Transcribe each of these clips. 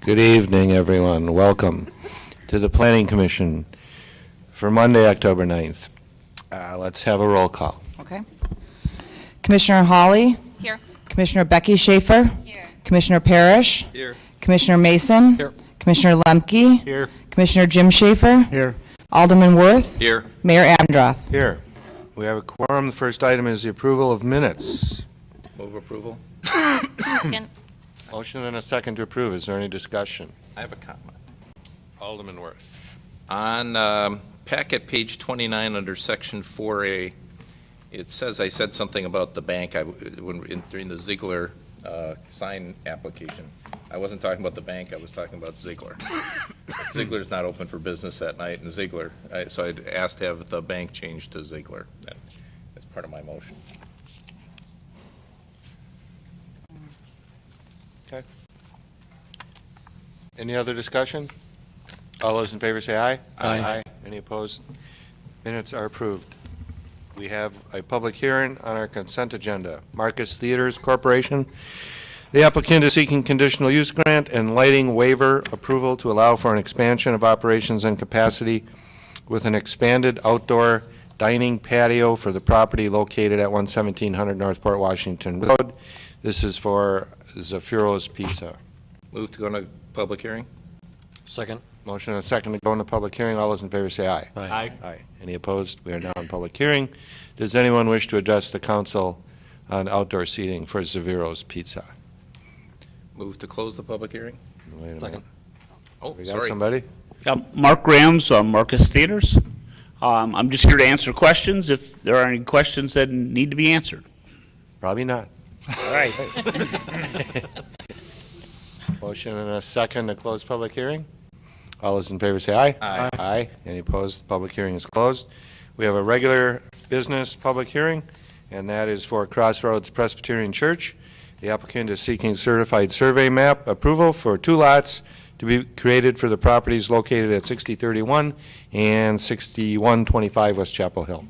Good evening, everyone. Welcome to the Planning Commission for Monday, October 9th. Let's have a roll call. Okay. Commissioner Hawley? Here. Commissioner Becky Schaefer? Here. Commissioner Parrish? Here. Commissioner Mason? Here. Commissioner Lemke? Here. Commissioner Jim Schaefer? Here. Alderman Worth? Here. Mayor Androth? Here. We have a quorum. The first item is the approval of minutes. Move approval. Second. Motion and a second to approve. Is there any discussion? I have a comment. Alderman Worth. On packet page 29 under section 4A, it says I said something about the bank during the Ziegler sign application. I wasn't talking about the bank, I was talking about Ziegler. Ziegler's not open for business that night in Ziegler, so I'd asked to have the bank changed to Ziegler. That's part of my motion. Okay. Any other discussion? All those in favor say aye. Aye. Any opposed? Minutes are approved. We have a public hearing on our consent agenda. Marcus Theaters Corporation. The applicant is seeking conditional use grant and lighting waiver approval to allow for an expansion of operations and capacity with an expanded outdoor dining patio for the property located at 1700 Northport Washington Road. This is for Zaffiro's Pizza. Move to go into public hearing? Second. Motion and a second to go into public hearing. All those in favor say aye. Aye. Aye. Any opposed? We are now in public hearing. Does anyone wish to address the council on outdoor seating for Zaffiro's Pizza? Move to close the public hearing? Wait a minute. Second. Oh, We got sorry. somebody? Yeah, Mark Grams, Marcus Theaters. I'm just here to answer questions if there are any questions that need to be answered. Probably not. All right. Motion and a second to close public hearing. All those in favor say aye. Aye. Aye. Any opposed? Public hearing is closed. We have a regular business public hearing, and that is for Crossroads Presbyterian Church. The applicant is seeking certified survey map approval for 2 lots to be created for the properties located at 6031 and 6125 West Chapel Hill.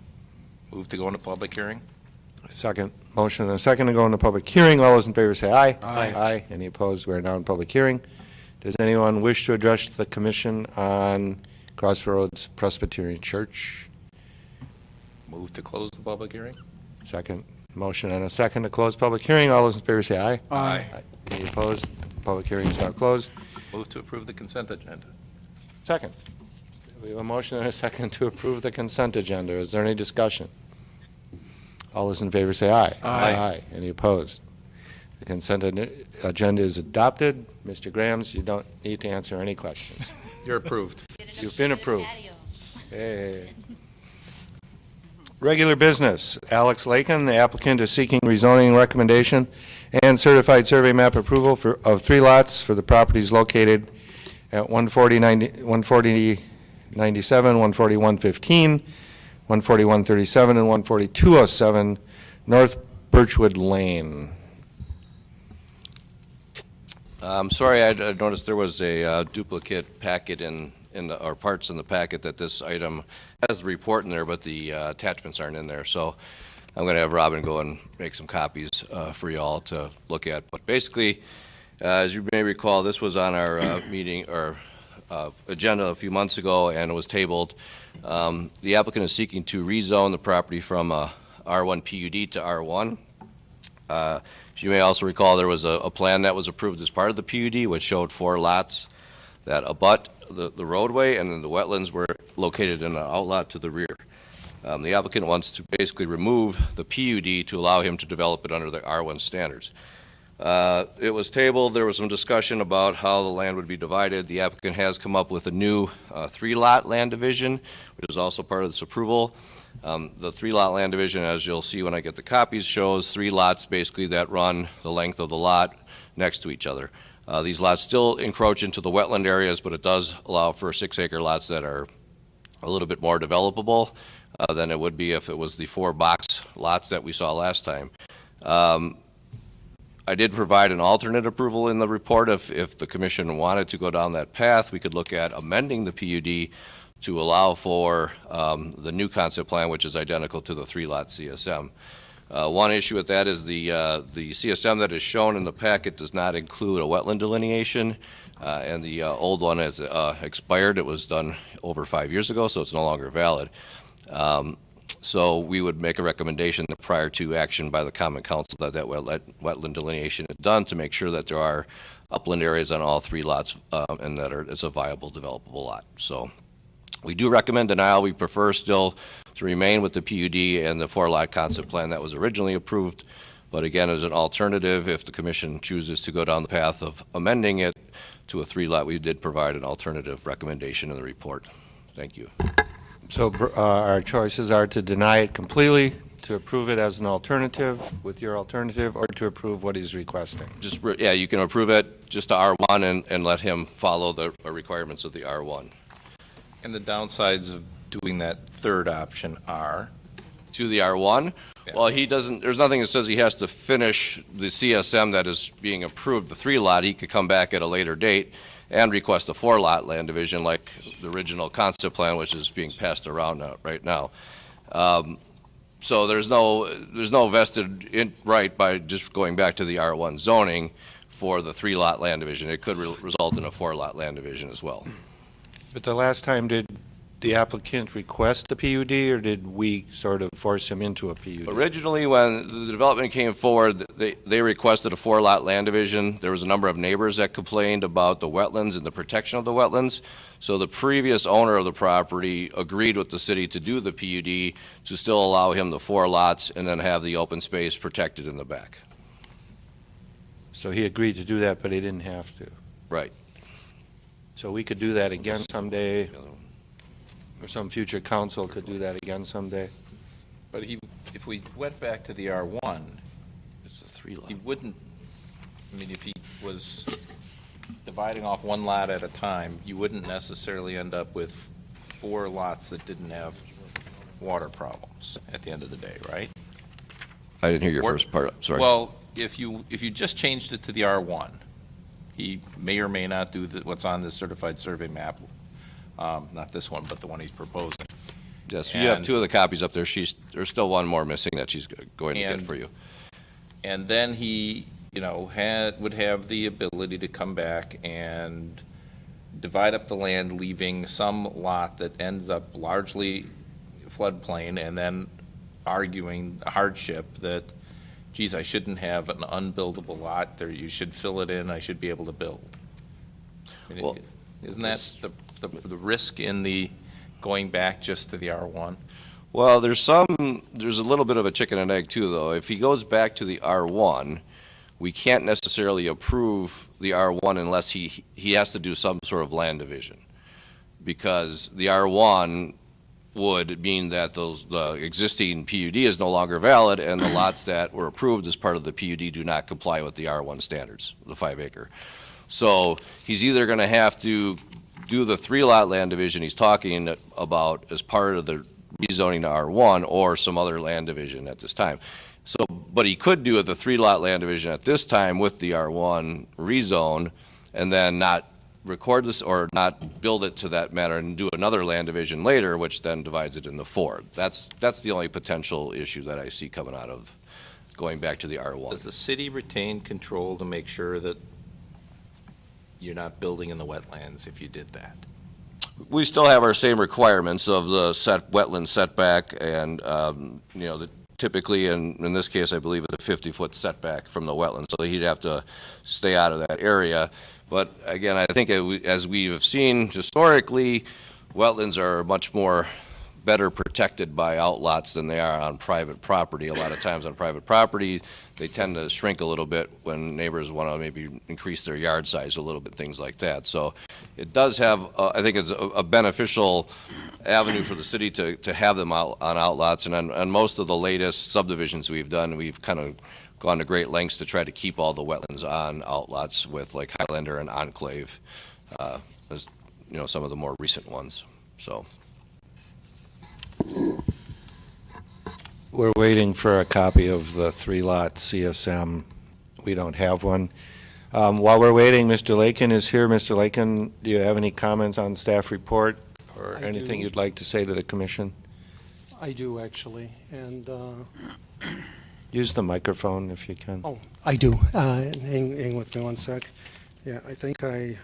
Move to go into public hearing? Second. Motion and a second to go into public hearing. All those in favor say aye. Aye. Aye. Any opposed? We are now in public hearing. Does anyone wish to address the commission on Crossroads Presbyterian Church? Move to close the public hearing? Second. Motion and a second to close public hearing. All those in favor say aye. Aye. Any opposed? Public hearing is now closed. Move to approve the consent agenda? Second. We have a motion and a second to approve the consent agenda. Is there any discussion? All those in favor say aye. Aye. Any opposed? The consent agenda is adopted. Mr. Grams, you don't need to answer any questions. You're approved. You've been approved. Hey. Regular business. Alex Lakin, the applicant, is seeking rezoning recommendation and certified survey map approval of 3 lots for the properties located at 14097, 14115, 14137, and 14207 North Birchwood Lane. I'm sorry, I noticed there was a duplicate packet or parts in the packet that this item has the report in there, but the attachments aren't in there. So I'm going to have Robin go and make some copies for you all to look at. But basically, as you may recall, this was on our meeting or agenda a few months ago, and it was tabled. The applicant is seeking to rezone the property from R1 PUD to R1. As you may also recall, there was a plan that was approved as part of the PUD, which showed 4 lots that abut the roadway, and then the wetlands were located in an outlot to the rear. The applicant wants to basically remove the PUD to allow him to develop it under the R1 standards. It was tabled. There was some discussion about how the land would be divided. The applicant has come up with a new 3-lot land division, which is also part of this approval. The 3-lot land division, as you'll see when I get the copies, shows 3 lots basically that run the length of the lot next to each other. These lots still encroach into the wetland areas, but it does allow for 6-acre lots that are a little bit more developable than it would be if it was the 4 box lots that we saw last time. I did provide an alternate approval in the report. If the commission wanted to go down that path, we could look at amending the PUD to allow for the new concept plan, which is identical to the 3-lot CSM. One issue with that is the CSM that is shown in the packet does not include a wetland delineation, and the old one has expired. It was done over 5 years ago, so it's no longer valid. So we would make a recommendation that prior to action by the Common Council that wetland delineation is done to make sure that there are upland areas on all 3 lots and that it's a viable developable lot. So we do recommend denial. We prefer still to remain with the PUD and the 4-lot concept plan that was originally approved. But again, as an alternative, if the commission chooses to go down the path of amending it to a 3-lot, we did provide an alternative recommendation in the report. Thank you. So our choices are to deny it completely, to approve it as an alternative with your alternative, or to approve what he's requesting. Yeah, you can approve it just to R1 and let him follow the requirements of the R1. And the downsides of doing that third option are? To the R1? Yeah. Well, there's nothing that says he has to finish the CSM that is being approved, the 3-lot. He could come back at a later date and request a 4-lot land division like the original concept plan, which is being passed around right now. So there's no vested right by just going back to the R1 zoning for the 3-lot land division. It could result in a 4-lot land division as well. But the last time, did the applicant request a PUD, or did we sort of force him into a PUD? Originally, when the development came forward, they requested a 4-lot land division. There was a number of neighbors that complained about the wetlands and the protection of the wetlands. So the previous owner of the property agreed with the city to do the PUD to still allow him the 4 lots and then have the open space protected in the back. So he agreed to do that, but he didn't have to. Right. So we could do that again someday, or some future council could do that again someday. But if we went back to the R1, It's a 3-lot. he wouldn't, if he was dividing off 1 lot at a time, you wouldn't necessarily end up with 4 lots that didn't have water problems at the end of the day, right? I didn't hear your Or- first part, sorry. Well, if you just changed it to the R1, he may or may not do what's on this certified survey map. Not this one, but the one he's proposing. Yes, you have and- 2 of the copies up there. There's still one more missing that she's going to get And- for you. And then he, would have the ability to come back and divide up the land, leaving some lot that ends up largely floodplain, and then arguing the hardship that, geez, I shouldn't have an unbuildable lot there. You should fill it in. I should be able to build. I mean, Well, isn't that the risk in the going back just to the R1? Well, there's a little bit of a chicken and egg too, though. If he goes back to the R1, we can't necessarily approve the R1 unless he has to do some sort of land division. Because the R1 would mean that the existing PUD is no longer valid, and the lots that were approved as part of the PUD do not comply with the R1 standards, the 5-acre. So he's either going to have to do the 3-lot land division he's talking about as part of the rezoning to R1, or some other land division at this time. So, but he could do the 3-lot land division at this time with the R1 rezone, and then not record this or not build it to that matter and do another land division later, which then divides it into 4. That's the only potential issue that I see coming out of going back to the R1. Does the city retain control to make sure that you're not building in the wetlands if you did that? We still have our same requirements of the wetland setback, and typically in this case, I believe it's a 50-foot setback from the wetland, so he'd have to stay out of that area. But again, I think as we have seen historically, wetlands are much more better protected by outlots than they are on private property. A lot of times on private property, they tend to shrink a little bit when neighbors want to maybe increase their yard size a little bit, things like that. So it does have, I think it's a beneficial avenue for the city to have them out on outlots. And on most of the latest subdivisions we've done, we've kind of gone to great lengths to try to keep all the wetlands on outlots with like Highlander and Enclave, as some of the more recent ones. So. We're waiting for a copy of the 3-lot CSM. We don't have one. While we're waiting, Mr. Lakin is here. Mr. Lakin, do you have any comments on staff report or I anything do. you'd like to say to the commission? I do, actually. And Use the microphone if you can. Oh, I do. Hang with me one sec. Yeah, I think I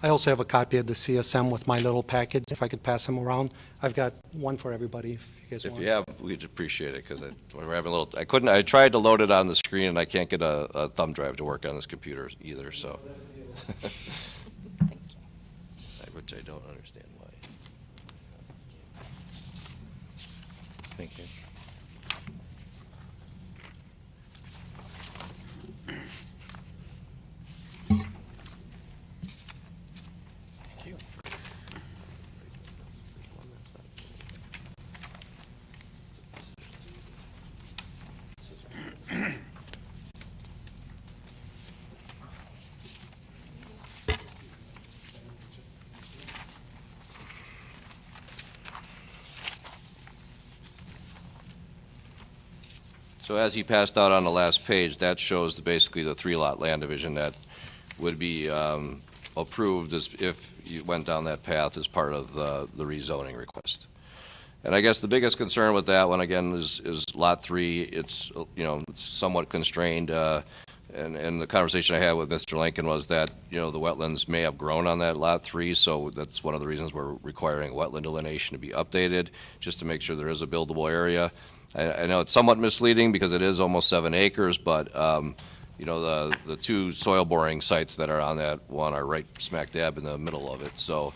also have a copy of the CSM with my little packets, if I could pass them around. I've got one for everybody, if you guys If want. you have, we'd appreciate it, because we're having a little, I tried to load it on the screen, and I can't get a thumb drive to work on this computer either, so. Which I don't understand why. Thank you. So as he passed out on the last page, that shows basically the three-lot land division that would be approved as if you went down that path as part of the rezoning request. And I guess the biggest concern with that one, again, is Lot 3. It's, it's somewhat constrained, and the conversation I had with Mr. Lincoln was that, the wetlands may have grown on that Lot 3, so that's one of the reasons we're requiring wetland delineation to be updated, just to make sure there is a buildable area. I know it's somewhat misleading because it is almost 7 acres, but, the two soil boring sites that are on that one are right smack dab in the middle of it. So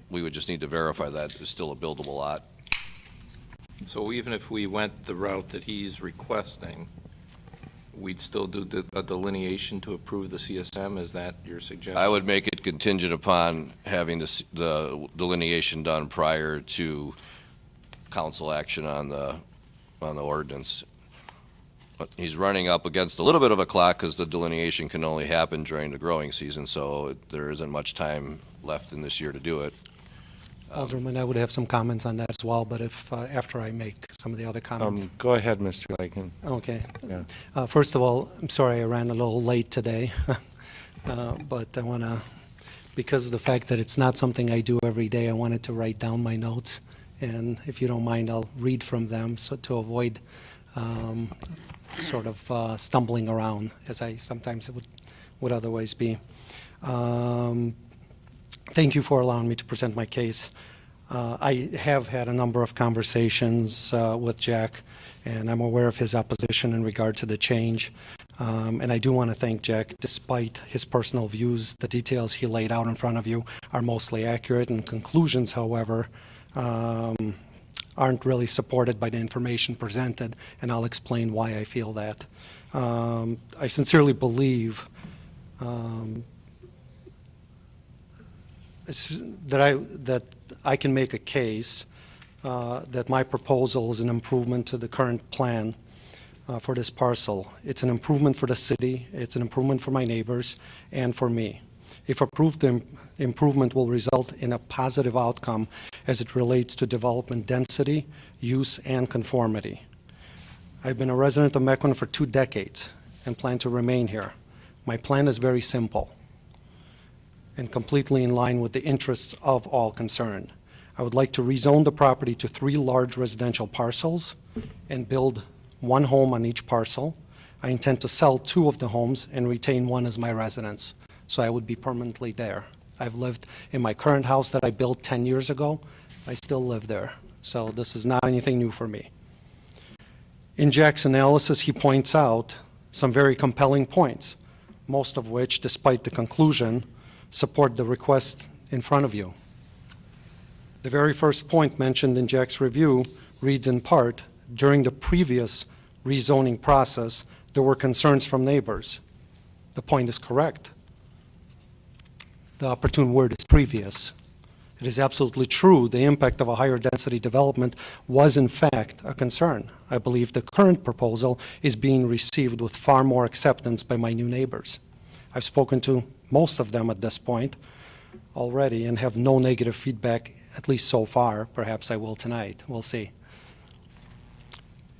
we would just need to verify that it's still a buildable lot. So even if we went the route that he's requesting, we'd still do a delineation to approve the CSM? Is that your suggestion? I would make it contingent upon having the delineation done prior to council action on the ordinance. But he's running up against a little bit of a clock because the delineation can only happen during the growing season, so there isn't much time left in this year to do it. Alderman, I would have some comments on that as well, but if, after I make some of the other comments. Go ahead, Mr. Lincoln. Okay. Yeah. First of all, I'm sorry I ran a little late today, but I want to, because of the fact that it's not something I do every day, I wanted to write down my notes, and if you don't mind, I'll read from them so to avoid sort of stumbling around, as I sometimes would otherwise be. Thank you for allowing me to present my case. I have had a number of conversations with Jack, and I'm aware of his opposition in regard to the change. And I do want to thank Jack. Despite his personal views, the details he laid out in front of you are mostly accurate, and conclusions, however, aren't really supported by the information presented, and I'll explain why I feel that. I sincerely believe that I can make a case that my proposal is an improvement to the current plan for this parcel. It's an improvement for the city, it's an improvement for my neighbors, and for me. If approved, the improvement will result in a positive outcome as it relates to development density, use, and conformity. I've been a resident of Mequon for 2 decades and plan to remain here. My plan is very simple and completely in line with the interests of all concerned. I would like to rezone the property to 3 large residential parcels and build 1 home on each parcel. I intend to sell 2 of the homes and retain 1 as my residence, so I would be permanently there. I've lived in my current house that I built 10 years ago. I still live there, so this is not anything new for me. In Jack's analysis, he points out some very compelling points, most of which, despite the conclusion, support the request in front of you. The very first point mentioned in Jack's review reads in part, during the previous rezoning process, there were concerns from neighbors. The point is correct. The opportune word is previous. It is absolutely true the impact of a higher density development was in fact a concern. I believe the current proposal is being received with far more acceptance by my new neighbors. I've spoken to most of them at this point already and have no negative feedback, at least so far. Perhaps I will tonight. We'll see.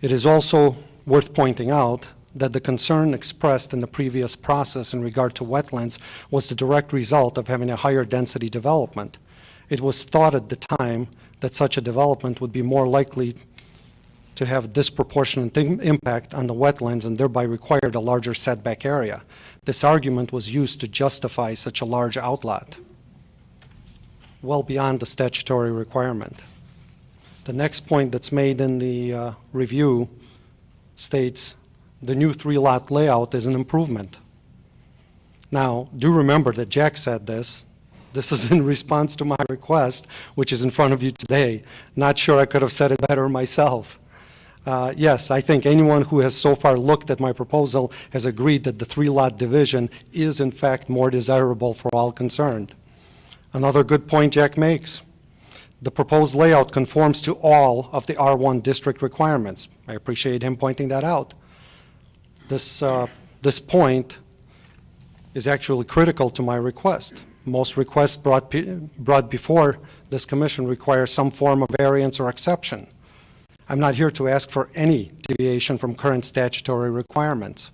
It is also worth pointing out that the concern expressed in the previous process in regard to wetlands was the direct result of having a higher density development. It was thought at the time that such a development would be more likely to to have disproportionate impact on the wetlands and thereby required a larger setback area. This argument was used to justify such a large outlot, well beyond the statutory requirement. The next point that's made in the review states the new three-lot layout is an improvement. Now, do remember that Jack said this. This is in response to my request, which is in front of you today. Not sure I could have said it better myself. Yes, I think anyone who has so far looked at my proposal has agreed that the three-lot division is in fact more desirable for all concerned. Another good point Jack makes. The proposed layout conforms to all of the R1 district requirements. I appreciate him pointing that out. This point is actually critical to my request. Most requests brought before this commission require some form of variance or exception. I'm not here to ask for any deviation from current statutory requirements.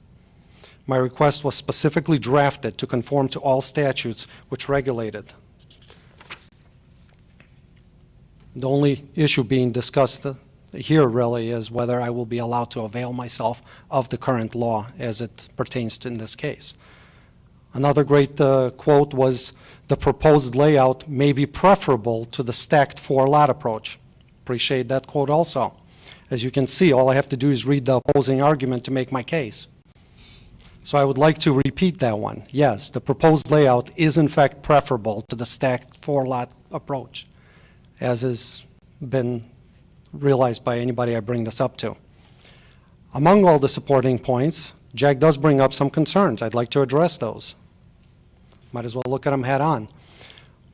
My request was specifically drafted to conform to all statutes which regulate it. The only issue being discussed here really is whether I will be allowed to avail myself of the current law as it pertains to in this case. Another great quote was, "The proposed layout may be preferable to the stacked four-lot approach." Appreciate that quote also. As you can see, all I have to do is read the opposing argument to make my case. So I would like to repeat that one. Yes, the proposed layout is in fact preferable to the stacked four-lot approach, as has been realized by anybody I bring this up to. Among all the supporting points, Jack does bring up some concerns. I'd like to address those. Might as well look at them head on.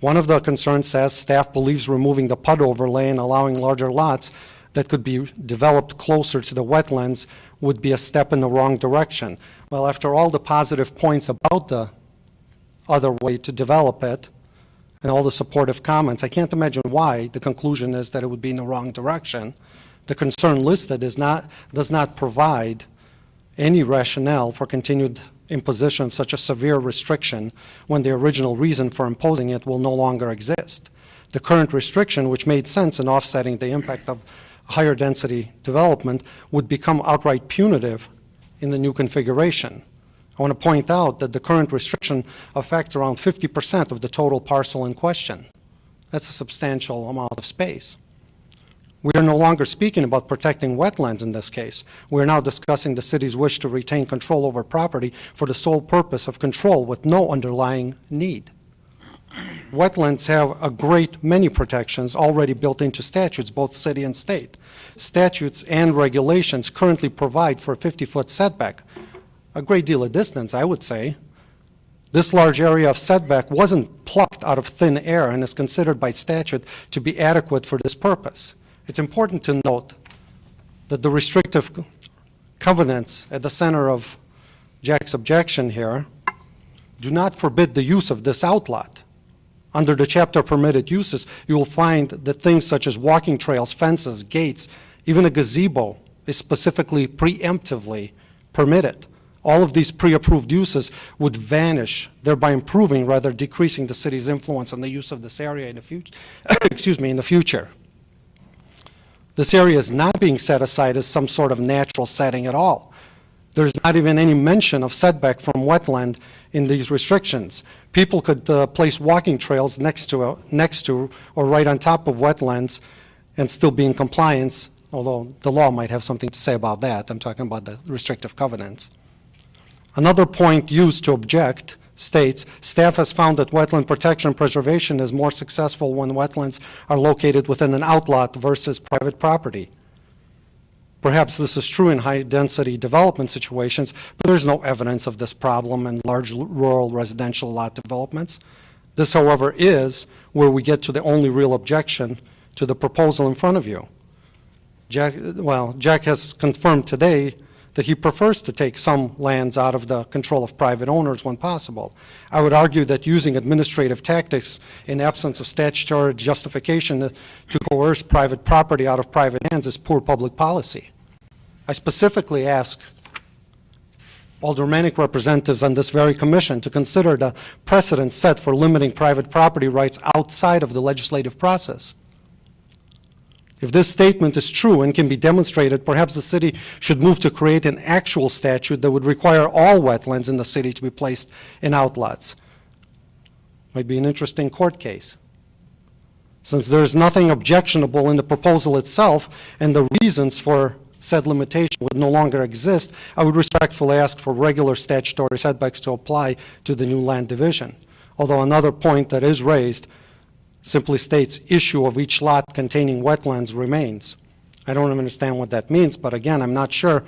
One of the concerns says staff believes removing the PUD overlay and allowing larger lots that could be developed closer to the wetlands would be a step in the wrong direction. Well, after all the positive points about the other way to develop it and all the supportive comments, I can't imagine why the conclusion is that it would be in the wrong direction. The concern listed does not provide any rationale for continued imposition of such a severe restriction when the original reason for imposing it will no longer exist. The current restriction, which made sense in offsetting the impact of higher density development, would become outright punitive in the new configuration. I want to point out that the current restriction affects around 50% of the total parcel in question. That's a substantial amount of space. We are no longer speaking about protecting wetlands in this case. We are now discussing the city's wish to retain control over property for the sole purpose of control with no underlying need. Wetlands have a great many protections already built into statutes, both city and state. Statutes and regulations currently provide for a 50-foot setback, a great deal of distance, I would say. This large area of setback wasn't plucked out of thin air and is considered by statute to be adequate for this purpose. It's important to note that the restrictive covenants at the center of Jack's objection here do not forbid the use of this outlot. Under the chapter permitted uses, you will find that things such as walking trails, fences, gates, even a gazebo is specifically preemptively permitted. All of these pre-approved uses would vanish, thereby improving rather decreasing the city's influence on the use of this area in the future. in the future. This area is not being set aside as some sort of natural setting at all. There's not even any mention of setback from wetland in these restrictions. People could place walking trails next to or right on top of wetlands and still be in compliance, although the law might have something to say about that. I'm talking about the restrictive covenants. Another point used to object states, staff has found that wetland protection and preservation is more successful when wetlands are located within an outlot versus private property. Perhaps this is true in high-density development situations, but there's no evidence of this problem in large rural residential lot developments. This, however, is where we get to the only real objection to the proposal in front of you. Jack has confirmed today that he prefers to take some lands out of the control of private owners when possible. I would argue that using administrative tactics in absence of statutory justification to coerce private property out of private hands is poor public policy. I specifically ask aldermanic representatives on this very commission to consider the precedent set for limiting private property rights outside of the legislative process. If this statement is true and can be demonstrated, perhaps the city should move to create an actual statute that would require all wetlands in the city to be placed in outlots. Might be an interesting court case. Since there is nothing objectionable in the proposal itself and the reasons for said limitation would no longer exist, I would respectfully ask for regular statutory setbacks to apply to the new land division. Although another point that is raised simply states issue of each lot containing wetlands remains. I don't understand what that means, but again, I'm not sure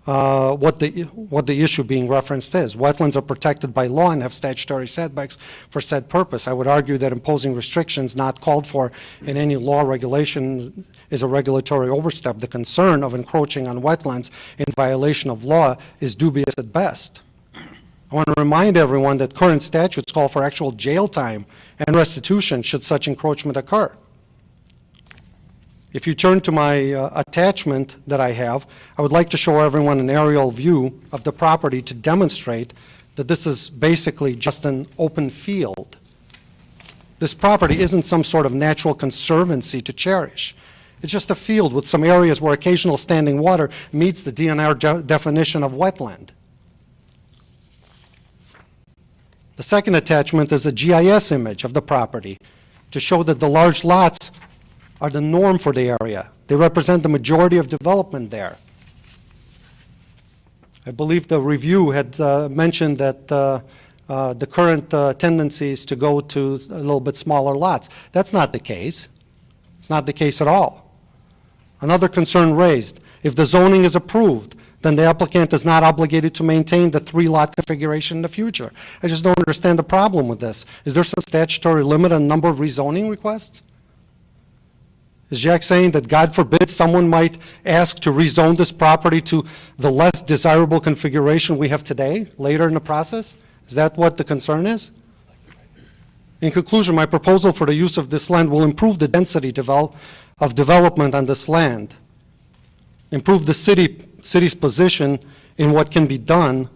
what the issue being referenced is. Wetlands are protected by law and have statutory setbacks for said purpose. I would argue that imposing restrictions not called for in any law regulation is a regulatory overstep. The concern of encroaching on wetlands in violation of law is dubious at best. I want to remind everyone that current statutes call for actual jail time and restitution should such encroachment occur. If you turn to my attachment that I have, I would like to show everyone an aerial view of the property to demonstrate that this is basically just an open field. This property isn't some sort of natural conservancy to cherish. It's just a field with some areas where occasional standing water meets the DNR definition of wetland. The second attachment is a GIS image of the property to show that the large lots are the norm for the area. They represent the majority of development there. I believe the review had mentioned that the current tendency is to go to a little bit smaller lots. That's not the case. It's not the case at all. Another concern raised, if the zoning is approved, then the applicant is not obligated to maintain the 3-lot configuration in the future. I just don't understand the problem with this. Is there some statutory limit on number of rezoning requests? Is Jack saying that, God forbid, someone might ask to rezone this property to the less desirable configuration we have today, later in the process? Is that what the concern is? In conclusion, my proposal for the use of this land will improve the density of development on this land, improve the city's position in what can be done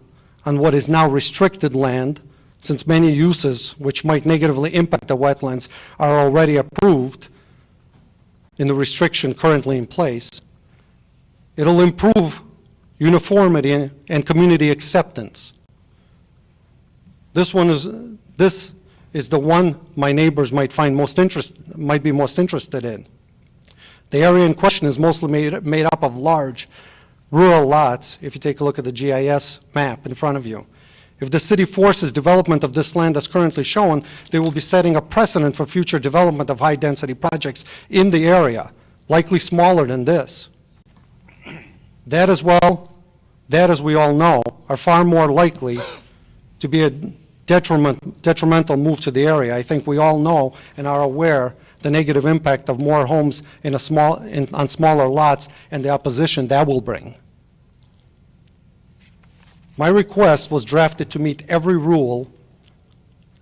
on what is now restricted land, since many uses which might negatively impact the wetlands are already approved in the restriction currently in place. It'll improve uniformity and community acceptance. This is the one my neighbors might be most interested in. The area in question is mostly made up of large rural lots, if you take a look at the GIS map in front of you. If the city forces development of this land as currently shown, they will be setting a precedent for future development of high-density projects in the area, likely smaller than this. That as we all know, are far more likely to be a detrimental move to the area. I think we all know and are aware the negative impact of more homes on smaller lots and the opposition that will bring. My request was drafted to meet every rule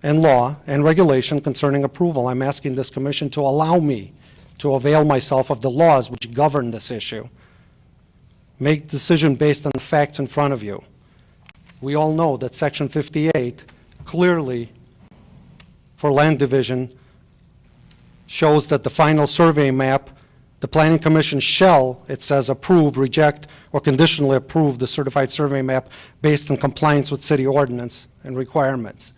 and law and regulation concerning approval. I'm asking this commission to allow me to avail myself of the laws which govern this issue. Make decision based on the facts in front of you. We all know that Section 58 clearly, for land division, shows that the final survey map, the Planning Commission shall, it says, approve, reject, or conditionally approve the certified survey map based on compliance with city ordinance and requirements.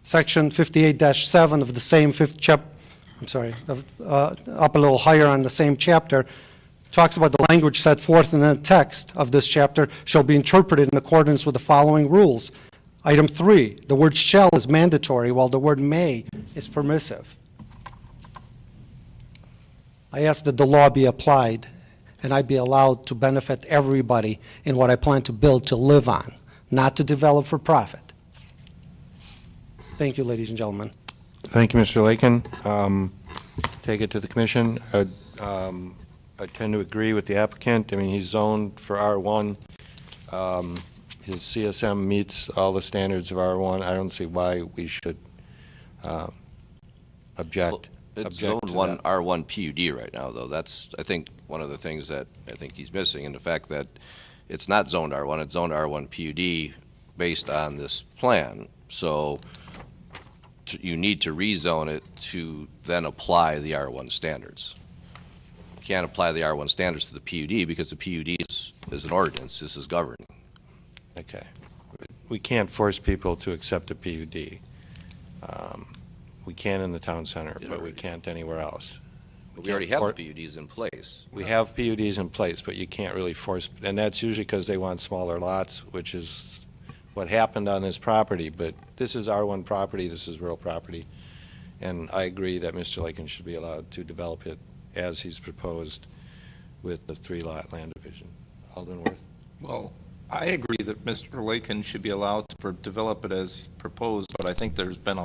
Section 58-7 of the same up a little higher on the same chapter, talks about the language set forth in the text of this chapter shall be interpreted in accordance with the following rules. Item 3, the word shall is mandatory while the word may is permissive. I ask that the law be applied and I be allowed to benefit everybody in what I plan to build to live on, not to develop for profit. Thank you, ladies and gentlemen. Thank you, Mr. Lakin. Take it to the commission. I tend to agree with the applicant. I mean, he's zoned for R1. His CSM meets all the standards of R1. I don't see why we should object. It's object zoned to one that. R1 PUD right now, though. That's, I think, one of the things that I think he's missing, and the fact that it's not zoned R1, it's zoned R1 PUD based on this plan. So you need to rezone it to then apply the R1 standards. You can't apply the R1 standards to the PUD because the PUD is an ordinance. This is governing. Okay. We can't force people to accept a PUD. We can in the town center, but we can't anywhere else. We already have the PUDs in place. We have PUDs in place, but you can't really force, and that's usually because they want smaller lots, which is what happened on this property. But this is R1 property, this is real property, and I agree that Mr. Lakin should be allowed to develop it as he's proposed with the 3-lot land division. Alderman Worth? Well, I agree that Mr. Lakin should be allowed to develop it as proposed, but I think there's been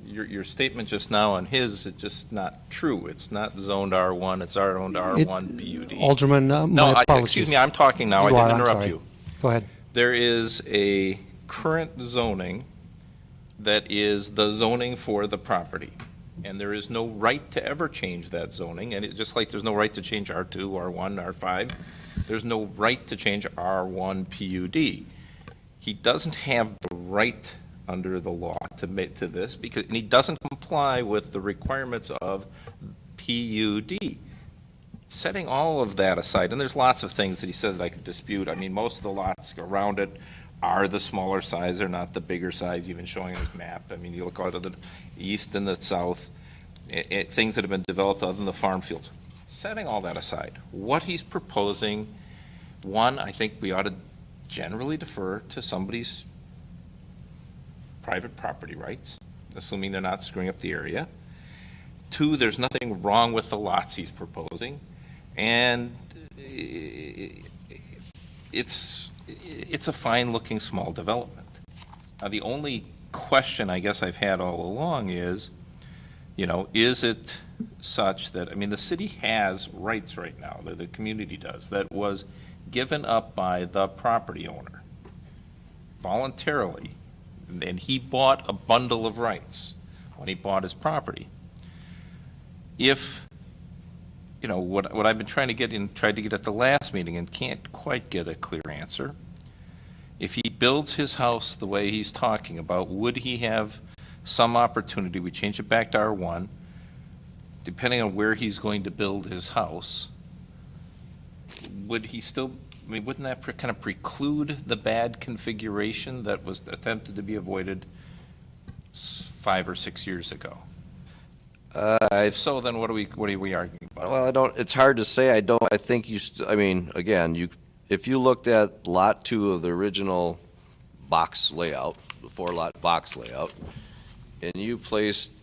your statement just now on his, it's just not true. It's not zoned R1, it's zoned R1 PUD. Alderman, No, my apologies. excuse me, I'm talking now, I You are, didn't I'm interrupt sorry. you. Go ahead. There is a current zoning that is the zoning for the property. And there is no right to ever change that zoning, and it, just like there's no right to change R2, R1, R5, there's no right to change R1 PUD. He doesn't have the right under the law to make to this because, and he doesn't comply with the requirements of PUD. Setting all of that aside, and there's lots of things that he says that I could dispute. I mean, most of the lots around it are the smaller size, they're not the bigger size, even showing his map. I mean, you look out of the east and the south, things that have been developed other than the farm fields. Setting all that aside, what he's proposing, one, I think we ought to generally defer to somebody's private property rights, assuming they're not screwing up the area. Two, there's nothing wrong with the lots he's proposing, and it's a fine-looking small development. Now, the only question I guess I've had all along is, you know, is it such that, I mean, the city has rights right now, the community does, that was given up by the property owner voluntarily, and he bought a bundle of rights when he bought his property. If, you know, what I've been trying to get in, tried to get at the last meeting and can't quite get a clear answer, if he builds his house the way he's talking about, would he have some opportunity, we change it back to R1, depending on where he's going to build his house, would he still, I mean, wouldn't that kind of preclude the bad configuration that was attempted to be avoided 5 or 6 years ago? If so, then what are we arguing about? Well, it's hard to say. I think I mean, again, if you looked at Lot 2 of the original box layout, the 4-lot box layout, and you placed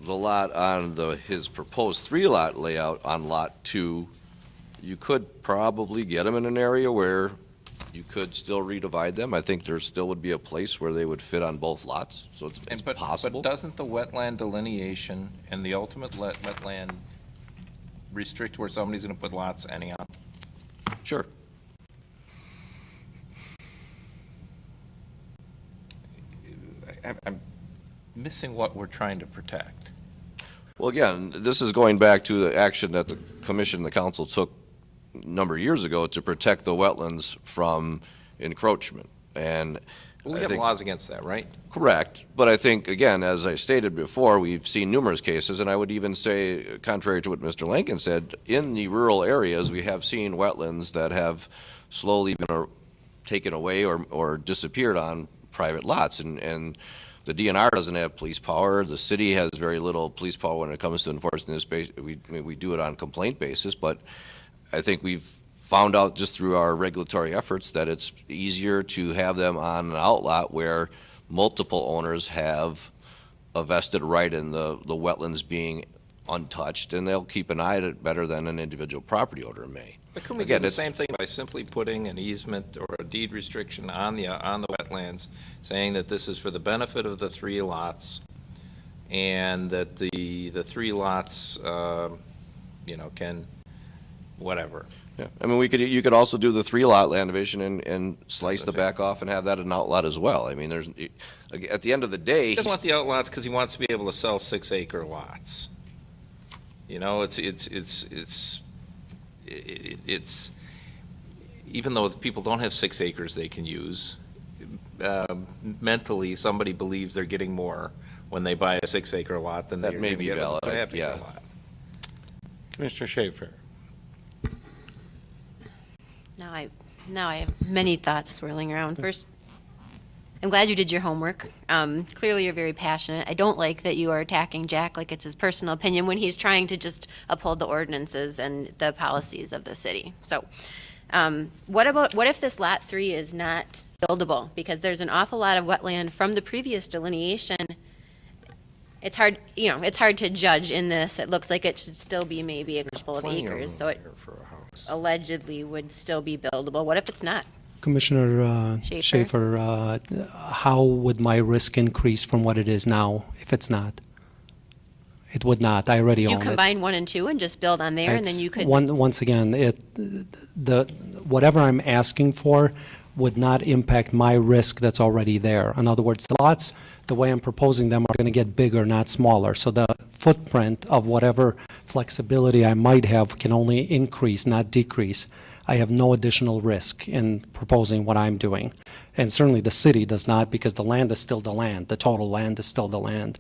the lot on his proposed 3-lot layout on Lot 2, you could probably get them in an area where you could still redivide them. I think there still would be a place where they would fit on both lots, so it's possible. But doesn't the wetland delineation and the ultimate wetland restrict where somebody's going to put lots any on? Sure. I'm missing what we're trying to protect. Well, again, this is going back to the action that the commission and the council took a number of years ago to protect the wetlands from encroachment. And We I have think- laws against that, right? Correct, but I think, again, as I stated before, we've seen numerous cases, and I would even say, contrary to what Mr. Lincoln said, in the rural areas, we have seen wetlands that have slowly been taken away or disappeared on private lots, and the DNR doesn't have police power, the city has very little police power when it comes to enforcing this. We do it on complaint basis, but I think we've found out just through our regulatory efforts that it's easier to have them on an outlot where multiple owners have a vested right in the wetlands being untouched, and they'll keep an eye at it better than an individual property owner may. But couldn't we do Again, the it's- same thing by simply putting an easement or a deed restriction on the wetlands, saying that this is for the benefit of the 3 lots, and that the 3 lots, you know, can, whatever. Yeah, I mean, you could also do the 3-lot land division and slice the back off and have that an outlot as well. I mean, at the end of the day. He doesn't want the outlots because he wants to be able to sell 6-acre lots. You know, it's even though people don't have 6 acres they can use, mentally, somebody believes they're getting more when they buy a 6-acre lot, then That they're may going to be get valid, a half-acre yeah. lot. Commissioner Schaefer. Now I have many thoughts swirling around. First, I'm glad you did your homework. Clearly, you're very passionate. I don't like that you are attacking Jack like it's his personal opinion when he's trying to just uphold the ordinances and the policies of the city. So, what if this lot 3 is not buildable? Because there's an awful lot of wetland from the previous delineation. It's hard, it's hard to judge in this. It looks like it should still be maybe a couple of Plenty acres, room so it here for a house. allegedly would still be buildable. What if it's not? Commissioner Schaefer. Schaefer, how would my risk increase from what it is now if it's not? It would not. I already You own it. combine 1 and 2 and just build on there, and then It's you could. Once again, whatever I'm asking for would not impact my risk that's already there. In other words, the lots, the way I'm proposing them, are going to get bigger, not smaller. So the footprint of whatever flexibility I might have can only increase, not decrease. I have no additional risk in proposing what I'm doing. And certainly the city does not, because the land is still the land. The total land is still the land.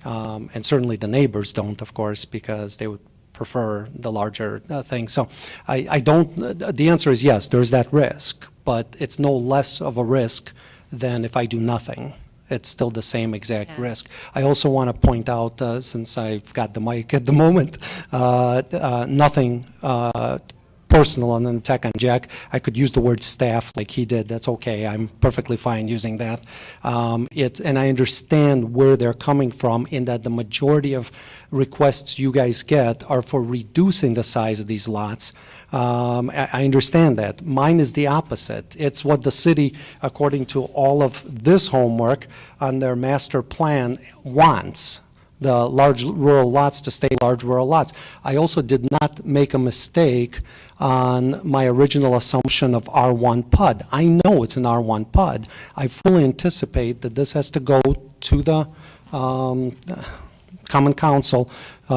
And certainly the neighbors don't, of course, because they would prefer the larger thing. So I don't, the answer is yes, there's that risk, but it's no less of a risk than if I do nothing. It's still the same exact Yeah. risk. I also want to point out, since I've got the mic at the moment, nothing personal on an attack on Jack. I could use the word staff like he did. That's okay. I'm perfectly fine using that. And I understand where they're coming from in that the majority of requests you guys get are for reducing the size of these lots. I understand that. Mine is the opposite. It's what the city, according to all of this homework on their master plan, wants. The large rural lots to stay large rural lots. I also did not make a mistake on my original assumption of R1 PUD. I know it's an R1 PUD. I fully anticipate that this has to go to the Common Council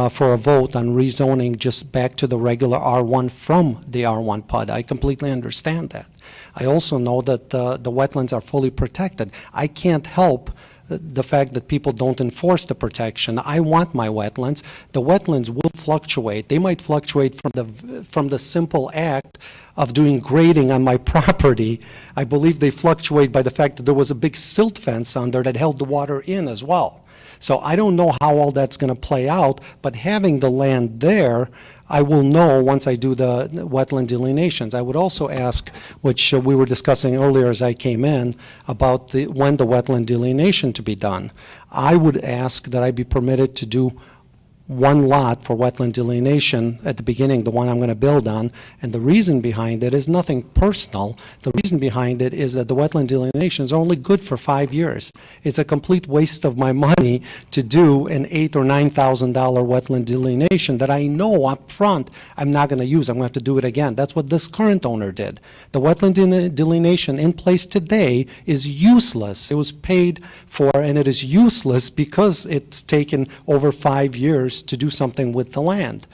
for a vote on rezoning just back to the regular R1 from the R1 PUD. I completely understand that. I also know that the wetlands are fully protected. I can't help the fact that people don't enforce the protection. I want my wetlands. The wetlands will fluctuate. They might fluctuate from the simple act of doing grading on my property. I believe they fluctuate by the fact that there was a big silt fence on there that held the water in as well. So I don't know how all that's going to play out, but having the land there, I will know once I do the wetland delineations. I would also ask, which we were discussing earlier as I came in, about when the wetland delineation to be done. I would ask that I be permitted to do one lot for wetland delineation at the beginning, the one I'm going to build on. And the reason behind it is nothing personal. The reason behind it is that the wetland delineations are only good for 5 years. It's a complete waste of my money to do an $8,000 or $9,000 wetland delineation that I know up front I'm not going to use. I'm going to have to do it again. That's what this current owner did. The wetland delineation in place today is useless. It was paid for, and it is useless because it's taken over 5 years to do something with the land.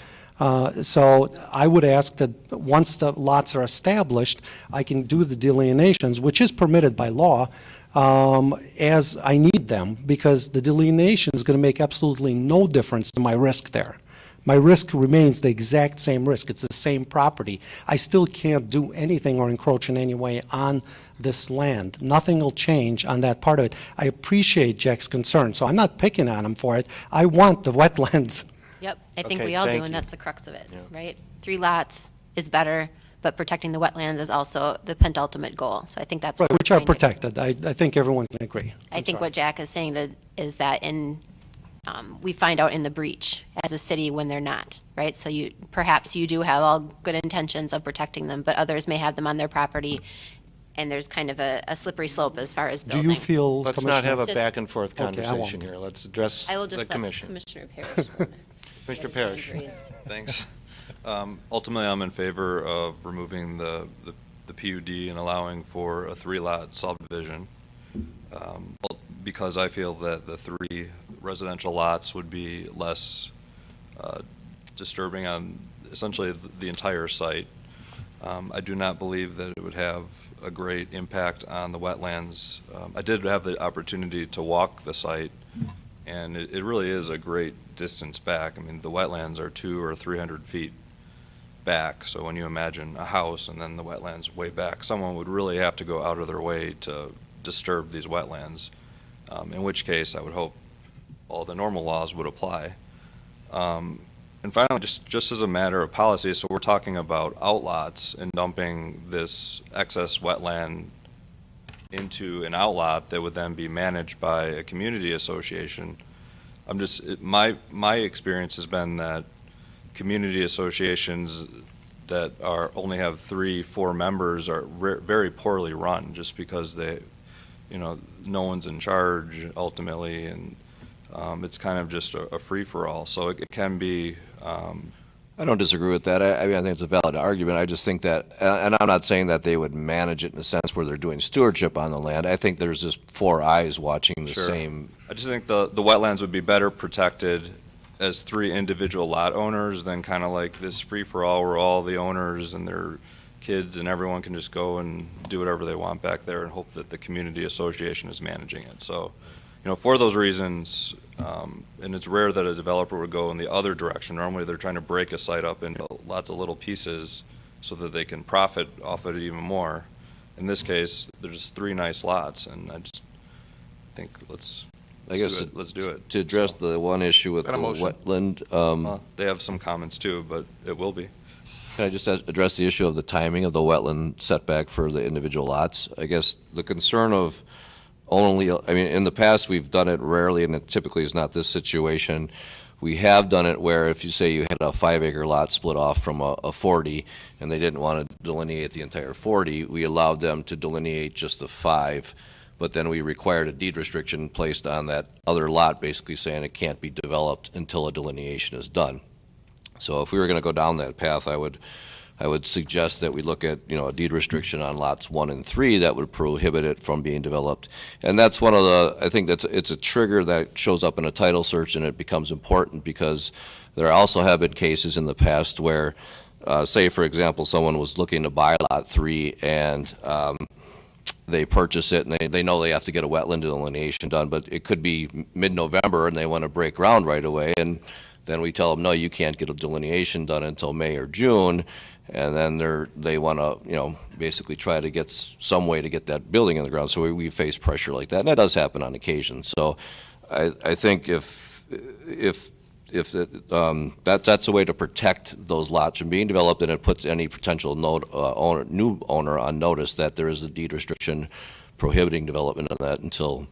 So I would ask that once the lots are established, I can do the delineations, which is permitted by law, as I need them, because the delineation is going to make absolutely no difference to my risk there. My risk remains the exact same risk. It's the same property. I still can't do anything or encroach in any way on this land. Nothing will change on that part of it. I appreciate Jack's concern, so I'm not picking on him for it. I want the wetlands. Yep, I think Okay, we all do, thank and you. that's the crux of it, right? 3 lots is better, but protecting the wetlands is also the penultimate goal. So I think that's what we're Which are trying to do. protected. I think everyone can agree. I think what Jack is saying is that we find out in the breach as a city when they're not, right? So perhaps you do have all good intentions of protecting them, but others may have them on their property, and there's kind of a slippery slope as far as Do building. you feel, Let's not have a Just- back and forth Okay, I won't. conversation here. Let's address I will the just let commission. Commissioner Parrish go next. Commissioner Parrish. Thanks. Ultimately, I'm in favor of removing the PUD and allowing for a 3-lot subdivision, because I feel that the 3 residential lots would be less disturbing on essentially the entire site. I do not believe that it would have a great impact on the wetlands. I did have the opportunity to walk the site, And it really is a great distance back. I mean, the wetlands are 200 or 300 feet back. So when you imagine a house and then the wetlands way back, someone would really have to go out of their way to disturb these wetlands, in which case I would hope all the normal laws would apply. And finally, just as a matter of policy, so we're talking about outlots and dumping this excess wetland into an outlot that would then be managed by a community association. My experience has been that community associations that only have 3-4 members are very poorly run, just because no one's in charge ultimately, and it's kind of just a free-for-all. So it can be. I don't disagree with that. I mean, I think it's a valid argument. I just think that, and I'm not saying that they would manage it in a sense where they're doing stewardship on the land. I think there's just 4 eyes watching the Sure. same. I just think the wetlands would be better protected as 3 individual lot owners than kind of like this free-for-all where all the owners and their kids and everyone can just go and do whatever they want back there and hope that the community association is managing it. So, for those reasons, and it's rare that a developer would go in the other direction. Normally, they're trying to break a site up into lots of little pieces so that they can profit off it even more. In this case, there's 3 nice lots, and I think let's do it. To address the one issue with the Got a motion. wetland, They have some comments too, but it will be. can I just address the issue of the timing of the wetland setback for the individual lots? I guess the concern of in the past, we've done it rarely, and it typically is not this situation. We have done it where if you say you had a 5-acre lot split off from a 40, and they didn't want to delineate the entire 40, we allowed them to delineate just the 5, but then we required a deed restriction placed on that other lot, basically saying it can't be developed until a delineation is done. So if we were going to go down that path, I would suggest that we look at, a deed restriction on lots 1 and 3 that would prohibit it from being developed. And that's one of I think it's a trigger that shows up in a title search, and it becomes important because there also have been cases in the past where, say, for example, someone was looking to buy lot 3 and they purchase it and they know they have to get a wetland delineation done, but it could be mid-November and they want to break ground right away. And then we tell them, no, you can't get a delineation done until May or June. And then they want to, basically try to get some way to get that building in the ground. So we face pressure like that, and that does happen on occasion. So I think if that's a way to protect those lots from being developed, and it puts any potential new owner on notice that there is a deed restriction prohibiting development on that until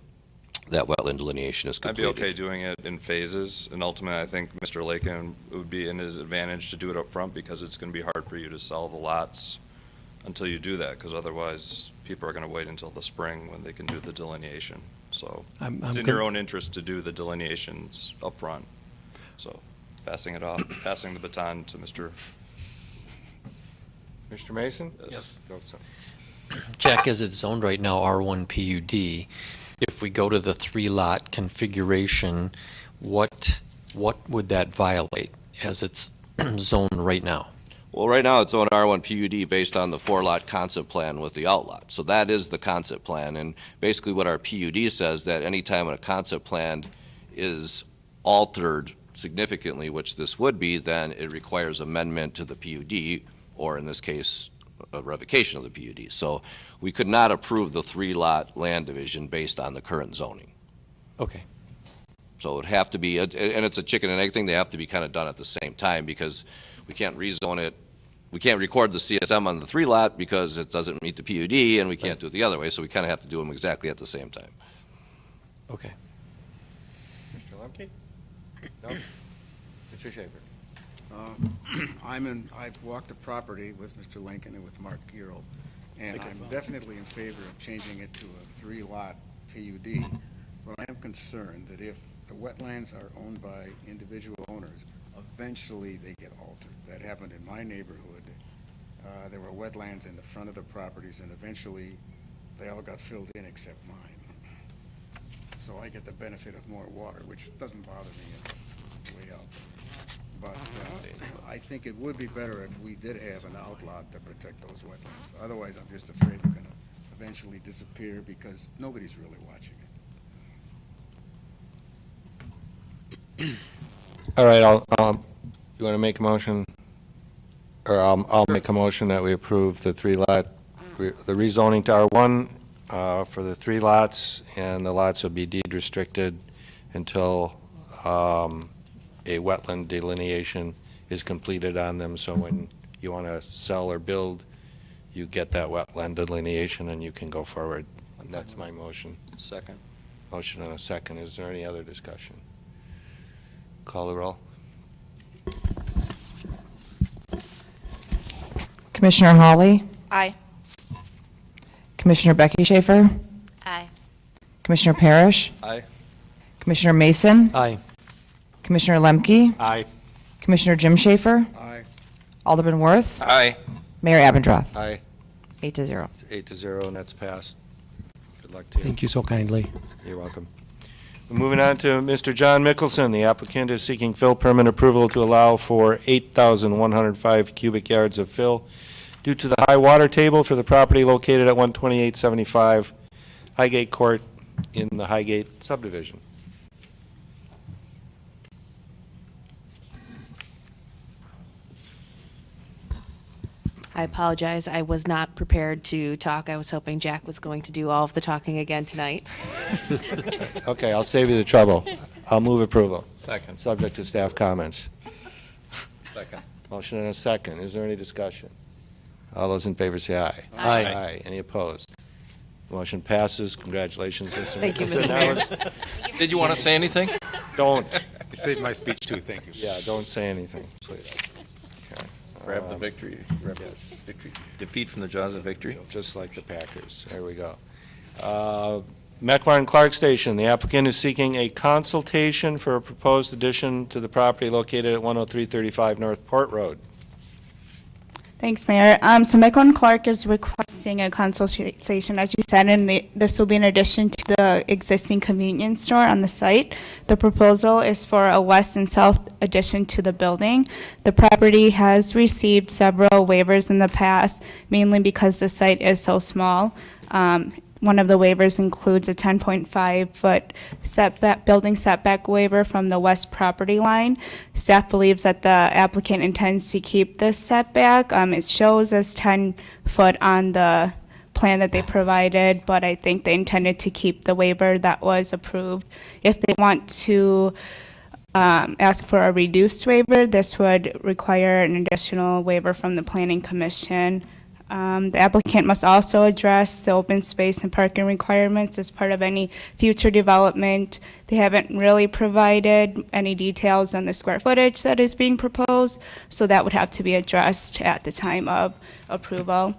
that wetland delineation is I'd be completed. okay doing it in phases, and ultimately, I think Mr. Lakin would be in his advantage to do it up front because it's going to be hard for you to sell the lots until you do that, because otherwise, people are going to wait until the spring when they can do the delineation. So it's in your own interest to do the delineations up front. So passing the baton to Mr. Mason? Yes. Go, sir. Jack, as it's zoned right now, R1 PUD, if we go to the 3-lot configuration, what would that violate as it's zoned right now? Well, right now, it's on R1 PUD based on the 4-lot concept plan with the outlot. So that is the concept plan, and basically what our PUD says, that anytime a concept plan is altered significantly, which this would be, then it requires amendment to the PUD, or in this case, a revocation of the PUD. So we could not approve the 3-lot land division based on the current zoning. Okay. So it would have to be, and it's a chicken and egg thing, they have to be kind of done at the same time, because we can't rezone it, we can't record the CSM on the 3-lot because it doesn't meet the PUD, and we can't do it the other way, so we kind of have to do them exactly at the same time. Okay. Mr. Lemke? No? Mr. Schaefer? I've walked the property with Mr. Lincoln and with Mark Gierl, and I'm definitely in favor of changing it to a 3-lot PUD. But I am concerned that if the wetlands are owned by individual owners, eventually they get altered. That happened in my neighborhood. There were wetlands in the front of the properties, and eventually they all got filled in except mine. So I get the benefit of more water, which doesn't bother me way out. But I think it would be better if we did have an outlot to protect those wetlands. Otherwise, I'm just afraid they're going to eventually disappear because nobody's really watching it. All right, you want to make a motion? Or I'll make a motion that we approve the the rezoning to R1 for the 3 lots, and the lots will be deed restricted until a wetland delineation is completed on them, so when you want to sell or build, you get that wetland delineation and you can go forward. And that's my motion. Second. Motion and a second. Is there any other discussion? Call the roll. Commissioner Hawley? Aye. Commissioner Becky Schaefer? Aye. Commissioner Parrish? Aye. Commissioner Mason? Aye. Commissioner Lemke? Aye. Commissioner Jim Schaefer? Aye. Alderman Worth? Aye. Mayor Abendroth? Aye. 8-0. It's 8-0, and that's passed. Good luck to you. Thank you so kindly. You're welcome. We're moving on to Mr. John Mickelson. The applicant is seeking fill permit approval to allow for 8,105 cubic yards of fill due to the high water table for the property located at 12875 Highgate Court in the Highgate subdivision. I apologize. I was not prepared to talk. I was hoping Jack was going to do all of the talking again tonight. Okay, I'll save you the trouble. I'll move approval, Second. subject to staff comments. Second. Motion and a second. Is there any discussion? All those in favor say aye. Aye. Aye. Any opposed? Motion passes. Congratulations, Mr. Thank you, Mickelson. Mr. Now Mayor. it's- Did you want to say anything? Don't, You saved my speech too, thank you. yeah, don't say anything, please. Okay. Grab the victory. Grab the victory. Defeat from the jaws of victory. Just like the Packers. There we go. Mequon Clark Station, the applicant is seeking a consultation for a proposed addition to the property located at 10335 North Port Road. Thanks, Mayor. So Mequon Clark is requesting a consultation, as you said, and this will be in addition to the existing convenience store on the site. The proposal is for a west and south addition to the building. The property has received several waivers in the past, mainly because the site is so small. One of the waivers includes a 10.5-foot setback, building setback waiver from the west property line. Staff believes that the applicant intends to keep this setback. It shows as 10 foot on the plan that they provided, but I think they intended to keep the waiver that was approved. If they want to ask for a reduced waiver, this would require an additional waiver from the Planning Commission. The applicant must also address the open space and parking requirements as part of any future development. They haven't really provided any details on the square footage that is being proposed, so that would have to be addressed at the time of approval.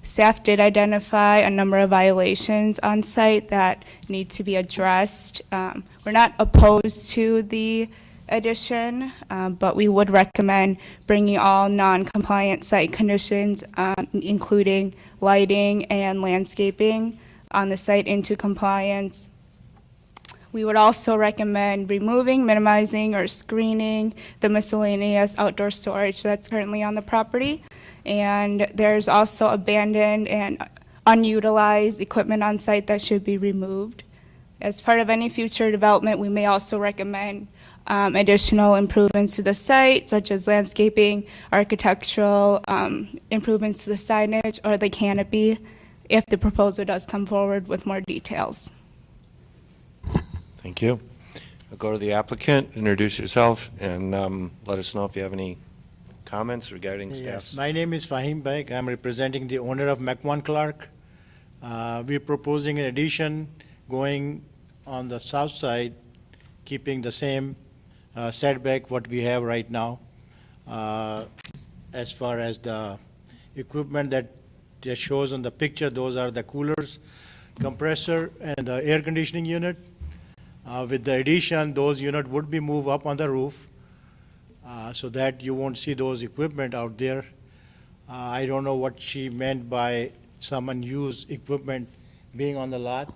Staff did identify a number of violations on site that need to be addressed. We're not opposed to the addition, but we would recommend bringing all non-compliant site conditions, including lighting and landscaping on the site, into compliance. We would also recommend removing, minimizing, or screening the miscellaneous outdoor storage that's currently on the property. And there's also abandoned and unutilized equipment on site that should be removed. As part of any future development, we may also recommend additional improvements to the site, such as landscaping, architectural improvements to the signage or the canopy, if the proposal does come forward with more details. Thank you. I'll go to the applicant, introduce yourself, and let us know if you have any comments regarding Yes, staff's. my name is Fahim Beg. I'm representing the owner of Mequon Clark. We're proposing an addition going on the south side, keeping the same setback what we have right now. As far as the equipment that shows on the picture, those are the coolers, compressor, and the air conditioning unit. With the addition, those units would be moved up on the roof so that you won't see those equipment out there. I don't know what she meant by some unused equipment being on the lot.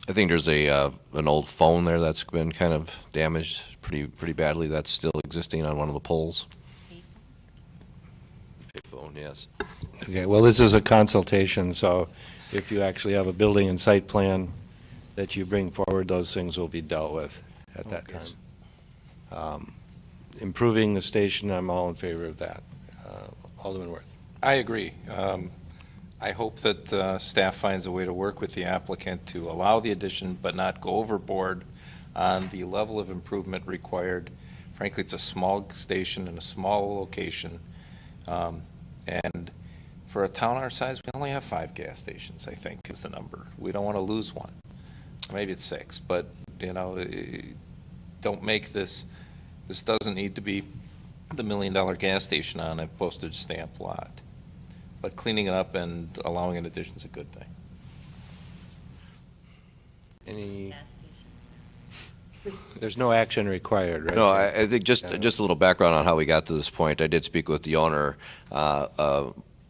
I think there's an old phone there that's been kind of damaged pretty badly. That's still existing on one of the poles. Payphone, yes. Okay, well, this is a consultation, so if you actually have a building and site plan that you bring forward, those things will be dealt with at that time. Improving the station, I'm all in favor of that. Alderman Worth. I agree. I hope that staff finds a way to work with the applicant to allow the addition, but not go overboard on the level of improvement required. Frankly, it's a small station in a small location. And for a town our size, we only have 5 gas stations, I think, is the number. We don't want to lose one. Maybe it's 6, but, you know, don't make this doesn't need to be the $1 million gas station on a postage stamp lot. But cleaning it up and allowing an addition is a good thing. Any? There's no action required, right? No, I think just a little background on how we got to this point. I did speak with the owner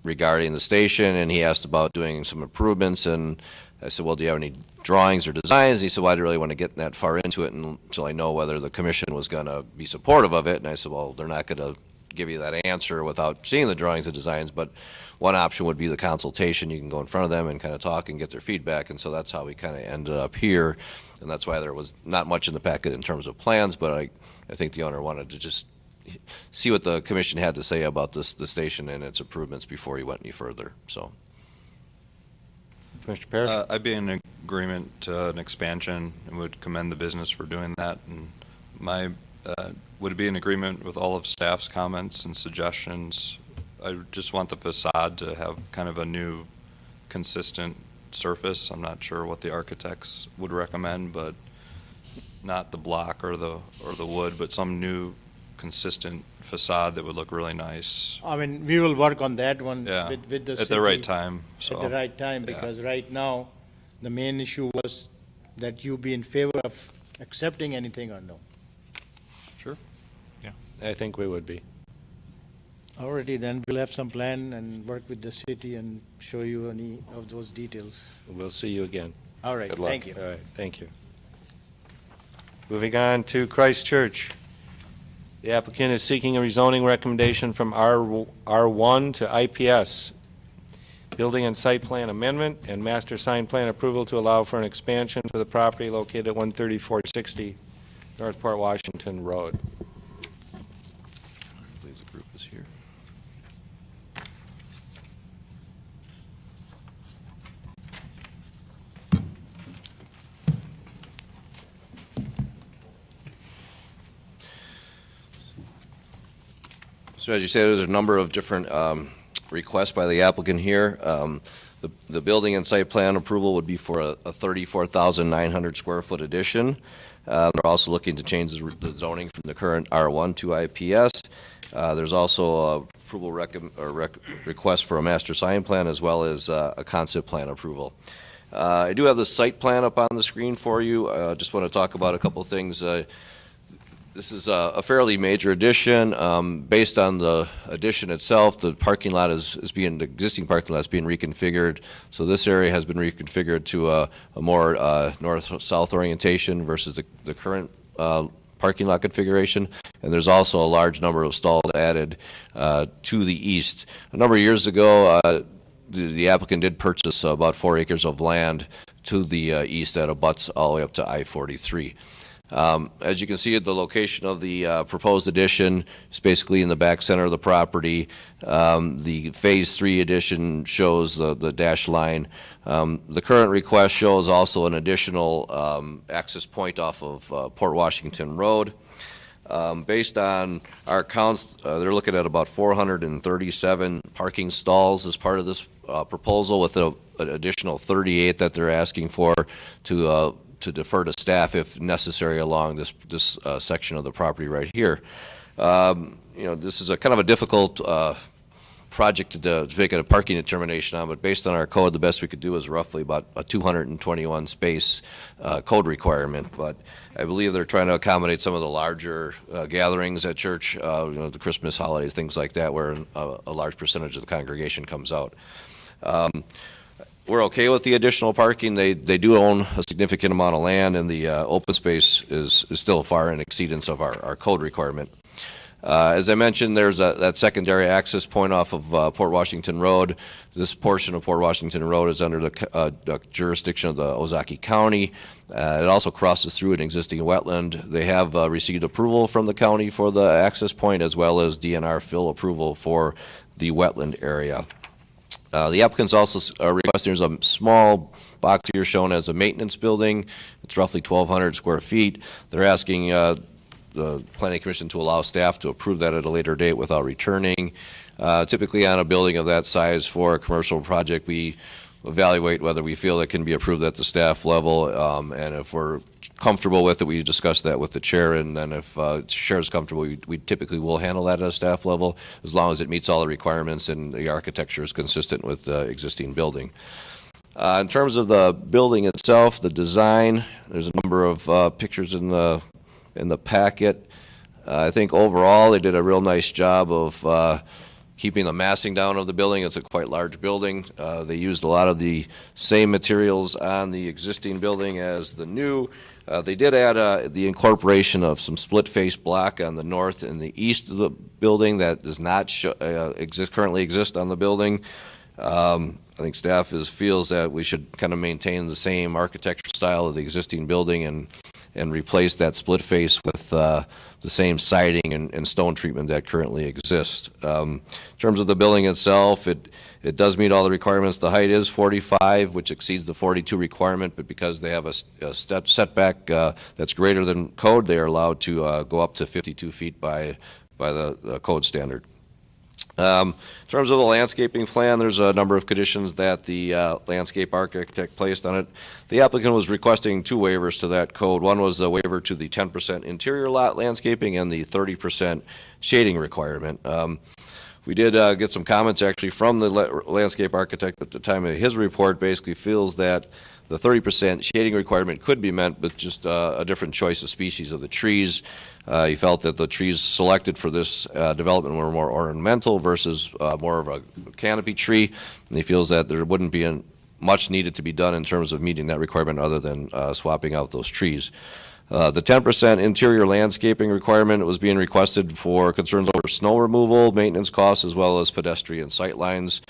regarding the station, and he asked about doing some improvements, and I said, well, do you have any drawings or designs? He said, well, I didn't really want to get that far into it until I know whether the commission was going to be supportive of it. And I said, well, they're not going to give you that answer without seeing the drawings and designs, but one option would be the consultation. You can go in front of them and kind of talk and get their feedback, and so that's how we kind of ended up here, and that's why there was not much in the packet in terms of plans, but I think the owner wanted to just see what the commission had to say about the station and its improvements before he went any further, so. Mr. Parrish? I'd be in agreement to an expansion and would commend the business for doing that. And would be in agreement with all of staff's comments and suggestions. I just want the facade to have kind of a new, consistent surface. I'm not sure what the architects would recommend, but not the block or the wood, but some new, consistent facade that would look really nice. I mean, we will work on that one Yeah, with the at city. the right time. So. At the right time, Yeah. because right now, the main issue was that you be in favor of accepting anything or no. Sure. Yeah. I think we would be. Already, then we'll have some plan and work with the city and show you any of those details. We'll see you again. All right, Good luck. thank you. All right, thank you. Moving on to Christchurch. The applicant is seeking a rezoning recommendation from R1 to IPS. Building and site plan amendment and master sign plan approval to allow for an expansion for the property located at 13460 North Port Washington Road. I believe the group is here. So as you said, there's a number of different requests by the applicant here. The building and site plan approval would be for a 34,900 square foot addition. They're also looking to change the zoning from the current R1 to IPS. There's also a approval request for a master sign plan as well as a concept plan approval. I do have the site plan up on the screen for you. Just want to talk about a couple of things. This is a fairly major addition. Based on the addition itself, the parking lot the existing parking lot is being reconfigured. So this area has been reconfigured to a more north-south orientation versus the current parking lot configuration. And there's also a large number of stalls added to the east. A number of years ago, the applicant did purchase about 4 acres of land to the east that abuts all the way up to I-43. As you can see, the location of the proposed addition is basically in the back center of the property. The Phase 3 addition shows the dashed line. The current request shows also an additional access point off of Port Washington Road. Based on our counts, they're looking at about 437 parking stalls as part of this proposal, with an additional 38 that they're asking for to defer to staff if necessary along this section of the property right here. This is a kind of a difficult project to make a parking determination on, but based on our code, the best we could do is roughly about a 221 space code requirement. But I believe they're trying to accommodate some of the larger gatherings at church, the Christmas holidays, things like that, where a large percentage of the congregation comes out. We're okay with the additional parking. They do own a significant amount of land, and the open space is still far in exceedance of our code requirement. As I mentioned, there's that secondary access point off of Port Washington Road. This portion of Port Washington Road is under the jurisdiction of the Ozaki County. It also crosses through an existing wetland. They have received approval from the county for the access point, as well as DNR fill approval for the wetland area. The applicant's also requesting, there's a small box here shown as a maintenance building. It's roughly 1,200 square feet. They're asking the Planning Commission to allow staff to approve that at a later date without returning. Typically on a building of that size for a commercial project, we evaluate whether we feel it can be approved at the staff level, and if we're comfortable with it, we discuss that with the chair, and then if the chair is comfortable, we typically will handle that at a staff level, as long as it meets all the requirements and the architecture is consistent with the existing building. In terms of the building itself, the design, there's a number of pictures in the packet. I think overall they did a real nice job of keeping the massing down of the building. It's a quite large building. They used a lot of the same materials on the existing building as the new. They did add the incorporation of some split-face block on the north and the east of the building that does not currently exist on the building. I think staff feels that we should kind of maintain the same architecture style of the existing building and replace that split face with the same siding and stone treatment that currently exists. In terms of the building itself, it does meet all the requirements. The height is 45, which exceeds the 42 requirement, but because they have a setback that's greater than code, they are allowed to go up to 52 feet by the code standard. In terms of the landscaping plan, there's a number of conditions that the landscape architect placed on it. The applicant was requesting two waivers to that code. One was a waiver to the 10% interior lot landscaping and the 30% shading requirement. We did get some comments actually from the landscape architect at the time of his report. Basically feels that the 30% shading requirement could be met with just a different choice of species of the trees. He felt that the trees selected for this development were more ornamental versus more of a canopy tree, and he feels that there wouldn't be much needed to be done in terms of meeting that requirement other than swapping out those trees. The 10% interior landscaping requirement was being requested for concerns over snow removal, maintenance costs, as well as pedestrian sight lines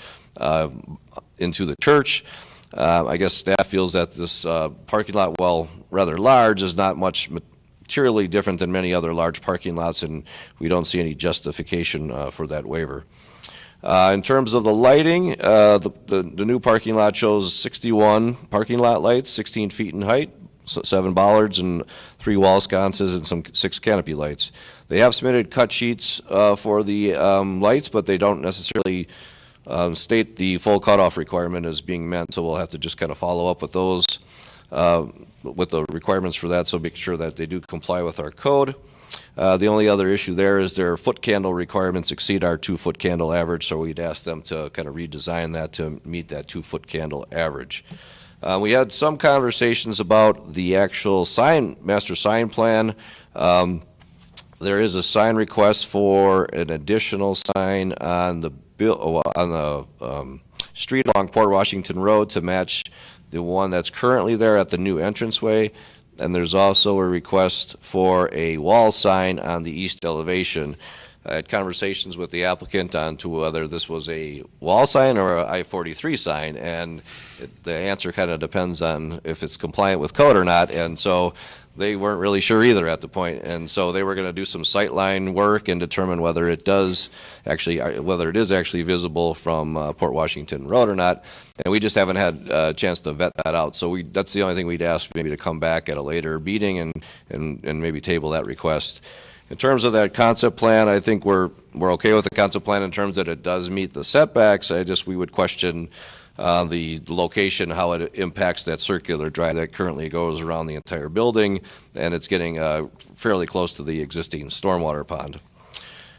into the church. I guess staff feels that this parking lot, while rather large, is not much materially different than many other large parking lots, and we don't see any justification for that waiver. In terms of the lighting, the new parking lot shows 61 parking lot lights, 16 feet in height, 7 bollards and 3 wall sconces and 6 canopy lights. They have submitted cut sheets for the lights, but they don't necessarily state the full cutoff requirement as being met, so we'll have to just kind of follow up with those, with the requirements for that, so make sure that they do comply with our code. The only other issue there is their foot candle requirements exceed our 2-foot candle average, so we'd ask them to kind of redesign that to meet that 2-foot candle average. We had some conversations about the actual master sign plan. There is a sign request for an additional sign on the street along Port Washington Road to match the one that's currently there at the new entranceway. And there's also a request for a wall sign on the east elevation. I had conversations with the applicant on to whether this was a wall sign or a I-43 sign, and the answer kind of depends on if it's compliant with code or not, and so they weren't really sure either at the point, and so they were going to do some sightline work and determine whether it is actually visible from Port Washington Road or not, and we just haven't had a chance to vet that out. So that's the only thing we'd ask maybe to come back at a later meeting and maybe table that request. In terms of that concept plan, I think we're okay with the concept plan in terms that it does meet the setbacks. We would question the location, how it impacts that circular drive that currently goes around the entire building, and it's getting fairly close to the existing stormwater pond.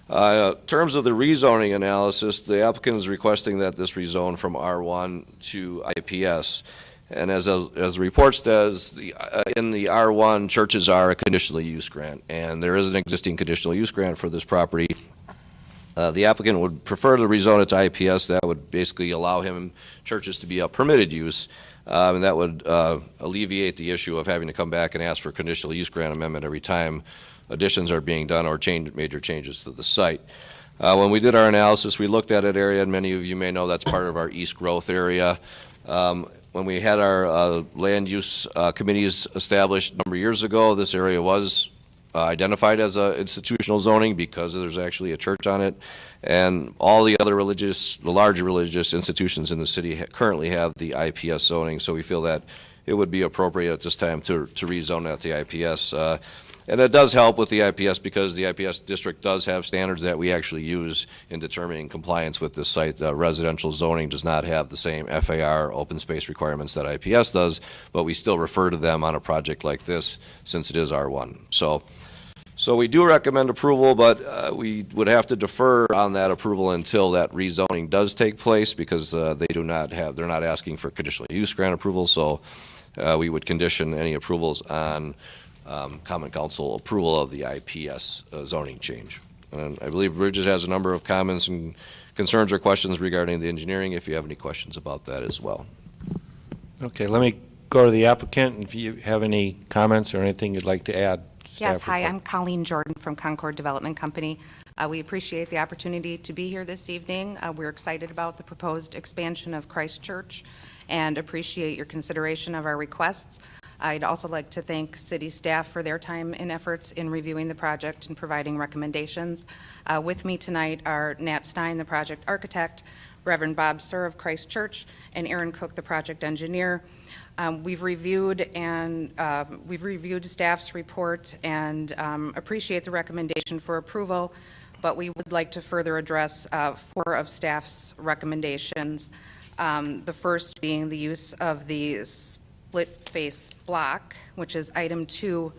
In terms of the rezoning analysis, the applicant is requesting that this rezone from R1 to IPS. And as the report says, in the R1, churches are a conditional use grant, and there is an existing conditional use grant for this property. The applicant would prefer to rezone it to IPS. That would basically allow churches to be a permitted use, and that would alleviate the issue of having to come back and ask for a conditional use grant amendment every time additions are being done or major changes to the site. When we did our analysis, we looked at an area, and many of you may know that's part of our east growth area. When we had our land use committees established a number of years ago, this area was identified as institutional zoning because there's actually a church on it, and all the other the larger religious institutions in the city currently have the IPS zoning, so we feel that it would be appropriate at this time to rezone that to IPS. And it does help with the IPS because the IPS district does have standards that we actually use in determining compliance with this site. Residential zoning does not have the same FAR open space requirements that IPS does, but we still refer to them on a project like this since it is R1. So we do recommend approval, but we would have to defer on that approval until that rezoning does take place because they're not asking for conditional use grant approval, so we would condition any approvals on Common Council approval of the IPS zoning change. And I believe Bridget has a number of comments and concerns or questions regarding the engineering, if you have any questions about that as well. Okay, let me go to the applicant, if you have any comments or anything you'd like to add. Yes, Staff hi, report. I'm Colleen Jordan from Concord Development Company. We appreciate the opportunity to be here this evening. We're excited about the proposed expansion of Christ Church and appreciate your consideration of our requests. I'd also like to thank city staff for their time and efforts in reviewing the project and providing recommendations. With me tonight are Nat Stein, the project architect, Reverend Bob Sir of Christ Church, and Aaron Cook, the project engineer. We've reviewed staff's report and appreciate the recommendation for approval, but we would like to further address 4 of staff's recommendations. The first being the use of the split face block, which is item 2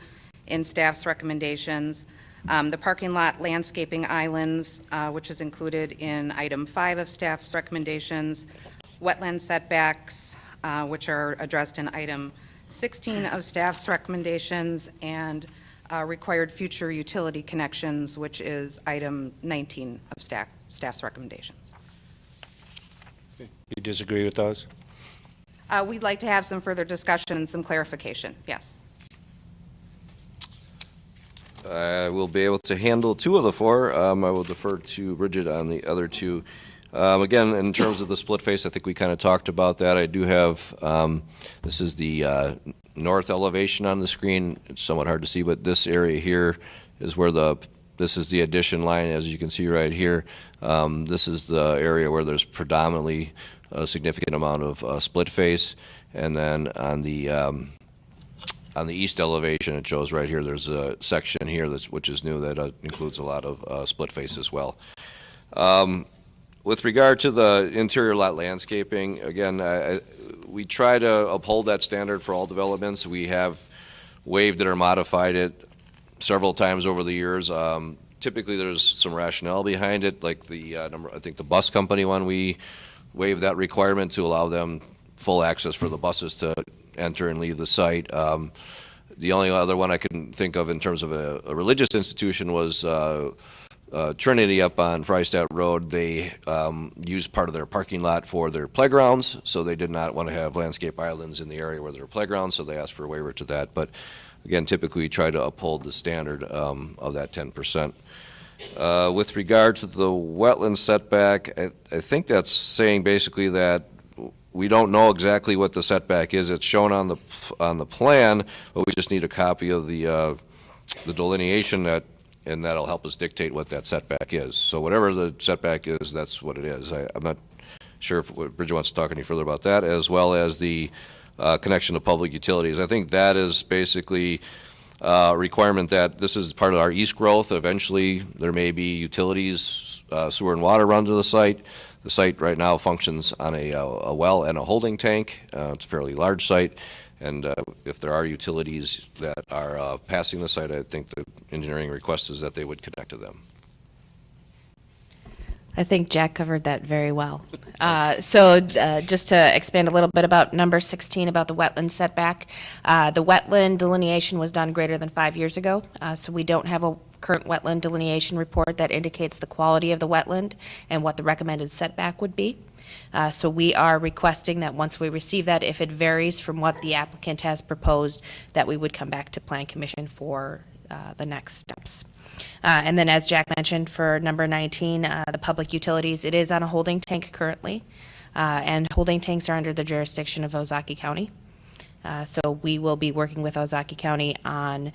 in staff's recommendations. The parking lot landscaping islands, which is included in item 5 of staff's recommendations. Wetland setbacks, which are addressed in item 16 of staff's recommendations, and required future utility connections, which is item 19 of staff's recommendations. You disagree with those? We'd like to have some further discussion and some clarification, yes. I will be able to handle 2 of the 4. I will defer to Bridget on the other 2. Again, in terms of the split face, I think we kind of talked about that. I do have, this is the north elevation on the screen. It's somewhat hard to see, but this area here is where this is the addition line, as you can see right here. This is the area where there's predominantly a significant amount of split face. And then on the east elevation, it shows right here, there's a section here which is new that includes a lot of split face as well. With regard to the interior lot landscaping, again, we try to uphold that standard for all developments. We have waived it or modified it several times over the years. Typically, there's some rationale behind it, like I think the bus company one, we waived that requirement to allow them full access for the buses to enter and leave the site. The only other one I can think of in terms of a religious institution was Trinity up on Freistadt Road. They used part of their parking lot for their playgrounds, so they did not want to have landscape islands in the area where there were playgrounds, so they asked for a waiver to that. But again, typically we try to uphold the standard of that 10%. With regard to the wetland setback, I think that's saying basically that we don't know exactly what the setback is. It's shown on the plan, but we just need a copy of the delineation and that'll help us dictate what that setback is. So whatever the setback is, that's what it is. I'm not sure if Bridget wants to talk any further about that, as well as the connection to public utilities. I think that is basically a requirement that this is part of our east growth. Eventually, there may be utilities, sewer and water run to the site. The site right now functions on a well and a holding tank. It's a fairly large site. And if there are utilities that are passing the site, I think the engineering request is that they would connect to them. I think Jack covered that very well. So just to expand a little bit about number 16 about the wetland setback, the wetland delineation was done greater than 5 years ago, so we don't have a current wetland delineation report that indicates the quality of the wetland and what the recommended setback would be. So we are requesting that once we receive that, if it varies from what the applicant has proposed, that we would come back to Plan Commission for the next steps. And then, as Jack mentioned, for number 19, the public utilities, it is on a holding tank currently, and holding tanks are under the jurisdiction of Ozaki County. So we will be working with Ozaki County on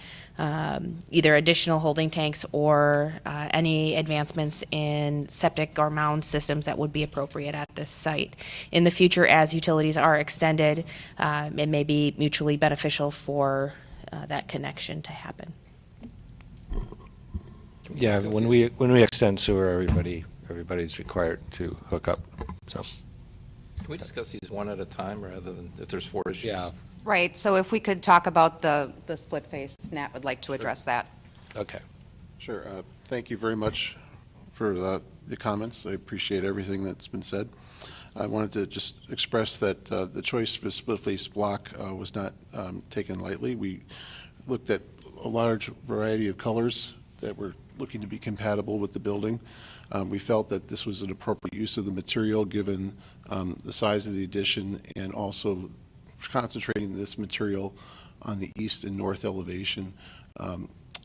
either additional holding tanks or any advancements in septic or mound systems that would be appropriate at this site. In the future, as utilities are extended, it may be mutually beneficial for that connection to happen. Yeah, when we extend sewer, everybody's required to hook up, so. Can we discuss these one at a time rather than if there's 4 issues? Yeah. Right, so if we could talk about the split face, Nat would like to address that. Okay. Sure. Thank you very much for the comments. I appreciate everything that's been said. I wanted to just express that the choice of a split-face block was not taken lightly. We looked at a large variety of colors that were looking to be compatible with the building. We felt that this was an appropriate use of the material given the size of the addition and also concentrating this material on the east and north elevation.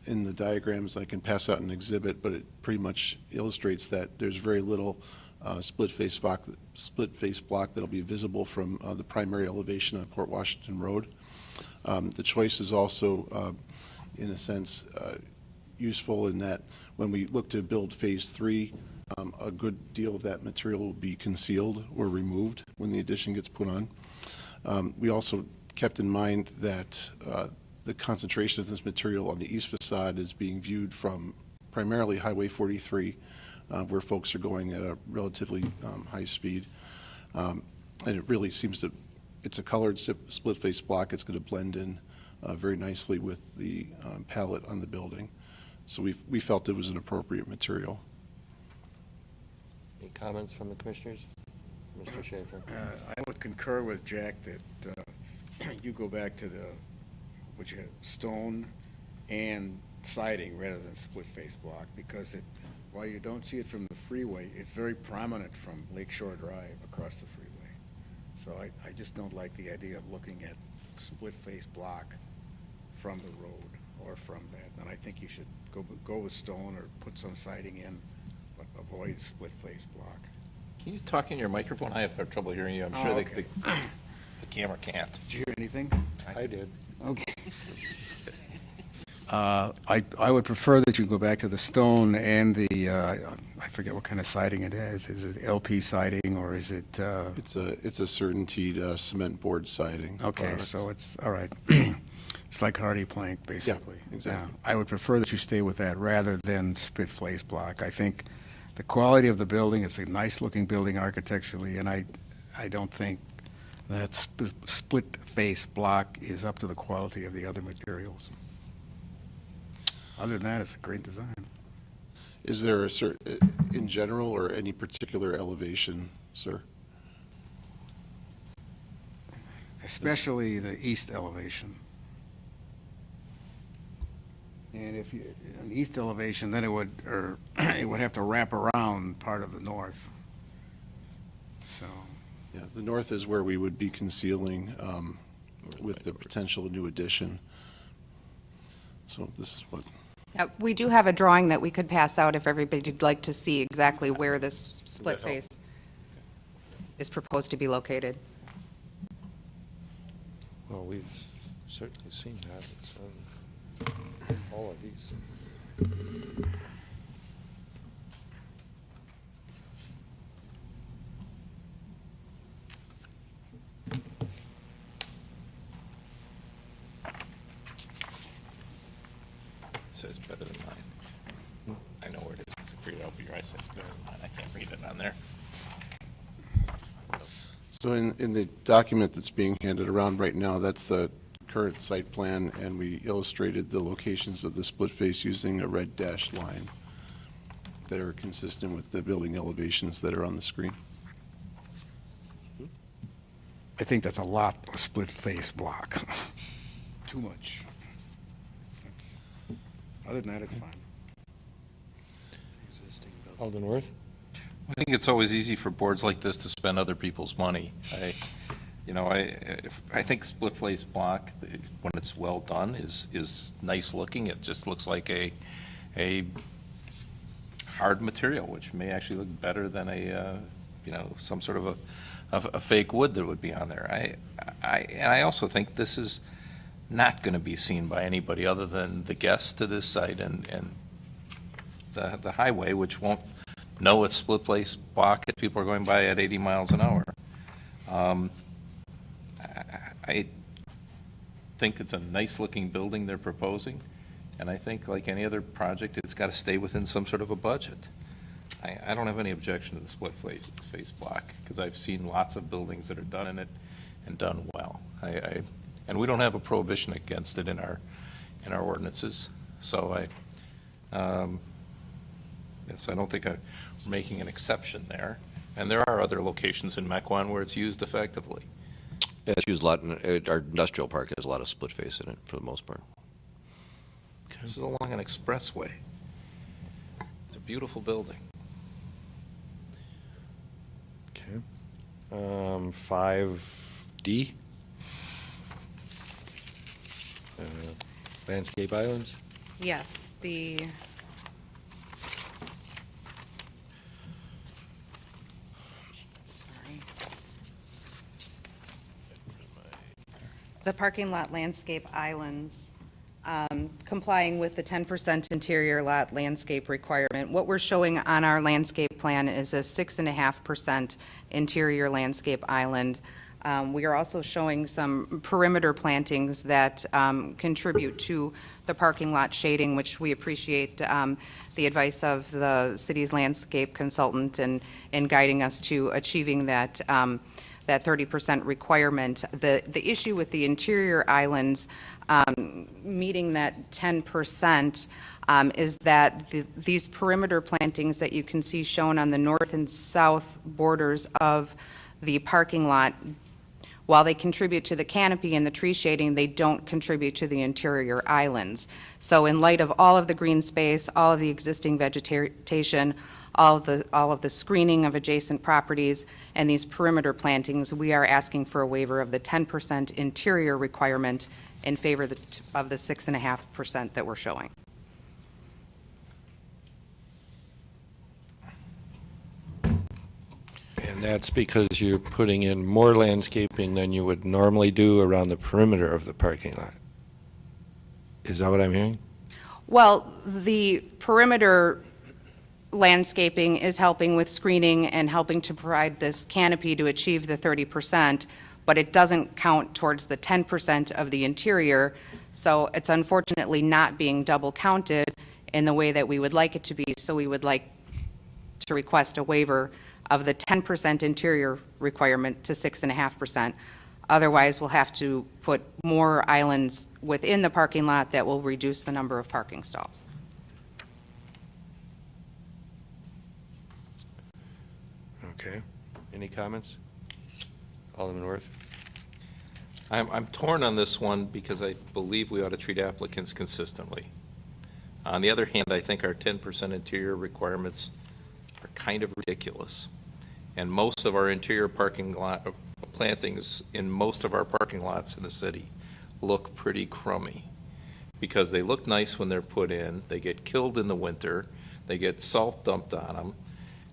In the diagrams, I can pass out an exhibit, but it pretty much illustrates that there's very little split-face block that'll be visible from the primary elevation on Port Washington Road. The choice is also, in a sense, useful in that when we look to build Phase 3, a good deal of that material will be concealed or removed when the addition gets put on. We also kept in mind that the concentration of this material on the east facade is being viewed from primarily Highway 43, where folks are going at a relatively high speed. And it really seems that it's a colored split-face block. It's going to blend in very nicely with the palette on the building. So we felt it was an appropriate material. Any comments from the commissioners? Mr. Schaefer? I would concur with Jack that you go back to what you have, stone and siding rather than split-face block, because while you don't see it from the freeway, it's very prominent from Lakeshore Drive across the freeway. So I just don't like the idea of looking at split-face block from the road or from that. And I think you should go with stone or put some siding in, but avoid split-face block. Can you talk in your microphone? I have trouble hearing you. I'm sure okay. the camera can't. Did you hear anything? I did. Okay. I would prefer that you go back to the stone and the, I forget what kind of siding it is. Is it LP siding or is it? It's a certainteed cement board siding. Okay, product. so it's, all right. It's like hardy plank, basically. Yeah, exactly. I would prefer that you stay with that rather than split-face block. I think the quality of the building, it's a nice-looking building architecturally, and I don't think that split-face block is up to the quality of the other materials. Other than that, it's a great design. Is there a certain, in general, or any particular elevation, sir? Especially the east elevation. And if you, on the east elevation, then it would have to wrap around part of the north. So. Yeah, the north is where we would be concealing with the potential new addition. So this is what. We do have a drawing that we could pass out if everybody'd like to see exactly where this split face is proposed to be located. Well, we've certainly seen that. It's all of these. So it's better than mine. I know where it is. It's for you to open your eyes. It's better than mine. I can't read it on there. So in the document that's being handed around right now, that's the current site plan, and we illustrated the locations of the split face using a red dashed line that are consistent with the building elevations that are on the screen. I think that's a lot of split-face block. Too much. Other than that, it's fine. Alden Worth? I think it's always easy for boards like this to spend other people's money. I think split face block, when it's well done, is nice looking. It just looks like a hard material, which may actually look better than some sort of a fake wood that would be on there. And I also think this is not going to be seen by anybody other than the guests to this site and the highway, which won't know it's split face block if people are going by at 80 miles an hour. I think it's a nice-looking building they're proposing, and I think, like any other project, it's got to stay within some sort of a budget. I don't have any objection to the split face block, because I've seen lots of buildings that are done in it and done well. And we don't have a prohibition against it in our ordinances, so I don't think we're making an exception there. And there are other locations in Mequon where it's used effectively. Yeah, it's used a lot, our industrial park has a lot of split face in it for the most part. This is along an expressway. It's a beautiful building. Okay. 5D. Landscape islands. Yes, the parking lot landscape islands, complying with the 10% interior lot landscape requirement. What we're showing on our landscape plan is a 6.5% interior landscape island. We are also showing some perimeter plantings that contribute to the parking lot shading, which we appreciate the advice of the city's landscape consultant in guiding us to achieving that 30% requirement. The issue with the interior islands meeting that 10% is that these perimeter plantings that you can see shown on the north and south borders of the parking lot, while they contribute to the canopy and the tree shading, they don't contribute to the interior islands. So in light of all of the green space, all of the existing vegetation, all of the screening of adjacent properties, and these perimeter plantings, we are asking for a waiver of the 10% interior requirement in favor of the 6.5% that we're showing. And that's because you're putting in more landscaping than you would normally do around the perimeter of the parking lot. Is that what I'm hearing? Well, the perimeter landscaping is helping with screening and helping to provide this canopy to achieve the 30%, but it doesn't count towards the 10% of the interior, so it's unfortunately not being double counted in the way that we would like it to be, so we would like to request a waiver of the 10% interior requirement to 6.5%. Otherwise, we'll have to put more islands within the parking lot that will reduce the number of parking stalls. Okay. Any comments? Alderman Worth? I'm torn on this one because I believe we ought to treat applicants consistently. On the other hand, I think our 10% interior requirements are kind of ridiculous. And most of our interior parking lot plantings in most of our parking lots in the city look pretty crummy because they look nice when they're put in. They get killed in the winter. They get salt dumped on them.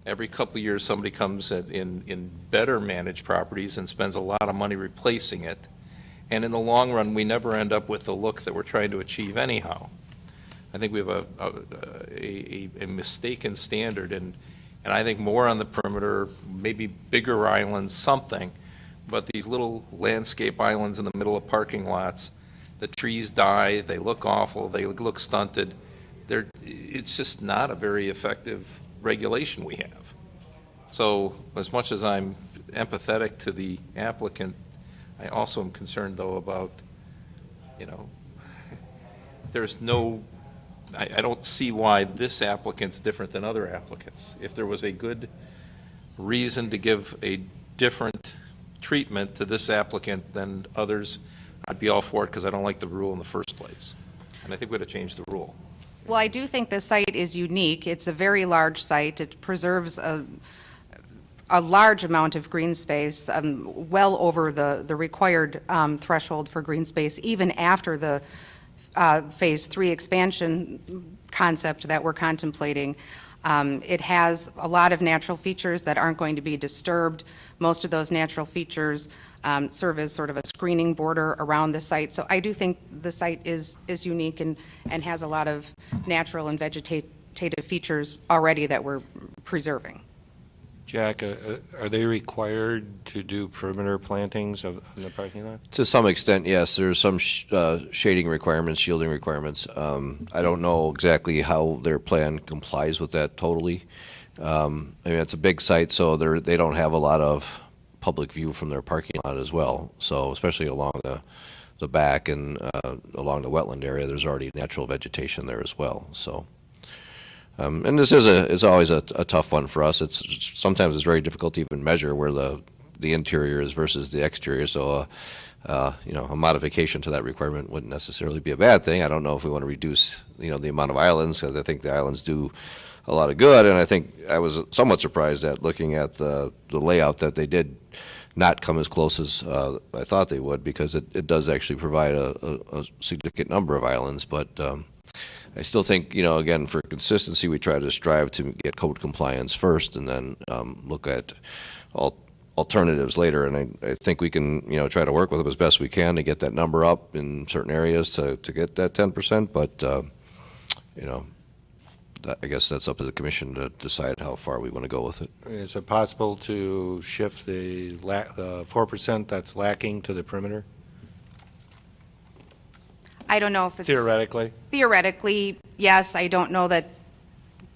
Every couple of years, somebody comes in better managed properties and spends a lot of money replacing it. And in the long run, we never end up with the look that we're trying to achieve anyhow. I think we have a mistaken standard, and I think more on the perimeter, maybe bigger islands, something. But these little landscape islands in the middle of parking lots, the trees die, they look awful, they look stunted. It's just not a very effective regulation we have. So as much as I'm empathetic to the applicant, I also am concerned, though, about, there's no, I don't see why this applicant's different than other applicants. If there was a good reason to give a different treatment to this applicant than others, I'd be all for it because I don't like the rule in the first place. And I think we ought to change the rule. Well, I do think the site is unique. It's a very large site. It preserves a large amount of green space, well over the required threshold for green space, even after the Phase 3 expansion concept that we're contemplating. It has a lot of natural features that aren't going to be disturbed. Most of those natural features serve as sort of a screening border around the site. So I do think the site is unique and has a lot of natural and vegetative features already that we're preserving. Jack, are they required to do perimeter plantings in the parking lot? To some extent, yes. There's some shading requirements, shielding requirements. I don't know exactly how their plan complies with that totally. I mean, it's a big site, so they don't have a lot of public view from their parking lot as well. So especially along the back and along the wetland area, there's already natural vegetation there as well. So. And this is always a tough one for us. Sometimes it's very difficult to even measure where the interior is versus the exterior. So, a modification to that requirement wouldn't necessarily be a bad thing. I don't know if we want to reduce, the amount of islands, because I think the islands do a lot of good. And I think I was somewhat surprised at looking at the layout that they did not come as close as I thought they would, because it does actually provide a significant number of islands, but. I still think, again, for consistency, we try to strive to get code compliance first and then look at alternatives later. And I think we can, try to work with them as best we can to get that number up in certain areas to get that 10%. But, I guess that's up to the commission to decide how far we want to go with it. Is it possible to shift the 4% that's lacking to the perimeter? I don't know if it's... Theoretically? Theoretically, yes. I don't know that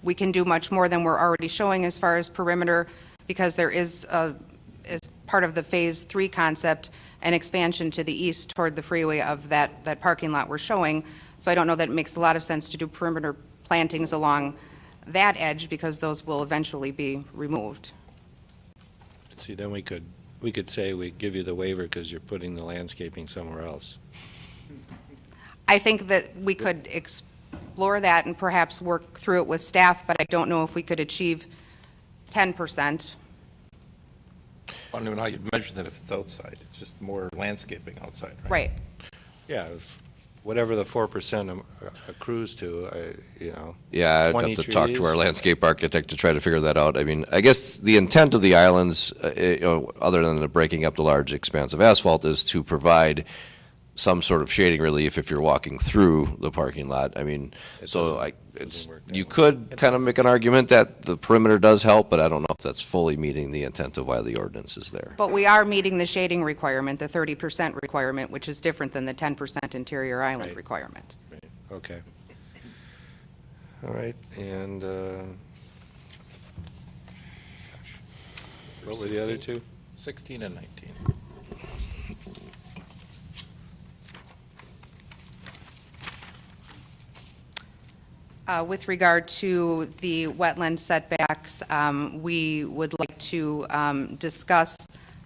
we can do much more than we're already showing as far as perimeter, because there is, as part of the Phase 3 concept, an expansion to the east toward the freeway of that parking lot we're showing. So I don't know that it makes a lot of sense to do perimeter plantings along that edge, because those will eventually be removed. See, then we could say we give you the waiver because you're putting the landscaping somewhere else. I think that we could explore that and perhaps work through it with staff, but I don't know if we could achieve 10%. I don't even know how you'd measure that if it's outside. It's just more landscaping outside, right? Right. Yeah, whatever the 4% accrues to, Yeah, I'd 20 have to talk to our trees. landscape architect to try to figure that out. I mean, I guess the intent of the islands, other than the breaking up the large expanse of asphalt, is to provide some sort of shading relief if you're walking through the parking lot. I mean, you could kind of make an argument that the perimeter does help, but I don't know if that's fully meeting the intent of why the ordinance is there. But we are meeting the shading requirement, the 30% requirement, which is different than the 10% interior island requirement. Right. Okay. All right, and what were the other two? 16 and 19. With regard to the wetland setbacks, we would like to discuss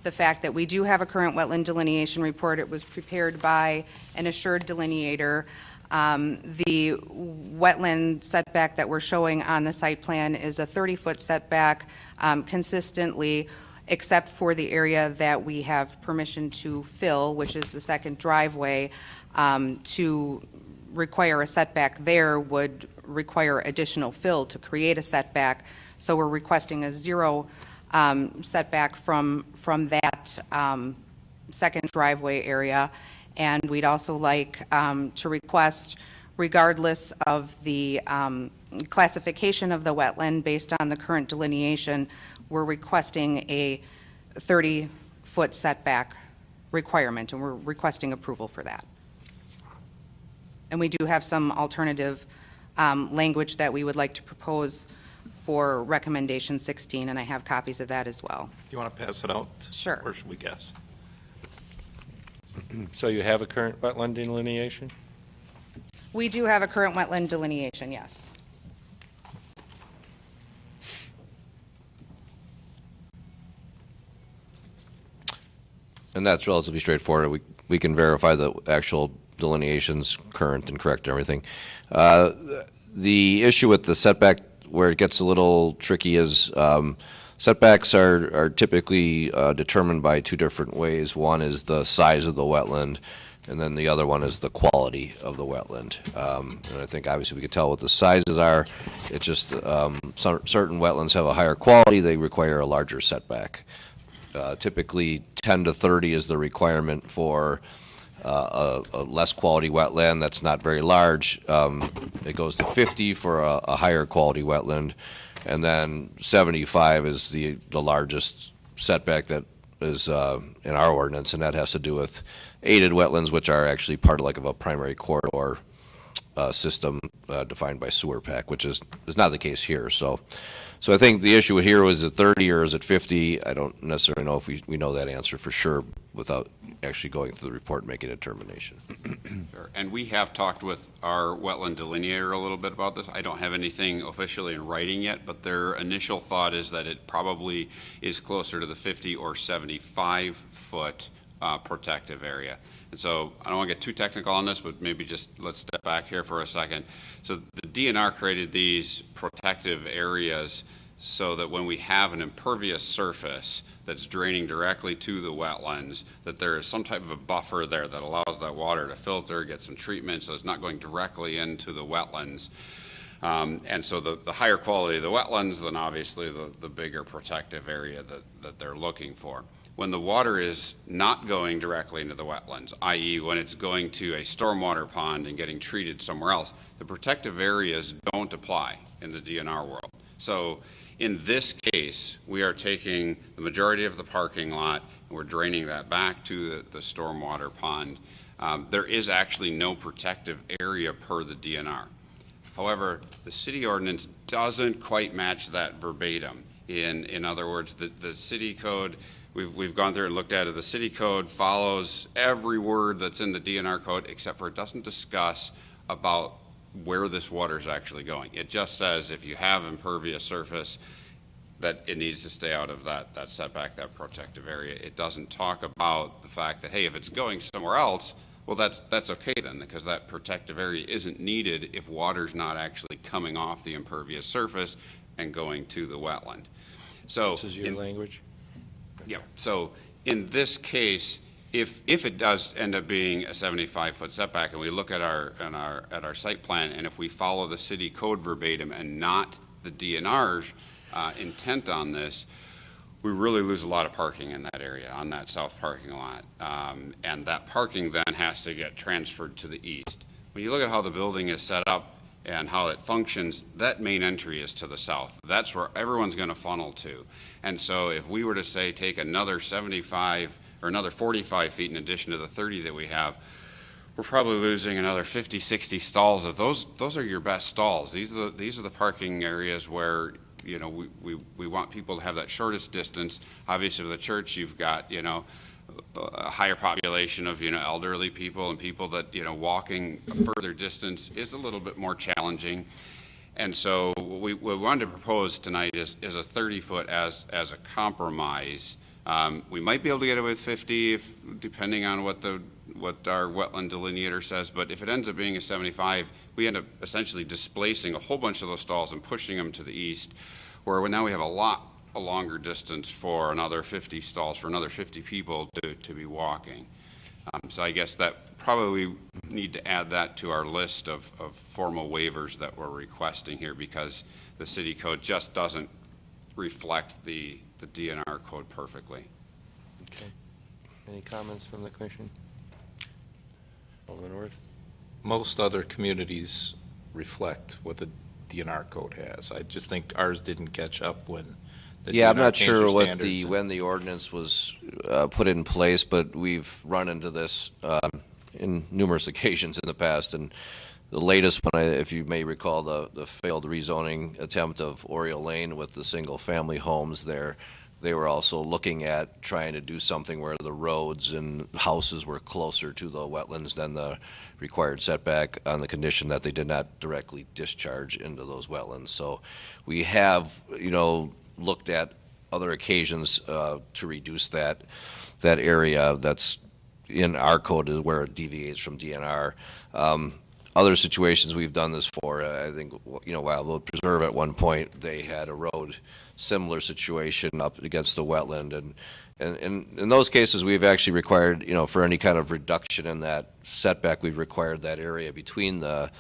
the fact that we do have a current wetland delineation report. It was prepared by an assured delineator. The wetland setback that we're showing on the site plan is a 30-foot setback consistently, except for the area that we have permission to fill, which is the second driveway. To require a setback there would require additional fill to create a setback. So we're requesting a 0 setback from that second driveway area. And we'd also like to request, regardless of the classification of the wetland based on the current delineation, we're requesting a 30-foot setback requirement, and we're requesting approval for that. And we do have some alternative language that we would like to propose for recommendation 16, and I have copies of that as well. Do you want to pass it out? Sure. Or should we guess? So you have a current wetland delineation? We do have a current wetland delineation, yes. And that's relatively straightforward. We can verify the actual delineation's current and correct and everything. The issue with the setback where it gets a little tricky is Setbacks are typically determined by two different ways. One is the size of the wetland, and then the other one is the quality of the wetland. And I think obviously we can tell what the sizes are. It's just certain wetlands have a higher quality, they require a larger setback. Typically 10 to 30 is the requirement for a less quality wetland that's not very large. It goes to 50 for a higher quality wetland, and then 75 is the largest setback that is in our ordinance, and that has to do with aided wetlands, which are actually part of a primary corridor system defined by sewer pack, which is not the case here. So I think the issue here was at 30 or is it 50? I don't necessarily know if we know that answer for sure without actually going through the report and making a determination. Sure. And we have talked with our wetland delineator a little bit about this. I don't have anything officially in writing yet, but their initial thought is that it probably is closer to the 50 or 75 foot protective area. And so I don't want to get too technical on this, but maybe just let's step back here for a second. So the DNR created these protective areas so that when we have an impervious surface that's draining directly to the wetlands, that there is some type of a buffer there that allows that water to filter, get some treatment, so it's not going directly into the wetlands. And so the higher quality of the wetlands, then obviously the bigger protective area that they're looking for. When the water is not going directly into the wetlands, i.e. when it's going to a stormwater pond and getting treated somewhere else, the protective areas don't apply in the DNR world. So in this case, we are taking the majority of the parking lot and we're draining that back to the stormwater pond. There is actually no protective area per the DNR. However, the city ordinance doesn't quite match that verbatim. In other words, the city code, we've gone through and looked at it. The city code follows every word that's in the DNR code, except for it doesn't discuss about where this water is actually going. It just says if you have impervious surface, that it needs to stay out of that setback, that protective area. It doesn't talk about the fact that, hey, if it's going somewhere else, well, that's okay then, because that protective area isn't needed if water's not actually coming off the impervious surface and going to the wetland. So This is your language? Yeah, so in this case, if it does end up being a 75-foot setback, and we look at our site plan, and if we follow the city code verbatim and not the DNR's intent on this, we really lose a lot of parking in that area, on that south parking lot. And that parking then has to get transferred to the east. When you look at how the building is set up and how it functions, that main entry is to the south. That's where everyone's going to funnel to. And so if we were to say take another 75 or another 45 feet in addition to the 30 that we have, we're probably losing another 50, 60 stalls. Those are your best stalls. These are the parking areas where, you know, we want people to have that shortest distance. Obviously with the church, you've got, you know, a higher population of, you know, elderly people and people that, you know, walking a further distance is a little bit more challenging. And so what we wanted to propose tonight is a 30-foot as a compromise. We might be able to get it with 50 depending on what our wetland delineator says, but if it ends up being a 75, we end up essentially displacing a whole bunch of those stalls and pushing them to the east, where now we have a longer distance for another 50 stalls, for another 50 people to be walking. So I guess that probably need to add that to our list of formal waivers that we're requesting here, because the city code just doesn't reflect the DNR code perfectly. Okay. Any comments from the commission? Alderman Worth? Most other communities reflect what the DNR code has. I just think ours didn't catch up when the Yeah, I'm DNR not changed sure their what standards. when the ordinance was put in place, but we've run into this in numerous occasions in the past. And the latest one, if you may recall, the failed rezoning attempt of Oriole Lane with the single-family homes there, they were also looking at trying to do something where the roads and houses were closer to the wetlands than the required setback, on the condition that they did not directly discharge into those wetlands. So we have, you know, looked at other occasions to reduce that area that's in our code is where it deviates from DNR. other situations we've done this for, I think, Wildwood Preserve at one point, they had a road, similar situation up against the wetland, and in those cases, we've actually required, for any kind of reduction in that setback, we've required that area between the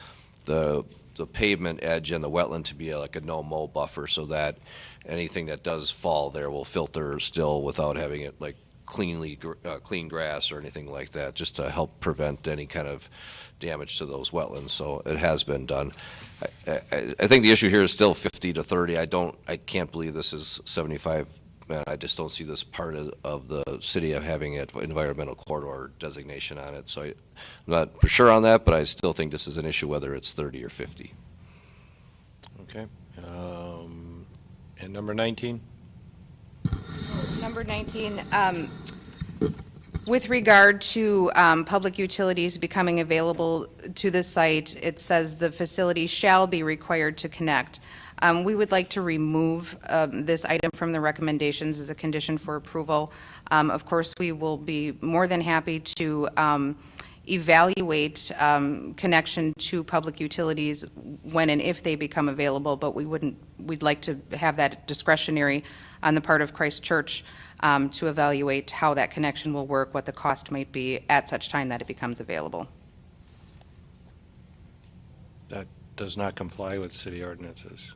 pavement edge and the wetland to be like a no-mow buffer, so that anything that does fall there will filter still without having it like clean grass or anything like that, just to help prevent any kind of damage to those wetlands. So it has been done. I think the issue here is still 50 to 30. I can't believe this is 75. I just don't see this part of the city of having an environmental corridor designation on it. So I'm not for sure on that, but I still think this is an issue whether it's 30 or 50. Okay. And number 19? Number 19, with regard to public utilities becoming available to the site, it says the facility shall be required to connect. We would like to remove this item from the recommendations as a condition for approval. Of course, we will be more than happy to evaluate connection to public utilities when and if they become available, but we'd like to have that discretionary on the part of Christ Church to evaluate how that connection will work, what the cost might be at such time that it becomes available. That does not comply with city ordinances.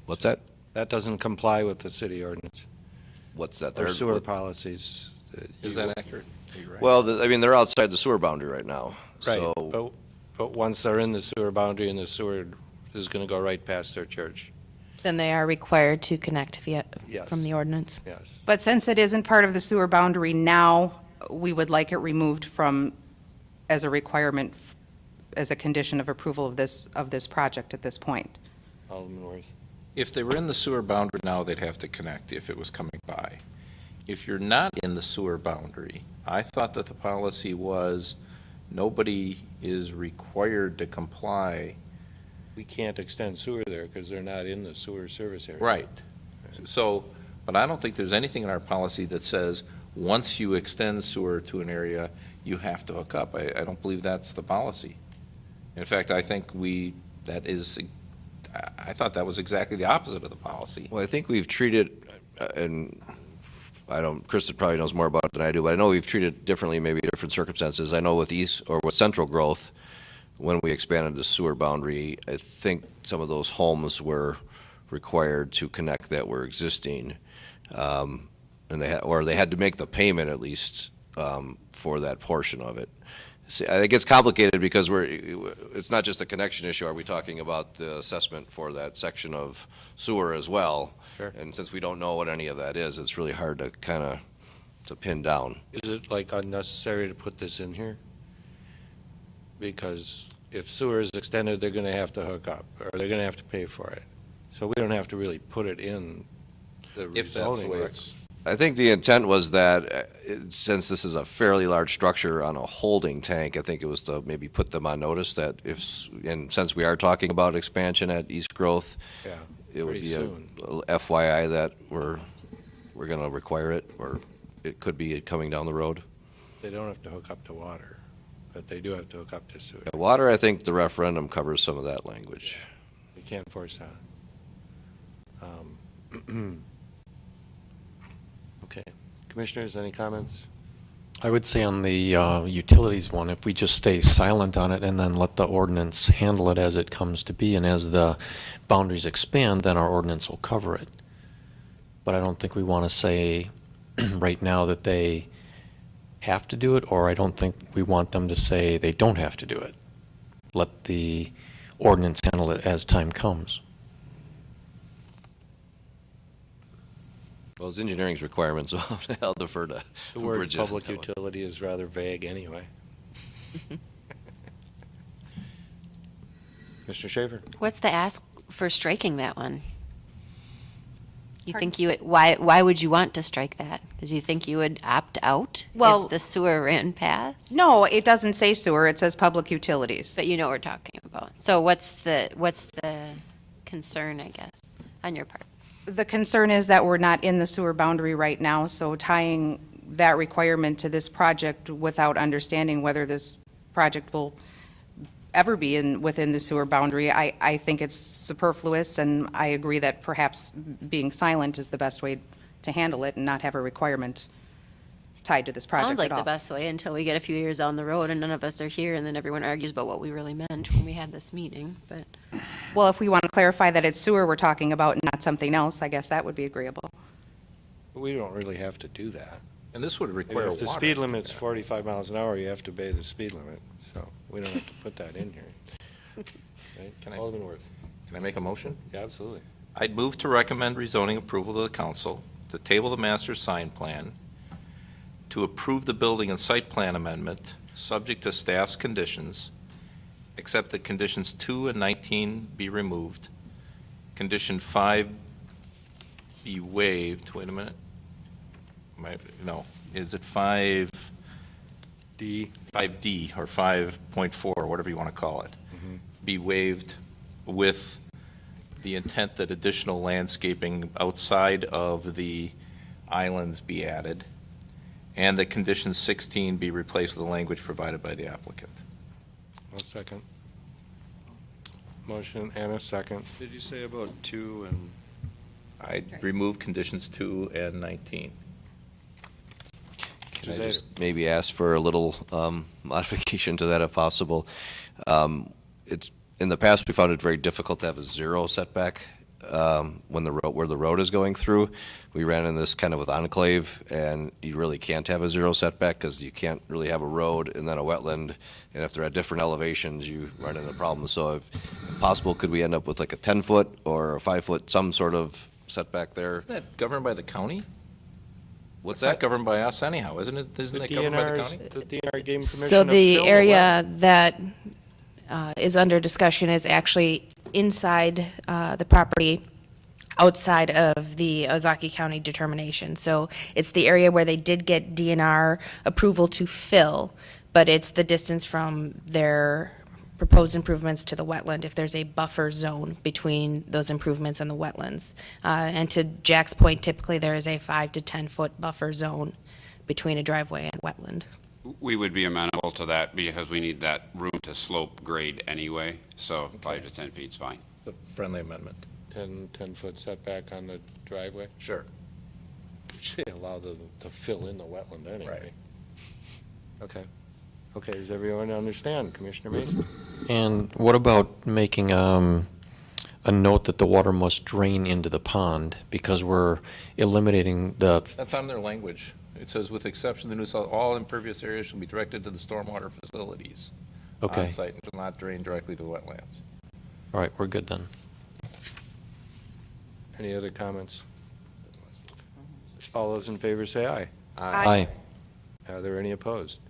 What's that? That doesn't comply with the city ordinance. What's that? Or sewer policies. Is that accurate? Are you right? Well, they're outside the sewer boundary right now. Right, So but once they're in the sewer boundary and the sewer is going to go right past their church. Then they are required to connect Yes. from the ordinance. Yes. But since it isn't part of the sewer boundary now, we would like it removed from, as a requirement, as a condition of approval of this project at this point. Alderman Worth. If they were in the sewer boundary now, they'd have to connect if it was coming by. If you're not in the sewer boundary, I thought that the policy was nobody is required to comply. We can't extend sewer there because they're not in the sewer service area. Right. So, but I don't think there's anything in our policy that says, once you extend sewer to an area, you have to hook up. I don't believe that's the policy. In fact, I think I thought that was exactly the opposite of the policy. Well, I think we've treated, and Krista probably knows more about it than I do, but I know we've treated differently, maybe different circumstances. I know with Central Growth, when we expanded the sewer boundary, I think some of those homes were required to connect that were existing, and they had to make the payment at least for that portion of it. See, I think it's complicated because it's not just a connection issue. Are we talking about the assessment for that section of sewer as well? Sure. And since we don't know what any of that is, it's really hard to pin down. Is it like unnecessary to put this in here? Because if sewer is extended, they're going to have to hook up, or they're going to have to pay for it. So we don't have to really put it in the If that's the way rezoning. it's, I think the intent was that since this is a fairly large structure on a holding tank, I think it was to maybe put them on notice that and since we are talking about expansion at East Growth, Yeah, it would pretty be a soon. FYI that we're going to require it, or it could be coming down the road. They don't have to hook up to water, but they do have to hook up to sewer. Water, I think the referendum covers some of that language. We can't force that. Okay. Commissioners, any comments? I would say on the utilities one, if we just stay silent on it and then let the ordinance handle it as it comes to be, and as the boundaries expand, then our ordinance will cover it. But I don't think we want to say right now that they have to do it, or I don't think we want them to say they don't have to do it. Let the ordinance handle it as time comes. Well, as engineering's requirements, I'll defer to The word Bridget. public utility is rather vague anyway. Mr. Schaefer? What's the ask for striking that one? You think why would you want to strike that? Because you think you would opt out if the sewer ran past? No, it doesn't say sewer, it says public utilities. But you know what we're talking about. So what's the concern, I guess, on your part? The concern is that we're not in the sewer boundary right now, so tying that requirement to this project without understanding whether this project will ever be within the sewer boundary. I think it's superfluous, and I agree that perhaps being silent is the best way to handle it and not have a requirement tied to this project Sounds like at all. the best way until we get a few years down the road and none of us are here, and then everyone argues about what we really meant when we had this meeting, but. Well, if we want to clarify that it's sewer we're talking about and not something else, I guess that would be agreeable. We don't really have to do that. And this would require If the water. speed limit's 45 miles an hour, you have to obey the speed limit, so we don't have to put that in here. Right? Can I- Alderman Worth. Can I make a motion? Yeah, absolutely. I'd move to recommend rezoning approval to the council, to table the master sign plan, to approve the building and site plan amendment, subject to staff's conditions, except that conditions 2 and 19 be removed, condition 5 be waived. Wait a minute. No, is it 5D? 5D or 5.4, whatever you want to call it, be waived with the intent that additional landscaping outside of the islands be added, and that condition 16 be replaced with the language provided by the applicant. One second. Motion and a second. Did you say about 2 and? I'd remove conditions 2 and 19. Can I just maybe ask for a little modification to that if possible? It's, in the past, we found it very difficult to have a 0 setback when where the road is going through. We ran into this kind of with enclave, and you really can't have a 0 setback because you can't really have a road and then a wetland, and if they're at different elevations, you run into problems. So if possible, could we end up with like a 10-foot or a 5-foot, some sort of setback there? Isn't that governed by the county? What's It's not that? governed by us anyhow, isn't it? Isn't it governed by the county? The DNR gave permission So to the fill the area that is under discussion is actually inside the property, outside of the Ozaki County determination. So it's the area where they did get DNR approval to fill, but it's the distance from their proposed improvements to the wetland, if there's a buffer zone between those improvements and the wetlands. And to Jack's point, typically there is a 5 to 10-foot buffer zone between a driveway and wetland. We would be amenable to that because we need that room to slope grade anyway, so 5 to 10 feet's fine. The friendly amendment. 10-foot setback on the driveway? Sure. You should allow them to fill in the wetland anyway. Right. Okay. Okay, does everyone understand? Commissioner Mason? And what about making a note that the water must drain into the pond because we're eliminating the, That's on their language. It says, with exception of the New South, all impervious areas shall be directed to the stormwater facilities Okay. on site and shall not drain directly to the wetlands. all right, we're good then. Any other comments? All those in favor say aye. Aye. Are there any opposed?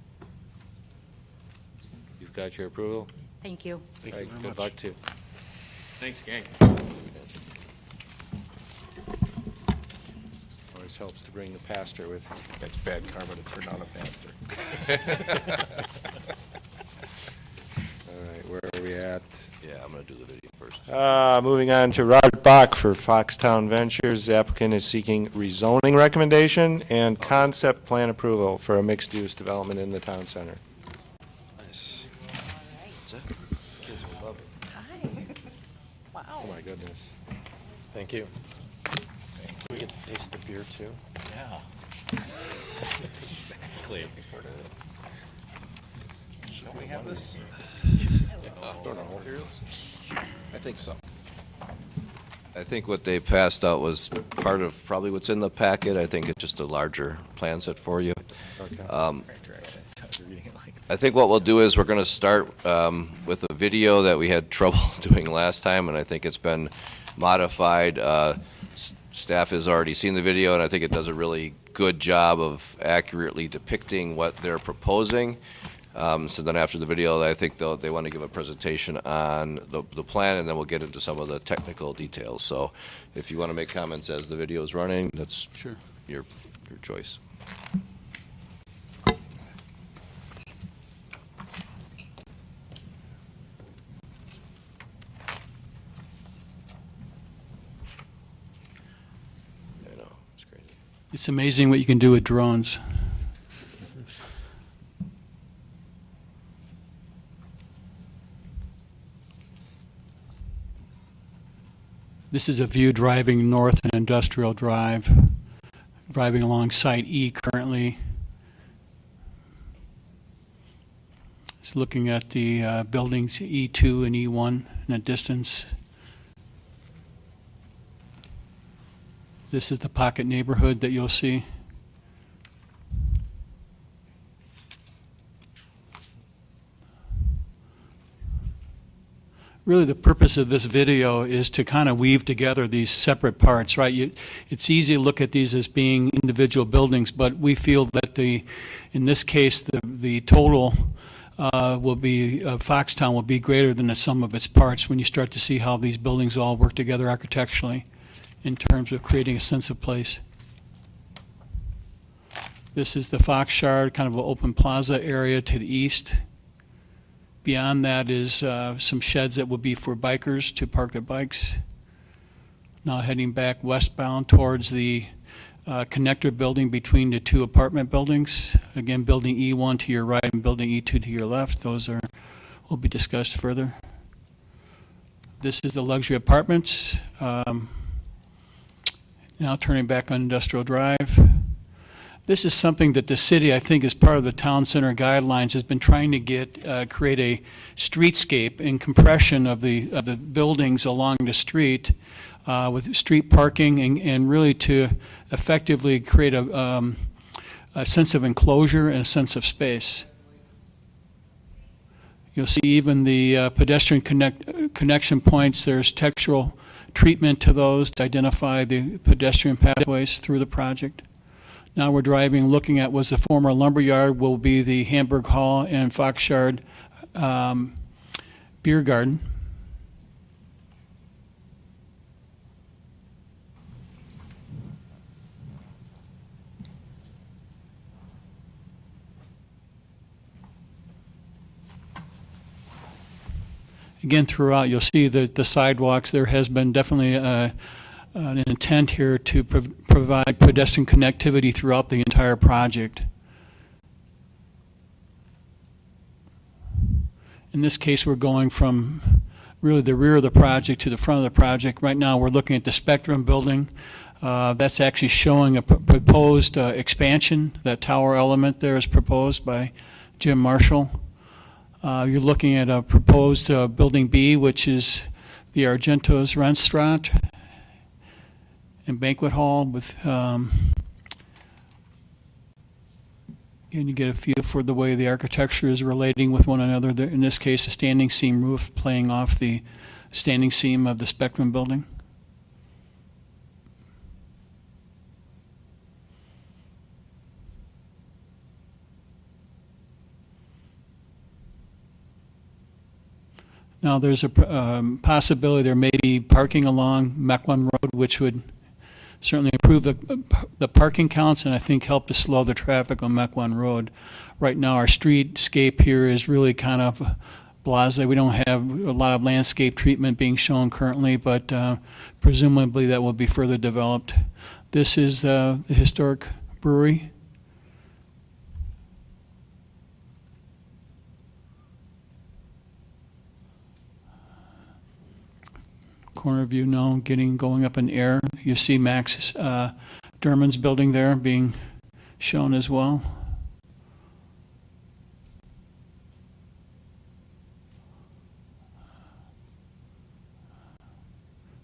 You've got your approval? Thank you. All right, good luck to you. Thanks, gang. Always helps to bring the pastor with you. That's bad karma to turn down a pastor. All right, where are we at? Yeah, I'm going to do the video first. Moving on to Robert Bach for Foxtown Ventures. The applicant is seeking rezoning recommendation and concept plan approval for a mixed-use development in the town center. Nice. Oh, my goodness. Thank you. We get to taste the beer too? Yeah. Exactly. Don't we have this? Don't know. I think so. I think what they passed out was part of probably what's in the packet. I think it's just a larger plan set for you. I think what we'll do is we're going to start with a video that we had trouble doing last time, and I think it's been modified. Staff has already seen the video, and I think it does a really good job of accurately depicting what they're proposing. So then after the video, I think they want to give a presentation on the plan, and then we'll get into some of the technical details. So if you want to make comments as the video is running, that's your choice. I know, it's crazy. It's amazing what you can do with drones. This is a view driving north on Industrial Drive, driving along Site E currently. It's looking at the buildings E2 and E1 in the distance. This is the pocket neighborhood that you'll see. Really, the purpose of this video is to kind of weave together these separate parts, right? It's easy to look at these as being individual buildings, but we feel that in this case, the total will be, Foxtown will be greater than the sum of its parts when you start to see how these buildings all work together architecturally in terms of creating a sense of place. This is the Fox Shard, kind of an open plaza area to the east. Beyond that is some sheds that will be for bikers to park their bikes. Now heading back westbound towards the connector building between the two apartment buildings. Again, building E1 to your right and building E2 to your left. Those will be discussed further. This is the luxury apartments. Now turning back on Industrial Drive. This is something that the city, I think, as part of the town center guidelines, has been trying to create a streetscape and compression of the buildings along the street with street parking and really to effectively create a sense of enclosure and a sense of space. You'll see even the pedestrian connection points, there's textural treatment to those to identify the pedestrian pathways through the project. Now we're driving, looking at was the former lumberyard, will be the Hamburg Hall and Fox Yard beer garden. Again, throughout, you'll see that the sidewalks, there has been definitely an intent here to provide pedestrian connectivity throughout the entire project. In this case, we're going from really the rear of the project to the front of the project. Right now, we're looking at the Spectrum building. That's actually showing a proposed expansion. That tower element there is proposed by Jim Marshall. You're looking at a proposed Building B, which is the Argento's Restaurant and Banquet Hall with, and you get a feel for the way the architecture is relating with one another. In this case, a standing seam roof playing off the standing seam of the Spectrum building. Now, there's a possibility there may be parking along Mequon Road, which would certainly improve the parking counts and I think help to slow the traffic on Mequon Road. Right now, our streetscape here is really kind of blasé. We don't have a lot of landscape treatment being shown currently, but presumably that will be further developed. This is the historic brewery. Corner view now going up in air. You see Max Derman's building there being shown as well.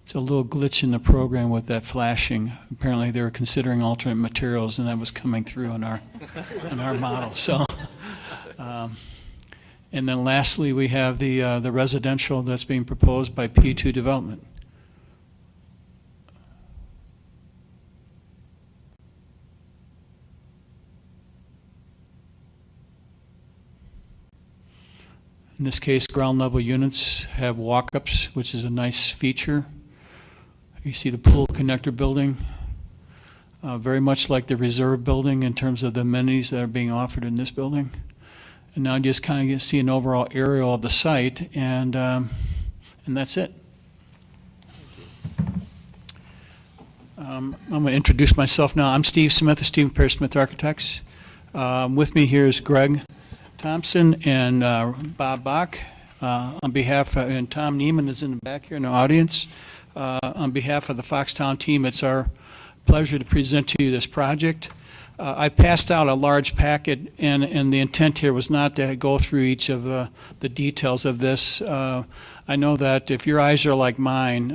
It's a little glitch in the program with that flashing. Apparently they were considering alternate materials and that was coming through in our model. So and then lastly we have the residential that's being proposed by P2 Development. In this case, ground level units have walk-ups, which is a nice feature. You see the pool connector building, very much like the reserve building in terms of the amenities that are being offered in this building. And now you just kind of see an overall aerial of the site, and that's it. I'm going to introduce myself now. I'm Steve Smith of Steve Perry Smith Architects. With me here is Greg Thompson and Bob Bach. On behalf, and Tom Neiman is in the back here in the audience. On behalf of the Foxtown team, it's our pleasure to present to you this project. I passed out a large packet, and the intent here was not to go through each of the details of this. I know that if your eyes are like mine,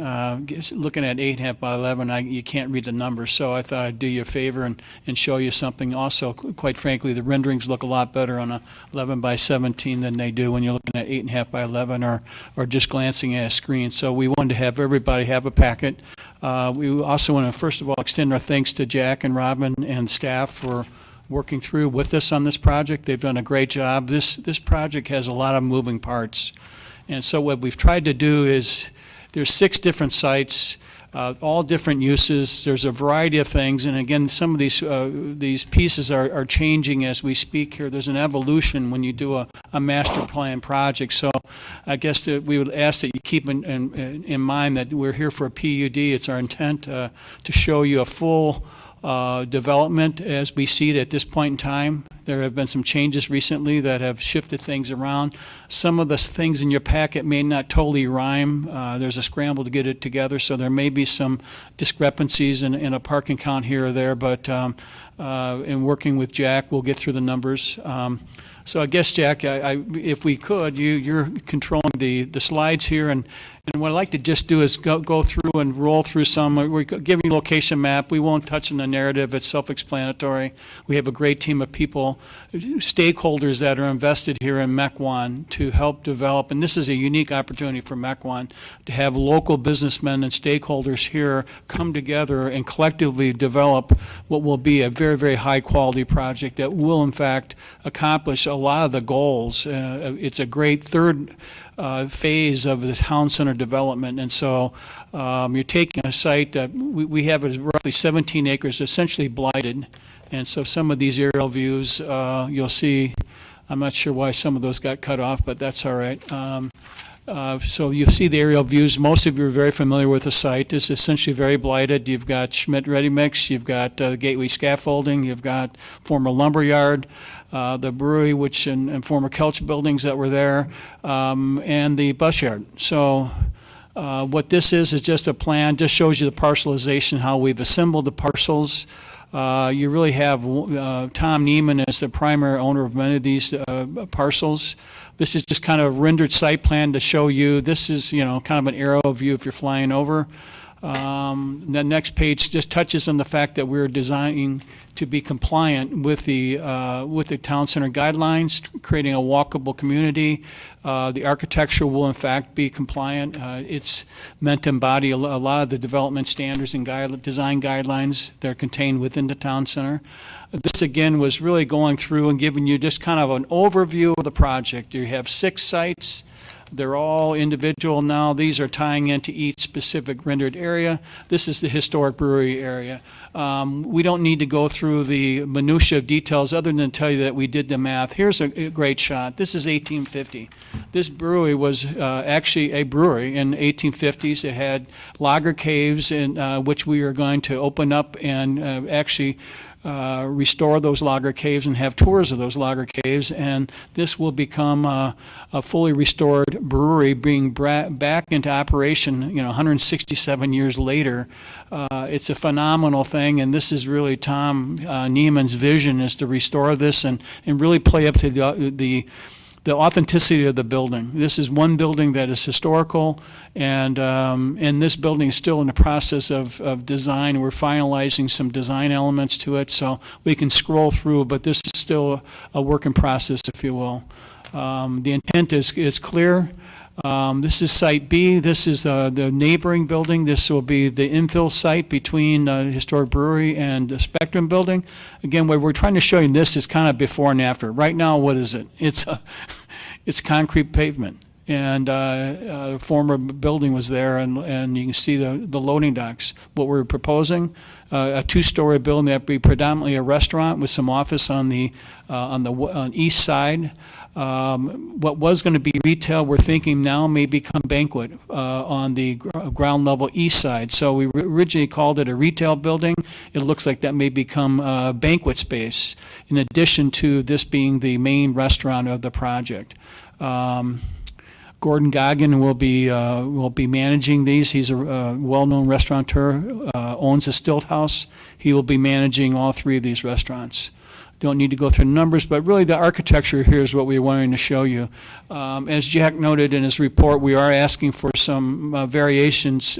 looking at 8.5 by 11, you can't read the numbers, so I thought I'd do you a favor and show you something. Also, quite frankly, the renderings look a lot better on a 11 by 17 than they do when you're looking at 8.5 by 11 or just glancing at a screen. So we wanted to have everybody have a packet. We also want to, first of all, extend our thanks to Jack and Robin and staff for working through with us on this project. They've done a great job. This project has a lot of moving parts. And so what we've tried to do is, there's 6 different sites, all different uses. There's a variety of things. And again, some of these pieces are changing as we speak here. There's an evolution when you do a master plan project. So I guess that we would ask that you keep in mind that we're here for a PUD. It's our intent to show you a full development as we see it at this point in time. There have been some changes recently that have shifted things around. Some of the things in your packet may not totally rhyme. There's a scramble to get it together, so there may be some discrepancies in a parking count here or there, but in working with Jack, we'll get through the numbers. So I guess, Jack, if we could, you're controlling the slides here, and what I'd like to just do is go through and roll through some. We're giving you a location map. We won't touch on the narrative. It's self-explanatory. We have a great team of people, stakeholders that are invested here in Mequon to help develop, and this is a unique opportunity for Mequon to have local businessmen and stakeholders here come together and collectively develop what will be a very, very high-quality project that will, in fact, accomplish a lot of the goals. It's a great third phase of the town center development, and so you're taking a site that we have is roughly 17 acres, essentially blighted, and so some of these aerial views you'll see. I'm not sure why some of those got cut off, but that's all right. So you see the aerial views. Most of you are very familiar with the site. It's essentially very blighted. You've got Schmidt Ready Mix, you've got Gateway Scaffolding, you've got former lumber yard, the brewery, and former Kelch buildings that were there, and the bus yard. So what this is just a plan, just shows you the parcelization, how we've assembled the parcels. You really have Tom Neiman as the primary owner of many of these parcels. This is just kind of a rendered site plan to show you. This is, kind of an aerial view if you're flying over. The next page just touches on the fact that we're designing to be compliant with the town center guidelines, creating a walkable community. The architecture will in fact be compliant. It's meant to embody a lot of the development standards and design guidelines that are contained within the town center. This again was really going through and giving you just kind of an overview of the project. You have 6 sites. They're all individual now. These are tying into each specific rendered area. This is the historic brewery area. We don't need to go through the minutia of details other than tell you that we did the math. Here's a great shot. This is 1850. This brewery was actually a brewery in the 1850s. It had lager caves in which we are going to open up and actually restore those lager caves and have tours of those lager caves, and this will become a fully restored brewery being back into operation 167 years later. It's a phenomenal thing, and this is really Tom Neiman's vision, is to restore this and really play up to the authenticity of the building. This is one building that is historical, and this building is still in the process of design. We're finalizing some design elements to it, so we can scroll through, but this is still a work in process, if you will. The intent is clear. This is Site B. This is the neighboring building. This will be the infill site between the historic brewery and the Spectrum building. Again, what we're trying to show you, this is kind of before and after. Right now, what is it? It's concrete pavement. And a former building was there, and you can see the loading docks. What we're proposing, a 2-story building that would be predominantly a restaurant with some office on the east side. What was going to be retail, we're thinking now may become banquet on the ground level east side. So we originally called it a retail building. It looks like that may become a banquet space, in addition to this being the main restaurant of the project. Gordon Goggin will be managing these. He's a well-known restaurateur, owns a Stilt House. He will be managing all three of these restaurants. Don't need to go through the numbers, but really the architecture here is what we're wanting to show you. As Jack noted in his report, we are asking for some variations,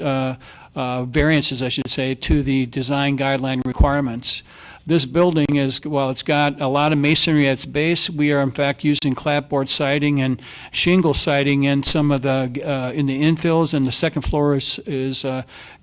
variances, I should say, to the design guideline requirements. This building is, while it's got a lot of masonry at its base, we are in fact using clapboard siding and shingle siding in some of the, in the infills, and the second floor is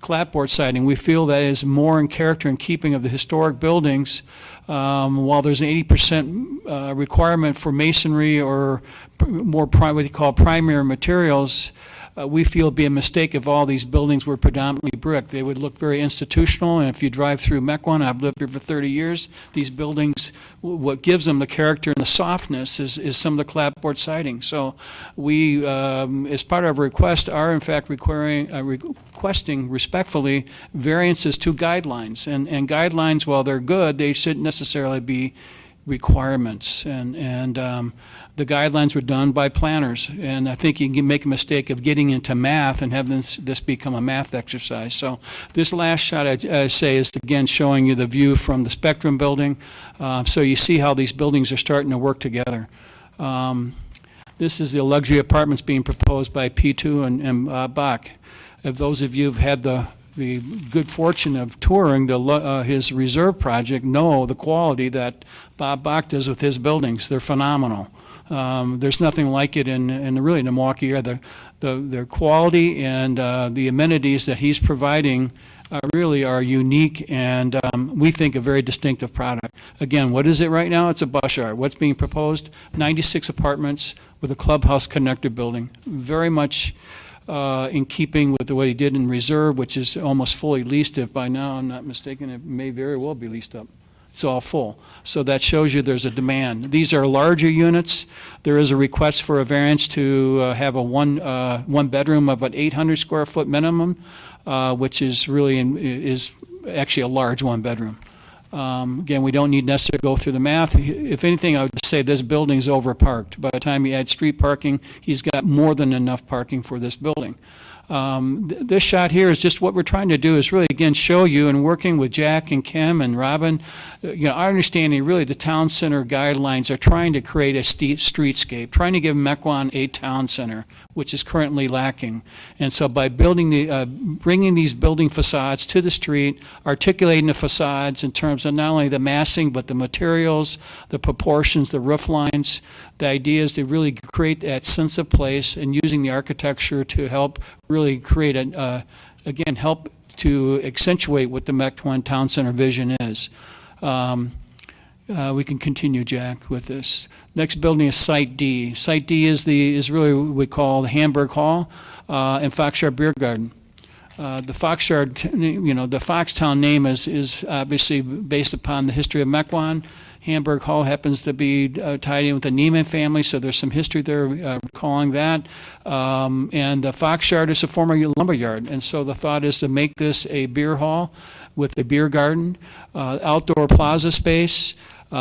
clapboard siding. We feel that is more in character and keeping of the historic buildings. While there's an 80% requirement for masonry or more what you call primary materials, we feel it'd be a mistake if all these buildings were predominantly brick. They would look very institutional, and if you drive through Mequon, I've lived here for 30 years, these buildings, what gives them the character and the softness is some of the clapboard siding. So we, as part of our request, are in fact requesting respectfully variances to guidelines. And guidelines, while they're good, they shouldn't necessarily be requirements. And the guidelines were done by planners, and I think you can make a mistake of getting into math and having this become a math exercise. So this last shot, I say, is again showing you the view from the Spectrum building. So you see how these buildings are starting to work together. This is the luxury apartments being proposed by P2 and Bach. If those of you who've had the good fortune of touring his reserve project know the quality that Bob Bach does with his buildings. They're phenomenal. There's nothing like it in really in the Milwaukee area. The quality and the amenities that he's providing really are unique, and we think a very distinctive product. Again, what is it right now? It's a bus yard. What's being proposed? 96 apartments with a clubhouse connector building. Very much in keeping with what he did in reserve, which is almost fully leased. If by now I'm not mistaken, it may very well be leased up. It's all full. So that shows you there's a demand. These are larger units. There is a request for a variance to have a one bedroom of an 800 square foot minimum, which is really is actually a large one bedroom. Again, we don't need necessarily to go through the math. If anything, I would say this building's overparked. By the time you add street parking, he's got more than enough parking for this building. This shot here is just what we're trying to do is really, again, show you, and working with Jack and Kim and Robin, our understanding really the town center guidelines are trying to create a streetscape, trying to give Mequon a town center, which is currently lacking. And so by building bringing these building facades to the street, articulating the facades in terms of not only the massing, but the materials, the proportions, the roof lines, the idea is to really create that sense of place, and using the architecture to help really create again, help to accentuate what the Mequon Town Center vision is. We can continue, Jack, with this. Next building is Site D. Site D is really what we call the Hamburg Hall and Foxyard Beer Garden. The Foxyard, the Foxtown name is obviously based upon the history of Mequon. Hamburg Hall happens to be tied in with the Neiman family, so there's some history there calling that. And the Foxyard is a former lumber yard, and so the thought is to make this a beer hall with a beer garden, outdoor plaza space.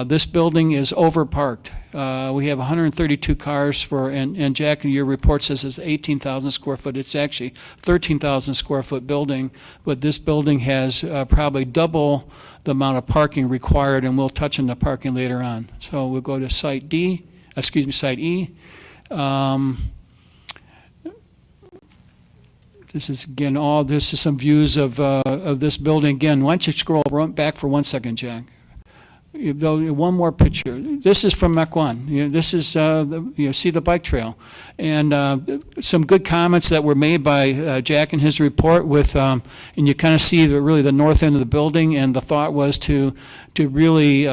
This building is overparked. We have 132 cars and Jack, your report says it's 18,000 square foot. It's actually 13,000 square foot building, but this building has probably double the amount of parking required, and we'll touch on the parking later on. So we'll go to Site E. This is again this is some views of this building. Again, why don't you scroll back for 1 second, Jack? One more picture. This is from Mequon. This is see the bike trail, and some good comments that were made by Jack in his report. And you kind of see really the north end of the building, and the thought was to really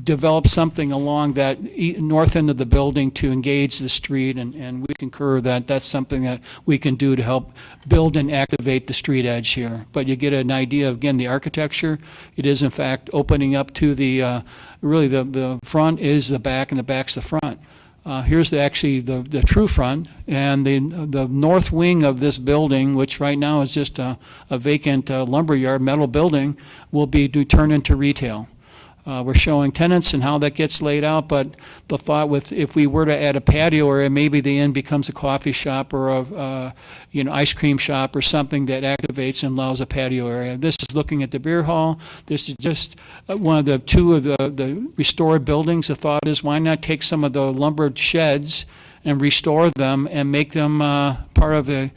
develop something along that north end of the building to engage the street, and we concur that that's something that we can do to help build and activate the street edge here. But you get an idea of, again, the architecture. It is in fact opening up to the really the front is the back, and the back's the front. Here's the true front, and the north wing of this building, which right now is just a vacant lumberyard metal building, will be turned into retail. We're showing tenants and how that gets laid out, but the thought with, if we were to add a patio area, maybe the inn becomes a coffee shop or a, ice cream shop or something that activates and allows a patio area. This is looking at the beer hall. This is just one of the two of the restored buildings. The thought is, why not take some of the lumbered sheds and restore them and make them part of the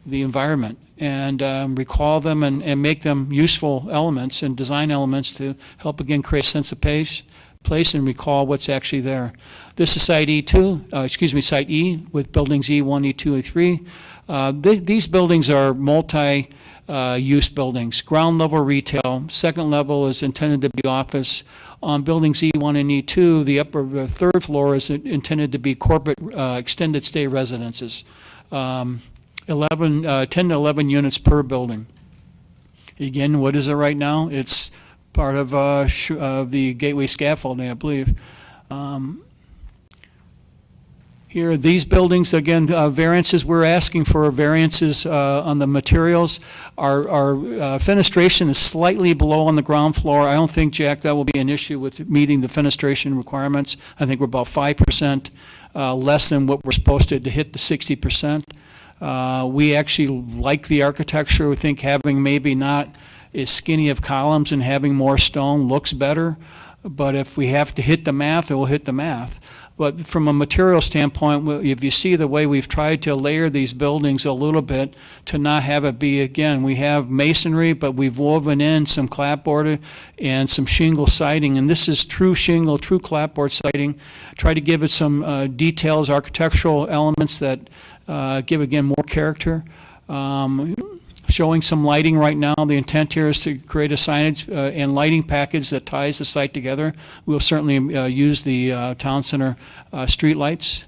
environment, and recall them and make them useful elements and design elements to help, again, create a sense of place and recall what's actually there. This is Site E2, Site E, with buildings E1, E2, E3. These buildings are multi-use buildings. Ground level retail, second level is intended to be office. On buildings E1 and E2, the third floor is intended to be corporate extended stay residences. 10 to 11 units per building. Again, what is it right now? It's part of the gateway scaffolding, I believe. Here, these buildings, again, variances, we're asking for variances on the materials. Our fenestration is slightly below on the ground floor. I don't think, Jack, that will be an issue with meeting the fenestration requirements. I think we're about 5% less than what we're supposed to hit the 60%. We actually like the architecture. We think having maybe not as skinny of columns and having more stone looks better. But if we have to hit the math, we'll hit the math. But from a material standpoint, if you see the way we've tried to layer these buildings a little bit to not have it be, again, we have masonry, but we've woven in some clapboard and some shingle siding. And this is true shingle, true clapboard siding. Try to give it some details, architectural elements that give, again, more character. Showing some lighting right now. The intent here is to create a signage and lighting package that ties the site together. We'll certainly use the town center street lights.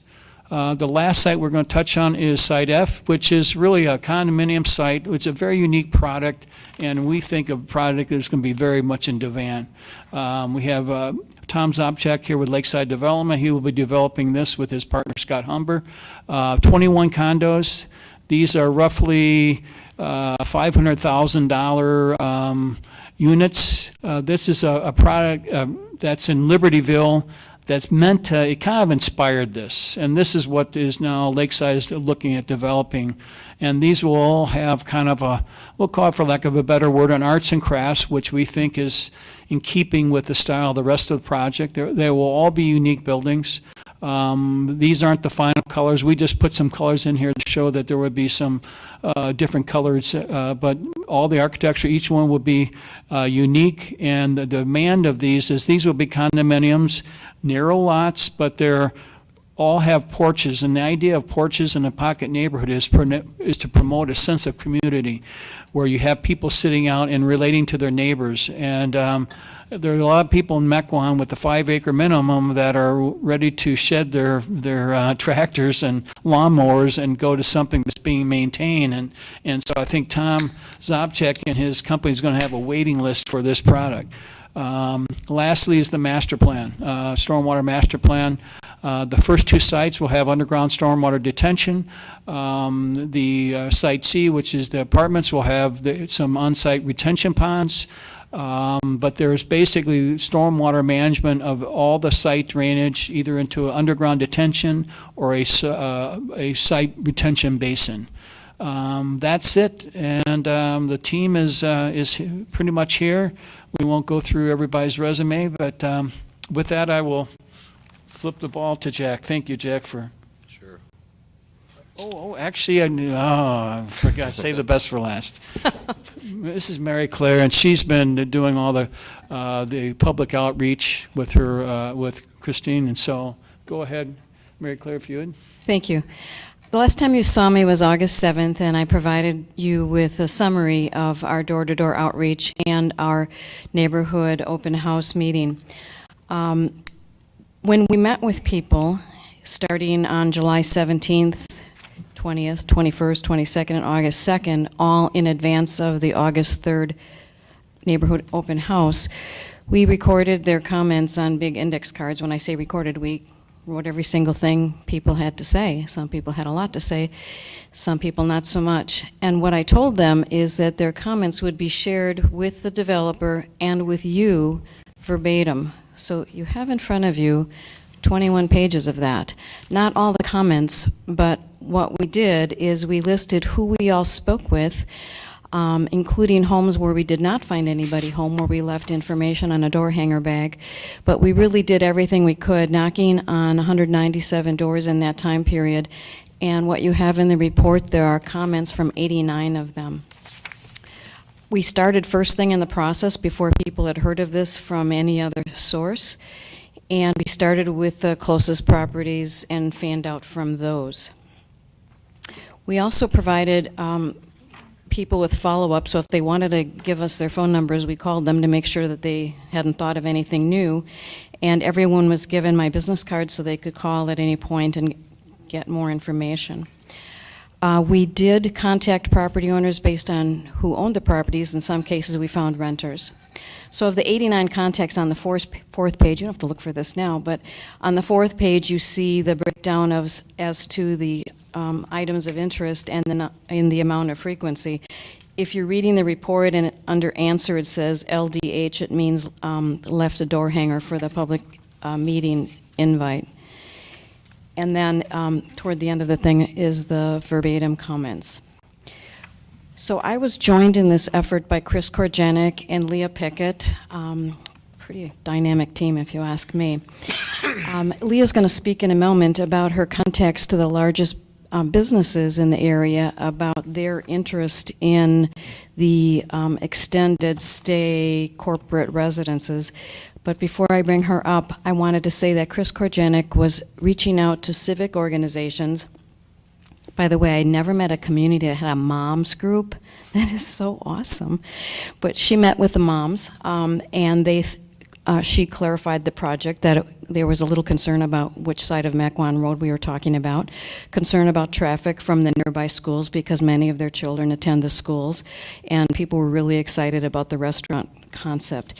The last site we're going to touch on is Site F, which is really a condominium site. It's a very unique product, and we think a product that's going to be very much in demand. We have Tom Zopchak here with Lakeside Development. He will be developing this with his partner Scott Humber. 21 condos. These are roughly $500,000 units. This is a product that's in Libertyville that's meant to, it kind of inspired this. And this is what is now Lakeside is looking at developing. And these will all have kind of a, we'll call it for lack of a better word, an arts and crafts, which we think is in keeping with the style of the rest of the project. They will all be unique buildings. These aren't the final colors. We just put some colors in here to show that there would be some different colors, but all the architecture, each one will be unique, and the demand of these is these will be condominiums, narrow lots, but they're all have porches, and the idea of porches in a pocket neighborhood is to promote a sense of community where you have people sitting out and relating to their neighbors. And there are a lot of people in Mequon with the 5-acre minimum that are ready to shed their tractors and lawnmowers and go to something that's being maintained. And so I think Tom Zopchak and his company is going to have a waiting list for this product. Lastly is the master plan, stormwater master plan. The first two sites will have underground stormwater detention. The Site C, which is the apartments, will have some on-site retention ponds. But there's basically stormwater management of all the site drainage, either into an underground detention or a site retention basin. That's it, and the team is pretty much here. We won't go through everybody's resume, but with that, I will flip the ball to Jack. Thank you, Jack, for. Sure. Actually, I forgot. Save the best for last. This is Mary Claire, and she's been doing all the public outreach with her with Christine, and so go ahead, Mary Claire, if you would. Thank you. The last time you saw me was August 7th, and I provided you with a summary of our door-to-door outreach and our neighborhood open house meeting. When we met with people, starting on July 17th, 20th, 21st, 22nd, and August 2nd, all in advance of the August 3rd neighborhood open house, we recorded their comments on big index cards. When I say recorded, we wrote every single thing people had to say. Some people had a lot to say, some people not so much. And what I told them is that their comments would be shared with the developer and with you verbatim. So you have in front of you 21 pages of that. Not all the comments, but what we did is we listed who we all spoke with, including homes where we did not find anybody home, where we left information on a door hanger bag. But we really did everything we could, knocking on 197 doors in that time period. And what you have in the report, there are comments from 89 of them. We started first thing in the process before people had heard of this from any other source. And we started with the closest properties and fanned out from those. We also provided people with follow-up, so if they wanted to give us their phone numbers, we called them to make sure that they hadn't thought of anything new. And everyone was given my business card so they could call at any point and get more information. We did contact property owners based on who owned the properties. In some cases, we found renters. So of the 89 contacts on the fourth page, you don't have to look for this now, but on the fourth page, you see the breakdown of as to the items of interest and in the amount of frequency. If you're reading the report and under answer it says LDH, it means left a door hanger for the public meeting invite. And then toward the end of the thing is the verbatim comments. So I was joined in this effort by Chris Korjenik and Leah Pickett. Pretty dynamic team, if you ask me. Leah's going to speak in a moment about her contacts to the largest businesses in the area about their interest in the extended stay corporate residences. But before I bring her up, I wanted to say that Chris Korjenik was reaching out to civic organizations. By the way, I never met a community that had a moms group. That is so awesome. But she met with the moms, and she clarified the project, that there was a little concern about which side of Mequon Road we were talking about, concern about traffic from the nearby schools because many of their children attend the schools, and people were really excited about the restaurant concept.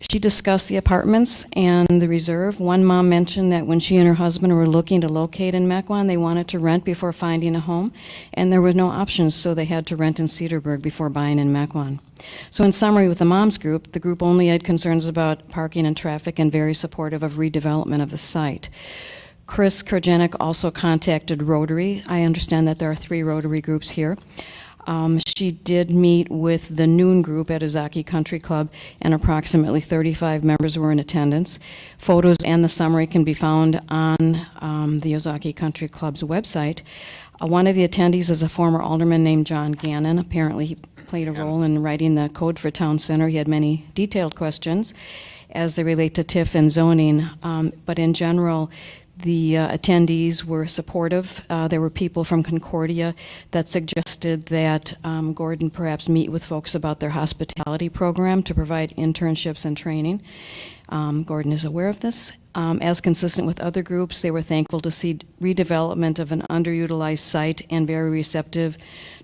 She discussed the apartments and the reserve. One mom mentioned that when she and her husband were looking to locate in Mequon, they wanted to rent before finding a home, and there were no options, so they had to rent in Cedarburg before buying in Mequon. So in summary, with the moms group, the group only had concerns about parking and traffic and very supportive of redevelopment of the site. Chris Korjenik also contacted Rotary. I understand that there are 3 Rotary groups here. She did meet with the Noon Group at Ozaki Country Club, and approximately 35 members were in attendance. Photos and the summary can be found on the Ozaki Country Club's website. One of the attendees is a former alderman named John Gannon. Apparently, he played a role in writing the code for Town Center. He had many detailed questions as they relate to TIF and zoning, but in general, the attendees were supportive. There were people from Concordia that suggested that Gordon perhaps meet with folks about their hospitality program to provide internships and training. Gordon is aware of this. As consistent with other groups, they were thankful to see redevelopment of an underutilized site and very receptive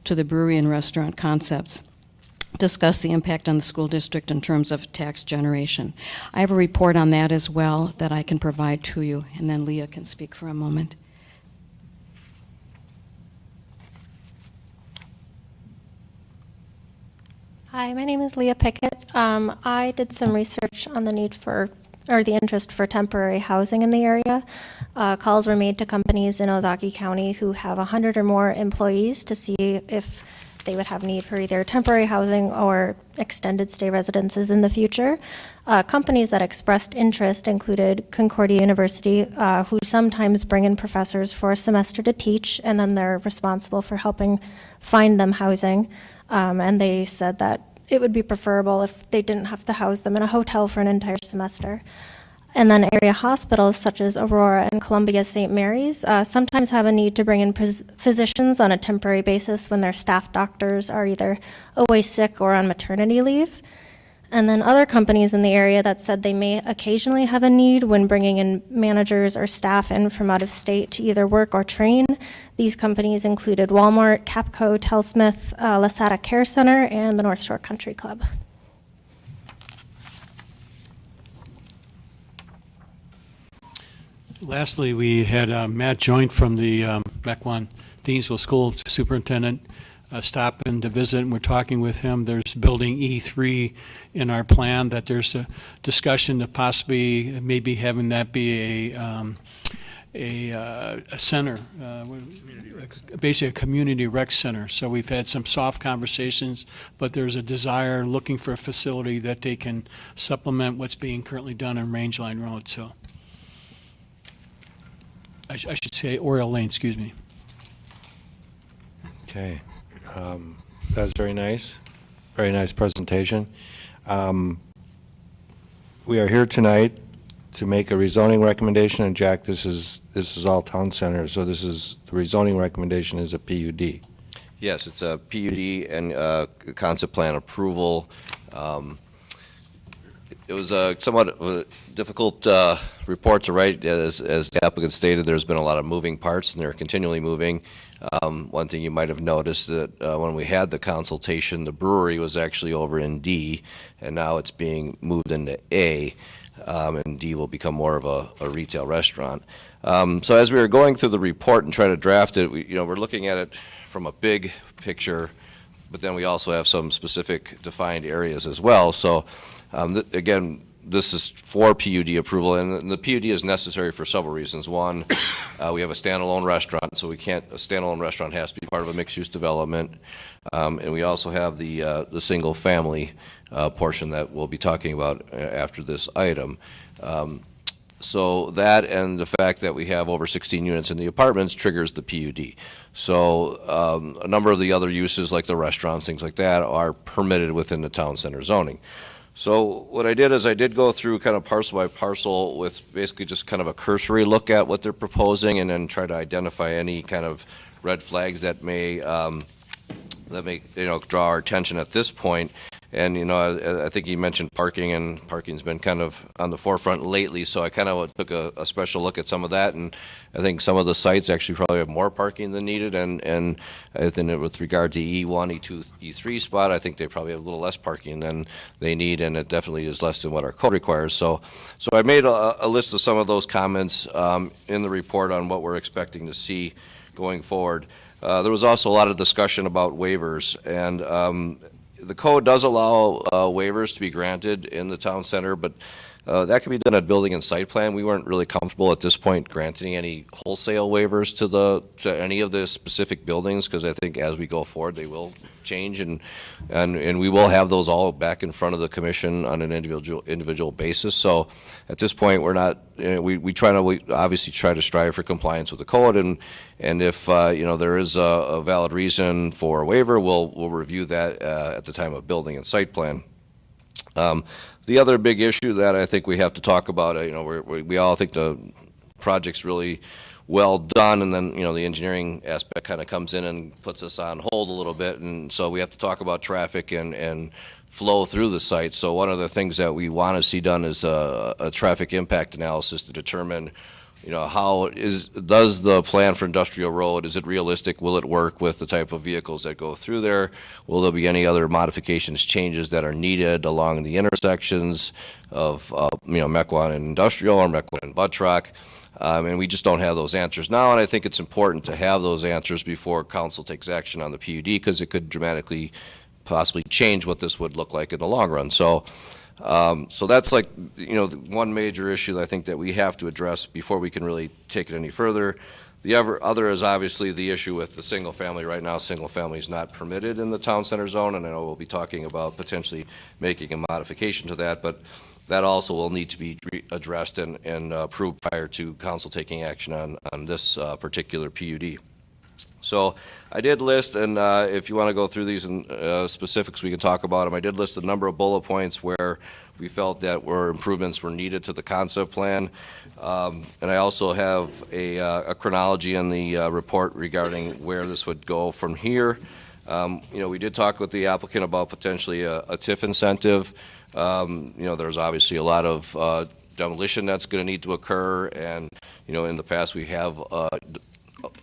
to the brewery and restaurant concepts. Discuss the impact on the school district in terms of tax generation. I have a report on that as well that I can provide to you, and then Leah can speak for a moment. Hi, my name is Leah Pickett. I did some research on the need for, or the interest for temporary housing in the area. Calls were made to companies in Ozaki County who have 100 or more employees to see if they would have need for either temporary housing or extended stay residences in the future. Companies that expressed interest included Concordia University, who sometimes bring in professors for a semester to teach, and then they're responsible for helping find them housing. And they said that it would be preferable if they didn't have to house them in a hotel for an entire semester. And then area hospitals such as Aurora and Columbia St. Mary's sometimes have a need to bring in physicians on a temporary basis when their staff doctors are either away sick or on maternity leave. And then other companies in the area that said they may occasionally have a need when bringing in managers or staff in from out of state to either work or train. These companies included Walmart, Capco, Telsmith, Lasada Care Center, and the North Shore Country Club. Lastly, we had Matt Joint from the Mequon Thiensville School Superintendent stopping to visit, and we're talking with him. There's building E3 in our plan, that there's a discussion of possibly maybe having that be a center, basically a community rec center. So we've had some soft conversations, but there's a desire looking for a facility that they can supplement what's being currently done on Rangeline Road. So I should say Oriole Lane, excuse me. Okay. That was very nice. Very nice presentation. We are here tonight to make a rezoning recommendation, and Jack, this is all town center, so this is, the rezoning recommendation is a PUD. Yes, it's a PUD and concept plan approval. It was a somewhat difficult report to write. As the applicant stated, there's been a lot of moving parts, and they're continually moving. One thing you might have noticed that when we had the consultation, the brewery was actually over in D, and now it's being moved into A, and D will become more of a retail restaurant. So as we were going through the report and trying to draft it, we're looking at it from a big picture, but then we also have some specific defined areas as well. So again, this is for PUD approval, and the PUD is necessary for several reasons. One, we have a standalone restaurant, so a standalone restaurant has to be part of a mixed-use development. And we also have the single-family portion that we'll be talking about after this item. So that and the fact that we have over 16 units in the apartments triggers the PUD. So a number of the other uses, like the restaurants, things like that, are permitted within the town center zoning. So what I did is I did go through kind of parcel by parcel with basically just kind of a cursory look at what they're proposing, and then try to identify any kind of red flags that may draw our attention at this point. And I think you mentioned parking, and parking's been kind of on the forefront lately, so I kind of took a special look at some of that, and I think some of the sites actually probably have more parking than needed, and I think with regard to E1, E2, E3 spot, I think they probably have a little less parking than they need, and it definitely is less than what our code requires. So I made a list of some of those comments in the report on what we're expecting to see going forward. There was also a lot of discussion about waivers, and the code does allow waivers to be granted in the town center, but that can be done at building and site plan. We weren't really comfortable at this point granting any wholesale waivers to any of the specific buildings, because I think as we go forward, they will change, and we will have those all back in front of the commission on an individual basis. So at this point, we're not, we obviously try to strive for compliance with the code, and if there is a valid reason for a waiver, we'll review that at the time of building and site plan. The other big issue that I think we have to talk about, we all think the project's really well done, and then the engineering aspect kind of comes in and puts us on hold a little bit, and so we have to talk about traffic and flow through the site. So one of the things that we want to see done is a traffic impact analysis to determine does the plan for Industrial Road, is it realistic? Will it work with the type of vehicles that go through there? Will there be any other modifications, changes that are needed along the intersections of Mequon and Industrial, or Mequon and Buttrock? And we just don't have those answers now, and I think it's important to have those answers before council takes action on the PUD, because it could dramatically possibly change what this would look like in the long run. So that's like, one major issue that I think that we have to address before we can really take it any further. The other is obviously the issue with the single family. Right now, single family is not permitted in the town center zone, and I know we'll be talking about potentially making a modification to that, but that also will need to be addressed and approved prior to council taking action on this particular PUD. So I did list, and if you want to go through these in specifics, we can talk about them. I did list a number of bullet points where we felt that improvements were needed to the concept plan. And I also have a chronology in the report regarding where this would go from here. We did talk with the applicant about potentially a TIF incentive. There's obviously a lot of demolition that's going to need to occur, and in the past we have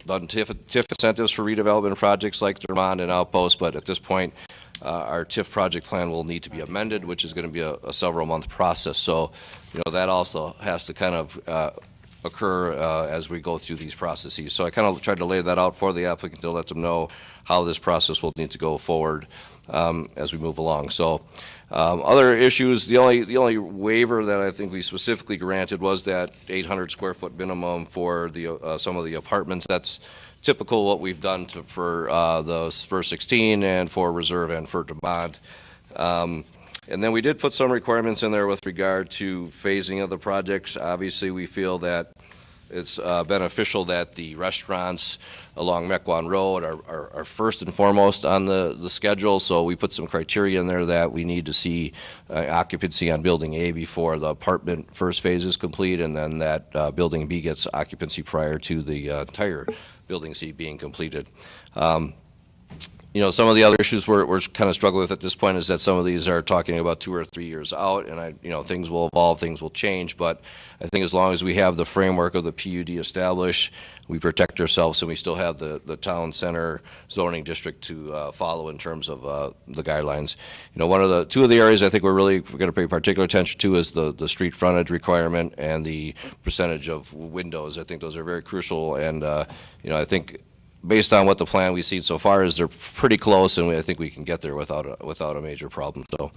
done TIF incentives for redevelopment projects like Dermont and Outpost, but at this point, our TIF project plan will need to be amended, which is going to be a several-month process. So, that also has to kind of occur as we go through these processes. So I kind of tried to lay that out for the applicant to let them know how this process will need to go forward as we move along. So other issues, the only waiver that I think we specifically granted was that 800 square foot minimum for the some of the apartments. That's typical what we've done for the Spur 16 and for Reserve and for Demont. And then we did put some requirements in there with regard to phasing of the projects. Obviously, we feel that it's beneficial that the restaurants along Mequon Road are first and foremost on the schedule. So we put some criteria in there that we need to see occupancy on Building A before the apartment first phase is complete, and then that Building B gets occupancy prior to the entire Building C being completed. You know, some of the other issues we're kind of struggling with at this point is that some of these are talking about 2 or 3 years out, and you know, things will evolve, things will change, but I think as long as we have the framework of the PUD established, we protect ourselves, and we still have the town center zoning district to follow in terms of the guidelines. You know, two of the areas I think we're going to pay particular attention to is the street frontage requirement and the percentage of windows. I think those are very crucial, and you know, I think based on what the plan we've seen so far is they're pretty close, and I think we can get there without a major problem. So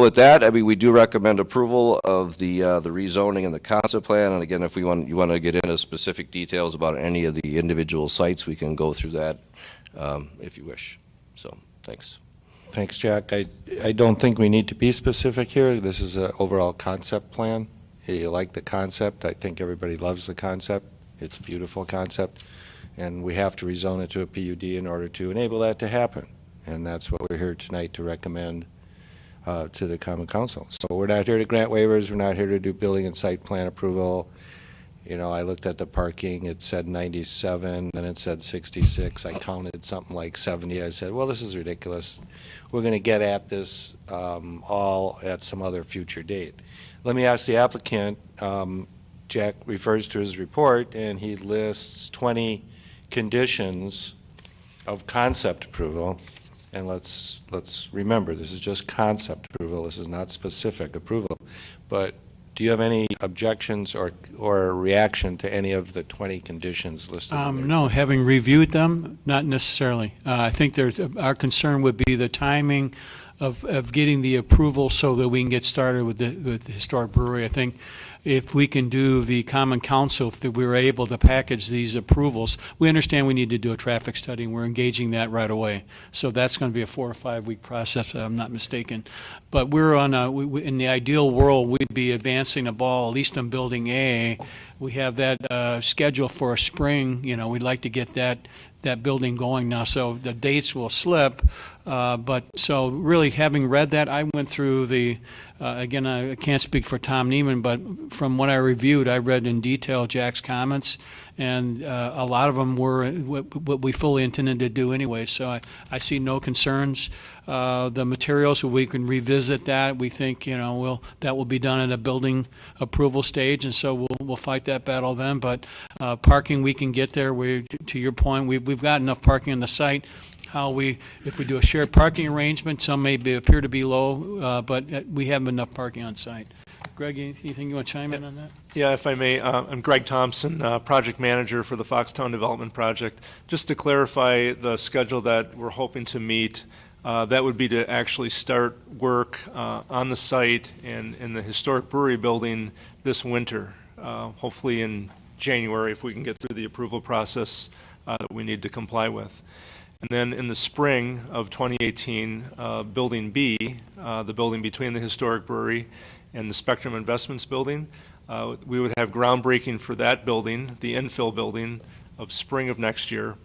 with that, I mean, we do recommend approval of the rezoning and the concept plan. And again, if you want to get into specific details about any of the individual sites, we can go through that if you wish. So thanks. Thanks, Jack. I don't think we need to be specific here. This is an overall concept plan. You like the concept. I think everybody loves the concept. It's a beautiful concept. And we have to rezone it to a PUD in order to enable that to happen. And that's what we're here tonight to recommend to the Common Council. So we're not here to grant waivers. We're not here to do building and site plan approval. You know, I looked at the parking. It said 97, then it said 66. I counted something like 70. I said, well, this is ridiculous. We're going to get at this all at some other future date. Let me ask the applicant. Jack refers to his report, and he lists 20 conditions of concept approval, and let's remember, this is just concept approval. This is not specific approval. But do you have any objections or reaction to any of the 20 conditions listed? No, having reviewed them, not necessarily. I think our concern would be the timing of getting the approval so that we can get started with the historic brewery. I think if we can do the Common Council, if we were able to package these approvals, we understand we need to do a traffic study, and we're engaging that right away. So that's going to be a 4 or 5 week process, if I'm not mistaken. But we're on in the ideal world, we'd be advancing the ball, at least on Building A. We have that scheduled for a spring. You know, we'd like to get that building going now, so the dates will slip. But so really, having read that, I went through again, I can't speak for Tom Neiman, but from what I reviewed, I read in detail Jack's comments, and a lot of them were what we fully intended to do anyway, so I see no concerns. The materials, we can revisit that. We think, you know, that will be done at a building approval stage, and so we'll fight that battle then. But parking, we can get there. To your point, we've got enough parking on the site. If we do a shared parking arrangement, some may appear to be low, but we have enough parking on site. Greg, anything you want to chime in on that? Yeah, if I may, I'm Greg Thompson, project manager for the Foxtown Development Project. Just to clarify the schedule that we're hoping to meet, that would be to actually start work on the site and in the historic brewery building this winter, hopefully in January if we can get through the approval process that we need to comply with. And then in the spring of 2018, Building B, the building between the historic brewery and the Spectrum Investments building, we would have groundbreaking for that building, the infill building, of spring of next year.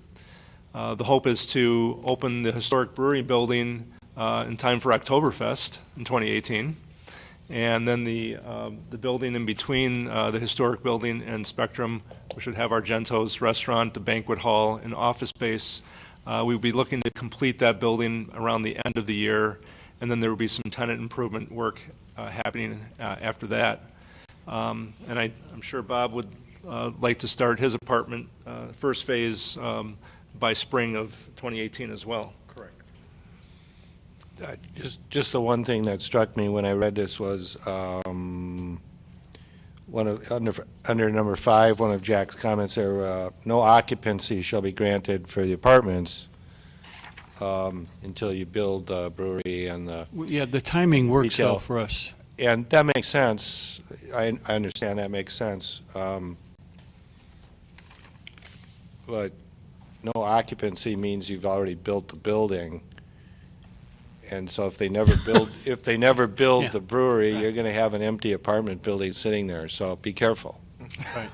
The hope is to open the historic brewery building in time for Oktoberfest in 2018. And then the building in between the historic building and Spectrum, which would have Argento's restaurant, the banquet hall, and office space. We'd be looking to complete that building around the end of the year, and then there will be some tenant improvement work happening after that. And I'm sure Bob would like to start his apartment first phase by spring of 2018 as well. Correct. Just the one thing that struck me when I read this was under number 5, one of Jack's comments there, no occupancy shall be granted for the apartments until you build the brewery and the Yeah, the timing works retail. out for us. And that makes sense. I understand that makes sense. But no occupancy means you've already built the building. And so if they never build, Yeah. the brewery, you're going to have an empty apartment building sitting there. So be careful. Right,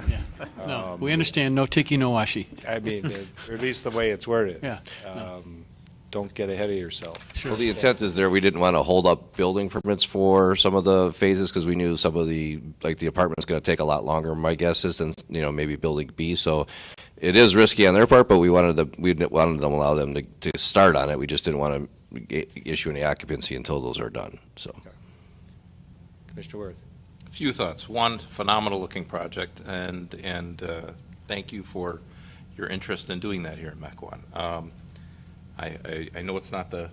yeah. No, we understand, no tiki, no washi. I mean, or at least the way it's worded. Yeah, no. Don't get ahead of yourself. Sure. Well, the intent is there, we didn't want to hold up building permits for some of the phases because we knew some of the, like the apartment's going to take a lot longer, my guess is, than, maybe building B. So it is risky on their part, but we wanted to allow them to start on it. We just didn't want to issue any occupancy until those are done, so. Commissioner Worth. A few thoughts. One, phenomenal-looking project, and thank you for your interest in doing that here in Mequon. I know it's not the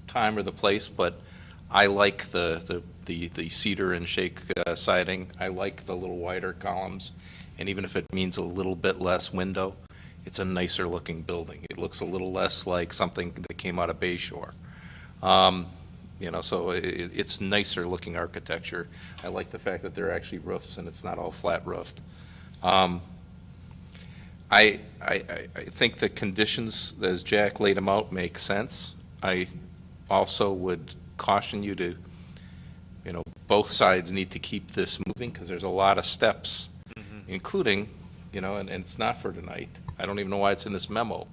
time or the place, but I like the cedar and shake siding. I like the little wider columns, and even if it means a little bit less window, it's a nicer looking building. It looks a little less like something that came out of Bay Shore. So it's nicer looking architecture. I like the fact that they're actually roofs and it's not all flat roofed. I think the conditions, as Jack laid them out, make sense. I also would caution you to, both sides need to keep this moving because there's a lot of steps, including, and it's not for tonight. I don't even know why it's in this memo,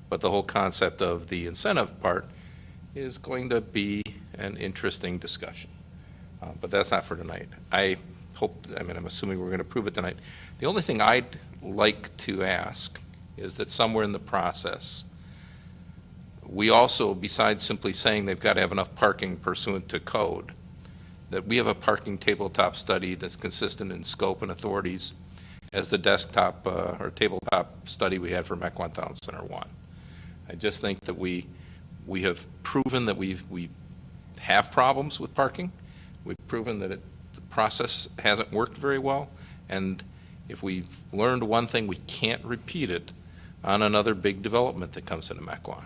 but the whole concept of the incentive part is going to be an interesting discussion. But that's not for tonight. I'm assuming we're going to approve it tonight. The only thing I'd like to ask is that somewhere in the process, we also, besides simply saying they've got to have enough parking pursuant to code, that we have a parking tabletop study that's consistent in scope and authorities as the desktop or tabletop study we had for Mequon Town Center 1. I just think that we have proven that we have problems with parking. We've proven that the process hasn't worked very well, and if we've learned one thing, we can't repeat it on another big development that comes into Mequon.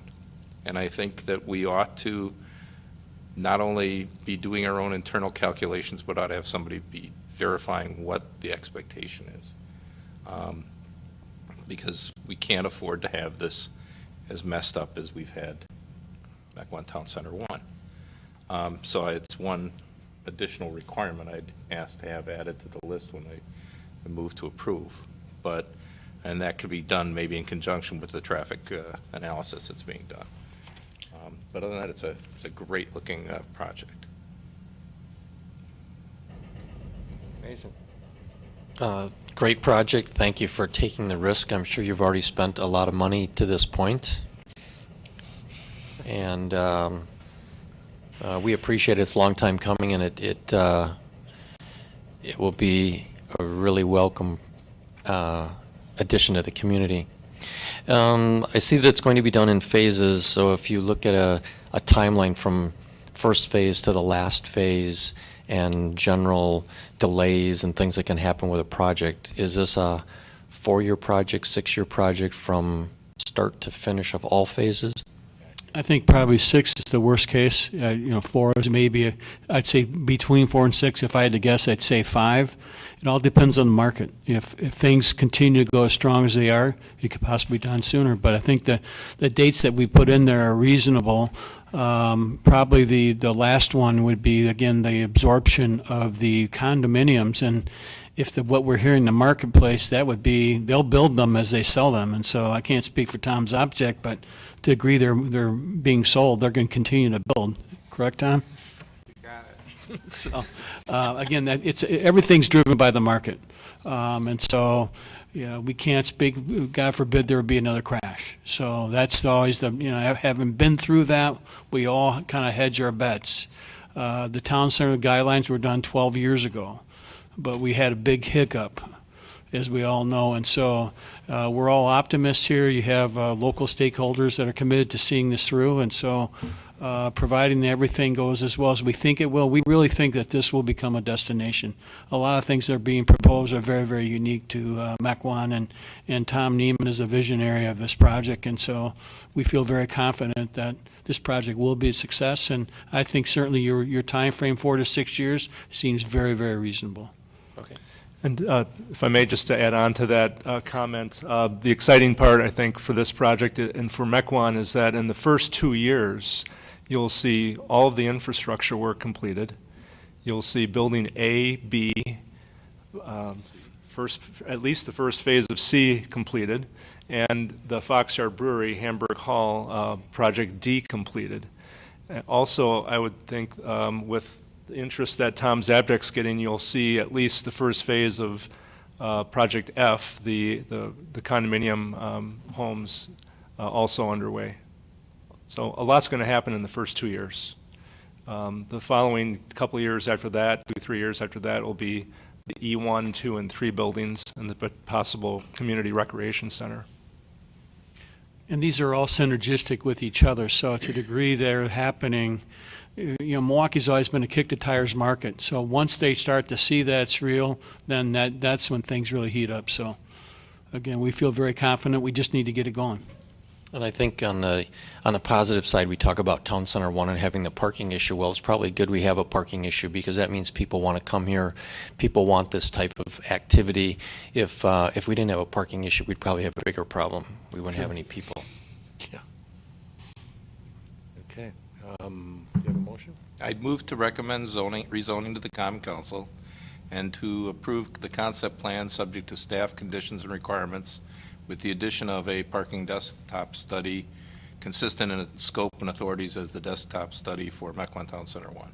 And I think that we ought to not only be doing our own internal calculations, but ought to have somebody be verifying what the expectation is. Because we can't afford to have this as messed up as we've had Mequon Town Center 1. So it's one additional requirement I'd ask to have added to the list when I move to approve. And that could be done maybe in conjunction with the traffic analysis that's being done. But other than that, it's a great looking project. Mason. Great project. Thank you for taking the risk. I'm sure you've already spent a lot of money to this point. And we appreciate it's a long time coming, and it will be a really welcome addition to the community. I see that it's going to be done in phases, so if you look at a timeline from first phase to the last phase and general delays and things that can happen with a project, is this a 4-year project, 6-year project from start to finish of all phases? I think probably 6 is the worst case. 4 is maybe, I'd say between 4 and 6. If I had to guess, I'd say 5. It all depends on the market. If things continue to go as strong as they are, it could possibly be done sooner. But I think the dates that we put in there are reasonable. Probably the last one would be, again, the absorption of the condominiums. And if what we're hearing in the marketplace, that would be, they'll build them as they sell them. And so I can't speak for Tom's Object, but to the degree they're being sold, they're going to continue to build. Correct, Tom? You got it. So, again, everything's driven by the market. And so, we can't speak, God forbid there would be another crash. So that's always having been through that, we all kind of hedge our bets. The town center guidelines were done 12 years ago, but we had a big hiccup, as we all know. And so we're all optimists here. You have local stakeholders that are committed to seeing this through. And so providing that everything goes as well as we think it will. We really think that this will become a destination. A lot of things that are being proposed are very, very unique to Mequon, and Tom Neiman is a visionary of this project, and so we feel very confident that this project will be a success, and I think certainly your time frame, 4 to 6 years, seems very, very reasonable. Okay. And if I may, just to add on to that comment, the exciting part, I think, for this project and for Mequon is that in the first 2 years, you'll see all of the infrastructure work completed. You'll see building A, B, at least the first phase of C completed, and the Foxyard Brewery, Hamburg Hall project D completed. Also, I would think with the interest that Tom Zabdek's getting, you'll see at least the first phase of Project F, the condominium homes, also underway. So a lot's going to happen in the first 2 years. The following couple of years after that, 2-3 years after that, will be the E1, 2, and 3 buildings and the possible community recreation center. And these are all synergistic with each other, so to the degree they're happening, Milwaukee's always been a kick the tires market. So once they start to see that's real, then that's when things really heat up. So again, we feel very confident. We just need to get it going. And I think on the positive side, we talk about Town Center 1 and having the parking issue. Well, it's probably good we have a parking issue because that means people want to come here. People want this type of activity. If we didn't have a parking issue, we'd probably have a bigger problem. We wouldn't have any people. Yeah. Okay. You have a motion? I'd move to recommend rezoning to the Common Council and to approve the concept plan subject to staff conditions and requirements with the addition of a parking desktop study consistent in its scope and authorities as the desktop study for Mequon Town Center 1.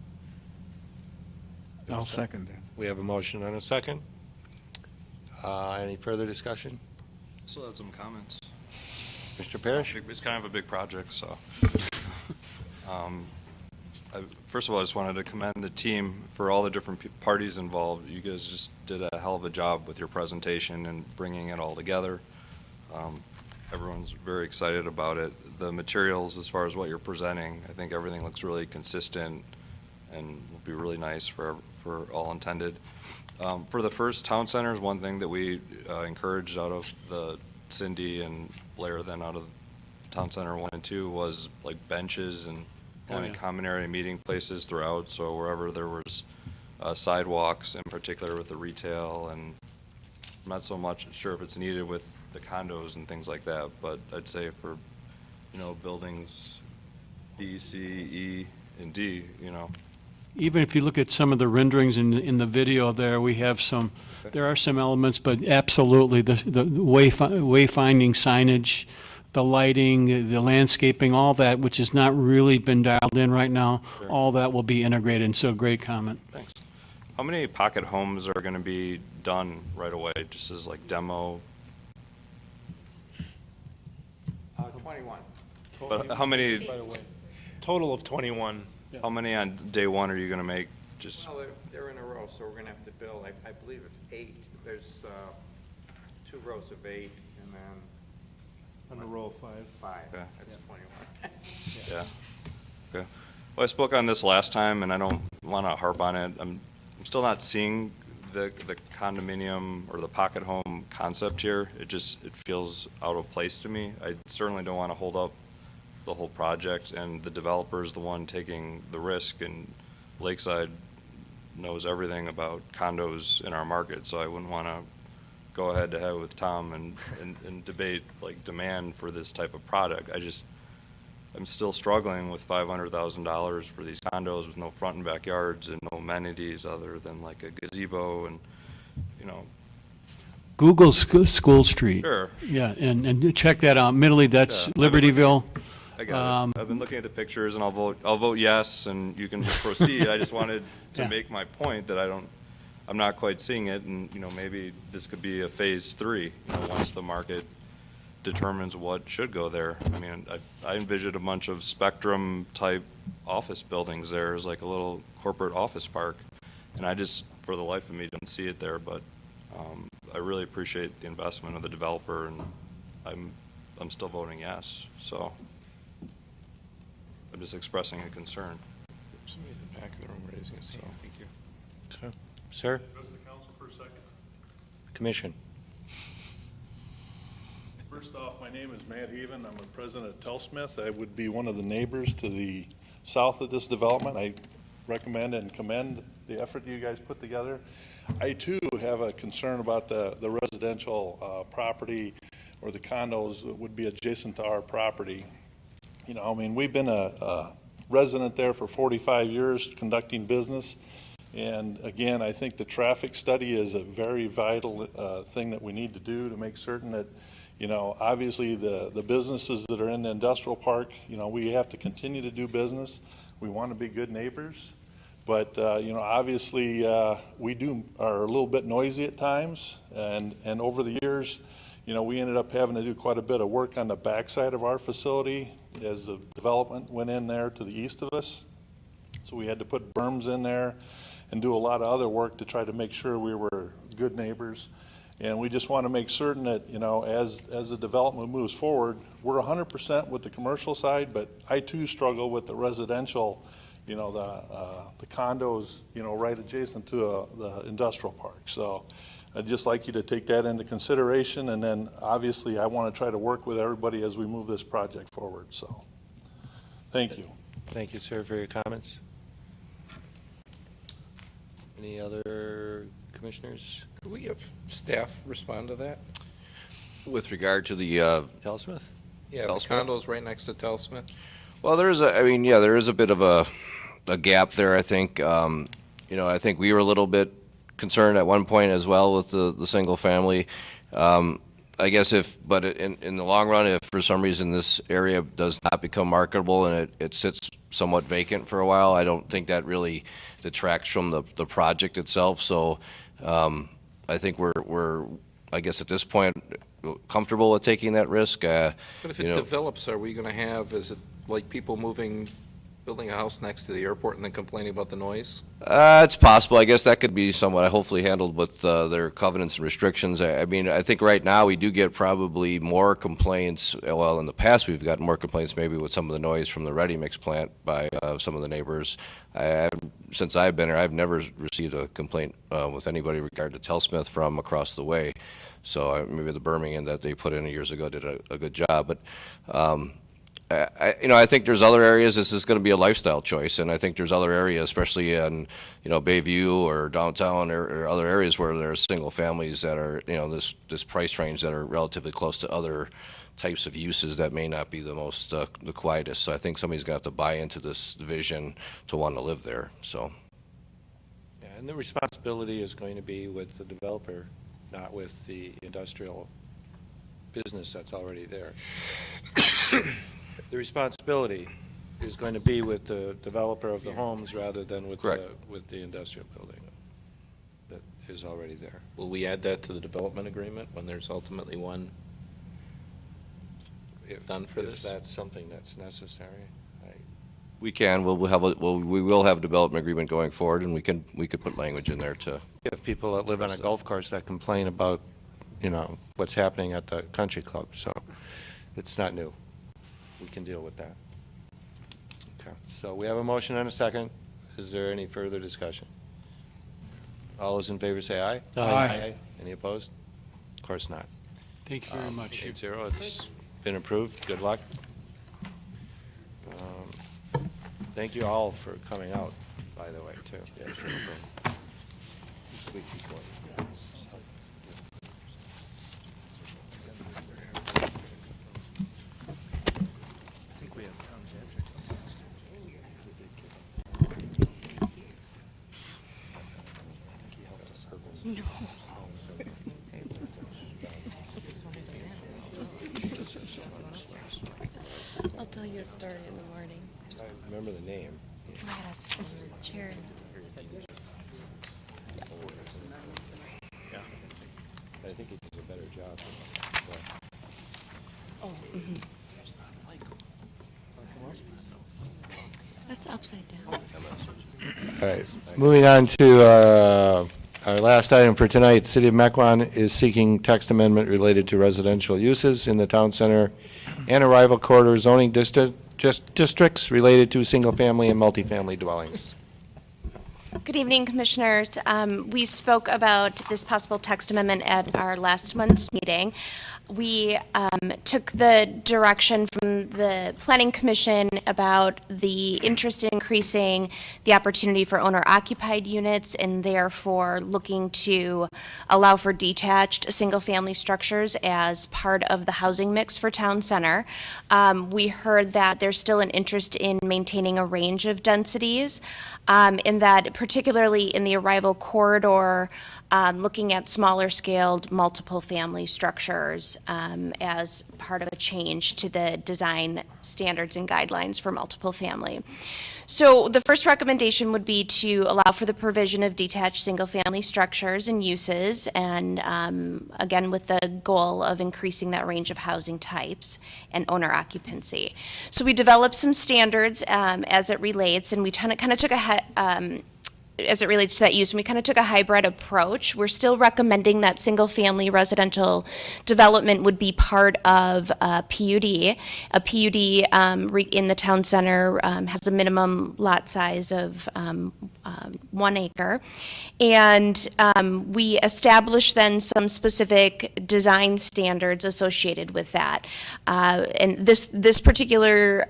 I'll second that. We have a motion and a second. Any further discussion? Still had some comments. Mr. Parrish? It's kind of a big project, so. First of all, I just wanted to commend the team for all the different parties involved. You guys just did a hell of a job with your presentation and bringing it all together. Everyone's very excited about it. The materials, as far as what you're presenting, I think everything looks really consistent and will be really nice for all intended. For the first town centers, one thing that we encouraged out of the Cindy and Blair, then out of Town Center 1 and 2, was like benches and kind of common area meeting places throughout. So wherever there was sidewalks, in particular with the retail, and I'm not so much sure if it's needed with the condos and things like that, but I'd say for, buildings B, C, E, and D, Even if you look at some of the renderings in the video there, there are some elements, but absolutely the wayfinding signage, the lighting, the landscaping, all that, which has not really been dialed in right now, Sure. all that will be integrated, and so great comment. Thanks. How many pocket homes are going to be done right away, just as like demo? 21. But how many? Total of 21. How many on day one are you going to make? Just Well, they're in a row, so we're going to have to build, I believe it's 8. There's 2 rows of 8, and then On the row of 5. 5. Okay. That's 21. Yeah. Okay. Well, I spoke on this last time, and I don't want to harp on it. I'm still not seeing the condominium or the pocket home concept here. It feels out of place to me. I certainly don't want to hold up the whole project, and the developer is the one taking the risk, and Lakeside knows everything about condos in our market, so I wouldn't want to go head to head with Tom and debate like demand for this type of product. I'm still struggling with $500,000 for these condos with no front and backyards and no amenities other than like a gazebo and, Google School Street. Sure. Yeah, and check that out. Admittedly, that's Libertyville. I got it. I've been looking at the pictures and I'll vote yes, and you can proceed. I just wanted to make my point that I'm not quite seeing it, and maybe this could be a phase 3, once the market determines what should go there. I mean, I envisioned a bunch of Spectrum type office buildings there as like a little corporate office park, and I just, for the life of me, don't see it there. But I really appreciate the investment of the developer, and I'm still voting yes. So I'm just expressing a concern. Somebody in the back of the room raising his hand. Thank you. Okay. Sir? Address the council for a second. Commission. First off, my name is Matt Haven. I'm the president of Telsmith. I would be one of the neighbors to the south of this development. I recommend and commend the effort you guys put together. I too have a concern about the residential property or the condos that would be adjacent to our property. You know, I mean, we've been a resident there for 45 years conducting business. And again, I think the traffic study is a very vital thing that we need to do to make certain that, you know, obviously the businesses that are in the industrial park, you know, we have to continue to do business. We want to be good neighbors. But, you know, obviously we are a little bit noisy at times. And over the years, you know, we ended up having to do quite a bit of work on the backside of our facility as the development went in there to the east of us. So we had to put berms in there and do a lot of other work to try to make sure we were good neighbors. And we just want to make certain that, you know, as the development moves forward, we're 100% with the commercial side, but I too struggle with the residential, you know, the condos, you know, right adjacent to the industrial park. So I'd just like you to take that into consideration, and then obviously I want to try to work with everybody as we move this project forward. So thank you. Thank you, sir, for your comments. Any other commissioners? Could we have staff respond to that? With regard to the, Telsmith? Yeah, the condos right next to Telsmith. well, there is there is a bit of a gap there, I think. You know, I think we were a little bit concerned at one point as well with the single family. I guess but in the long run, if for some reason this area does not become marketable and it sits somewhat vacant for a while, I don't think that really detracts from the project itself. So I think we're I guess at this point comfortable with taking that risk. But if it develops, are we going to have, is it like people building a house next to the airport and then complaining about the noise? It's possible. I guess that could be somewhat hopefully handled with their covenants and restrictions. I mean, I think right now we do get probably more complaints. Well, in the past we've gotten more complaints maybe with some of the noise from the ready mix plant by some of the neighbors. Since I've been here, I've never received a complaint with anybody regard to Telsmith from across the way. So maybe the Birmingham that they put in years ago did a good job. But I think there's other areas. This is going to be a lifestyle choice, and I think there's other areas, especially in Bayview or downtown or other areas where there are single families that are this price range that are relatively close to other types of uses that may not be the most the quietest. So I think somebody's going to have to buy into this vision to want to live there. So. Yeah, and the responsibility is going to be with the developer, not with the industrial business that's already there. The responsibility is going to be with the developer of the homes rather than with the industrial building that is already there. Will we add that to the development agreement when there's ultimately one done for this? If that's something that's necessary. We can. We will have a development agreement going forward, and we could put language in there to. If people that live on a golf course that complain about, what's happening at the country club, so it's not new. We can deal with that. Okay. So we have a motion and a second. Is there any further discussion? All those in favor say aye. Aye. Any opposed? Of course not. Thank you very much. 8-0. It's been approved. Good luck. Thank you all for coming out, by the way, too. Yeah, sure. No. I'll tell you a story in the morning. I remember the name. Oh my gosh, this chair. Yeah. I think he does a better job. Oh. That's upside down. All right, moving on to our last item for tonight. City of Mequon is seeking text amendment related to residential uses in the town center and arrival corridor zoning district districts related to single-family and multifamily dwellings. Good evening, Commissioners. We spoke about this possible text amendment at our last month's meeting. We took the direction from the Planning Commission about the interest in increasing the opportunity for owner-occupied units and therefore looking to allow for detached single-family structures as part of the housing mix for Town Center. We heard that there's still an interest in maintaining a range of densities, in that particularly in the arrival corridor, looking at smaller scaled multiple family structures as part of a change to the design standards and guidelines for multiple family. So the first recommendation would be to allow for the provision of detached single-family structures and uses, and again, with the goal of increasing that range of housing types and owner occupancy. So we developed some standards as it relates, and we kind of took as it relates to that use, and we kind of took a hybrid approach. We're still recommending that single-family residential development would be part of a PUD. A PUD in the town center has a minimum lot size of 1 acre. And we established then some specific design standards associated with that. And this particular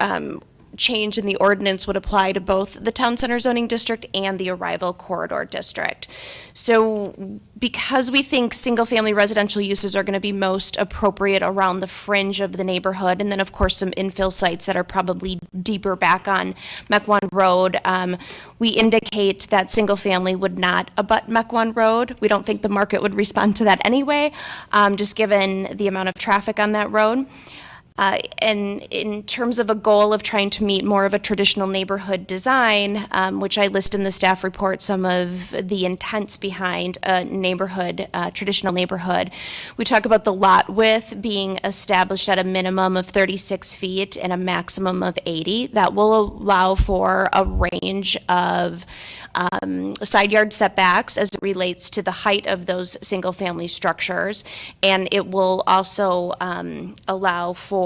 change in the ordinance would apply to both the town center zoning district and the arrival corridor district. So because we think single-family residential uses are going to be most appropriate around the fringe of the neighborhood, and then of course some infill sites that are probably deeper back on Mequon Road, we indicate that single-family would not abut Mequon Road. We don't think the market would respond to that anyway, just given the amount of traffic on that road. And in terms of a goal of trying to meet more of a traditional neighborhood design, which I list in the staff report some of the intents behind a neighborhood, traditional neighborhood, we talk about the lot width being established at a minimum of 36 feet and a maximum of 80. That will allow for a range of side yard setbacks as it relates to the height of those single-family structures, and it will also allow for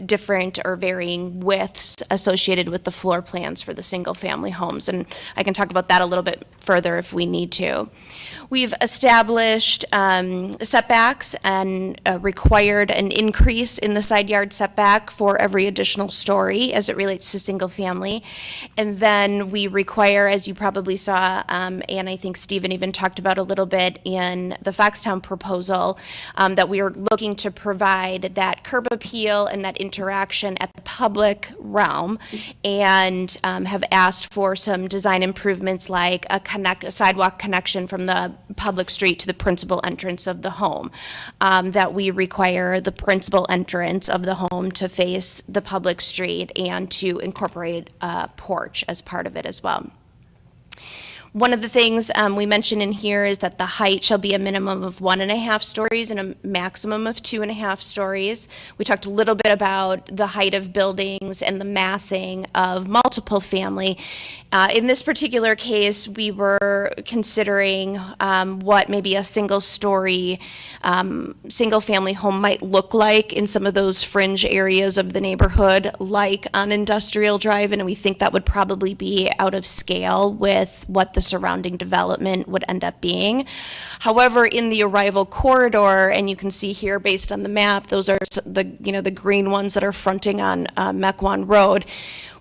different or varying widths associated with the floor plans for the single-family homes, and I can talk about that a little bit further if we need to. We've established setbacks and required an increase in the side yard setback for every additional story as it relates to single-family, and then we require, as you probably saw, and I think Stephen even talked about a little bit in the Foxtown proposal, that we are looking to provide that curb appeal and that interaction at the public realm, and have asked for some design improvements like a sidewalk connection from the public street to the principal entrance of the home, that we require the principal entrance of the home to face the public street and to incorporate a porch as part of it as well. One of the things we mentioned in here is that the height shall be a minimum of 1.5 stories and a maximum of 2.5 stories. We talked a little bit about the height of buildings and the massing of multiple family. In this particular case, we were considering what maybe a single-story, single-family home might look like in some of those fringe areas of the neighborhood, like on Industrial Drive, and we think that would probably be out of scale with what the surrounding development would end up being. However, in the arrival corridor, and you can see here based on the map, those are the green ones that are fronting on Mequon Road.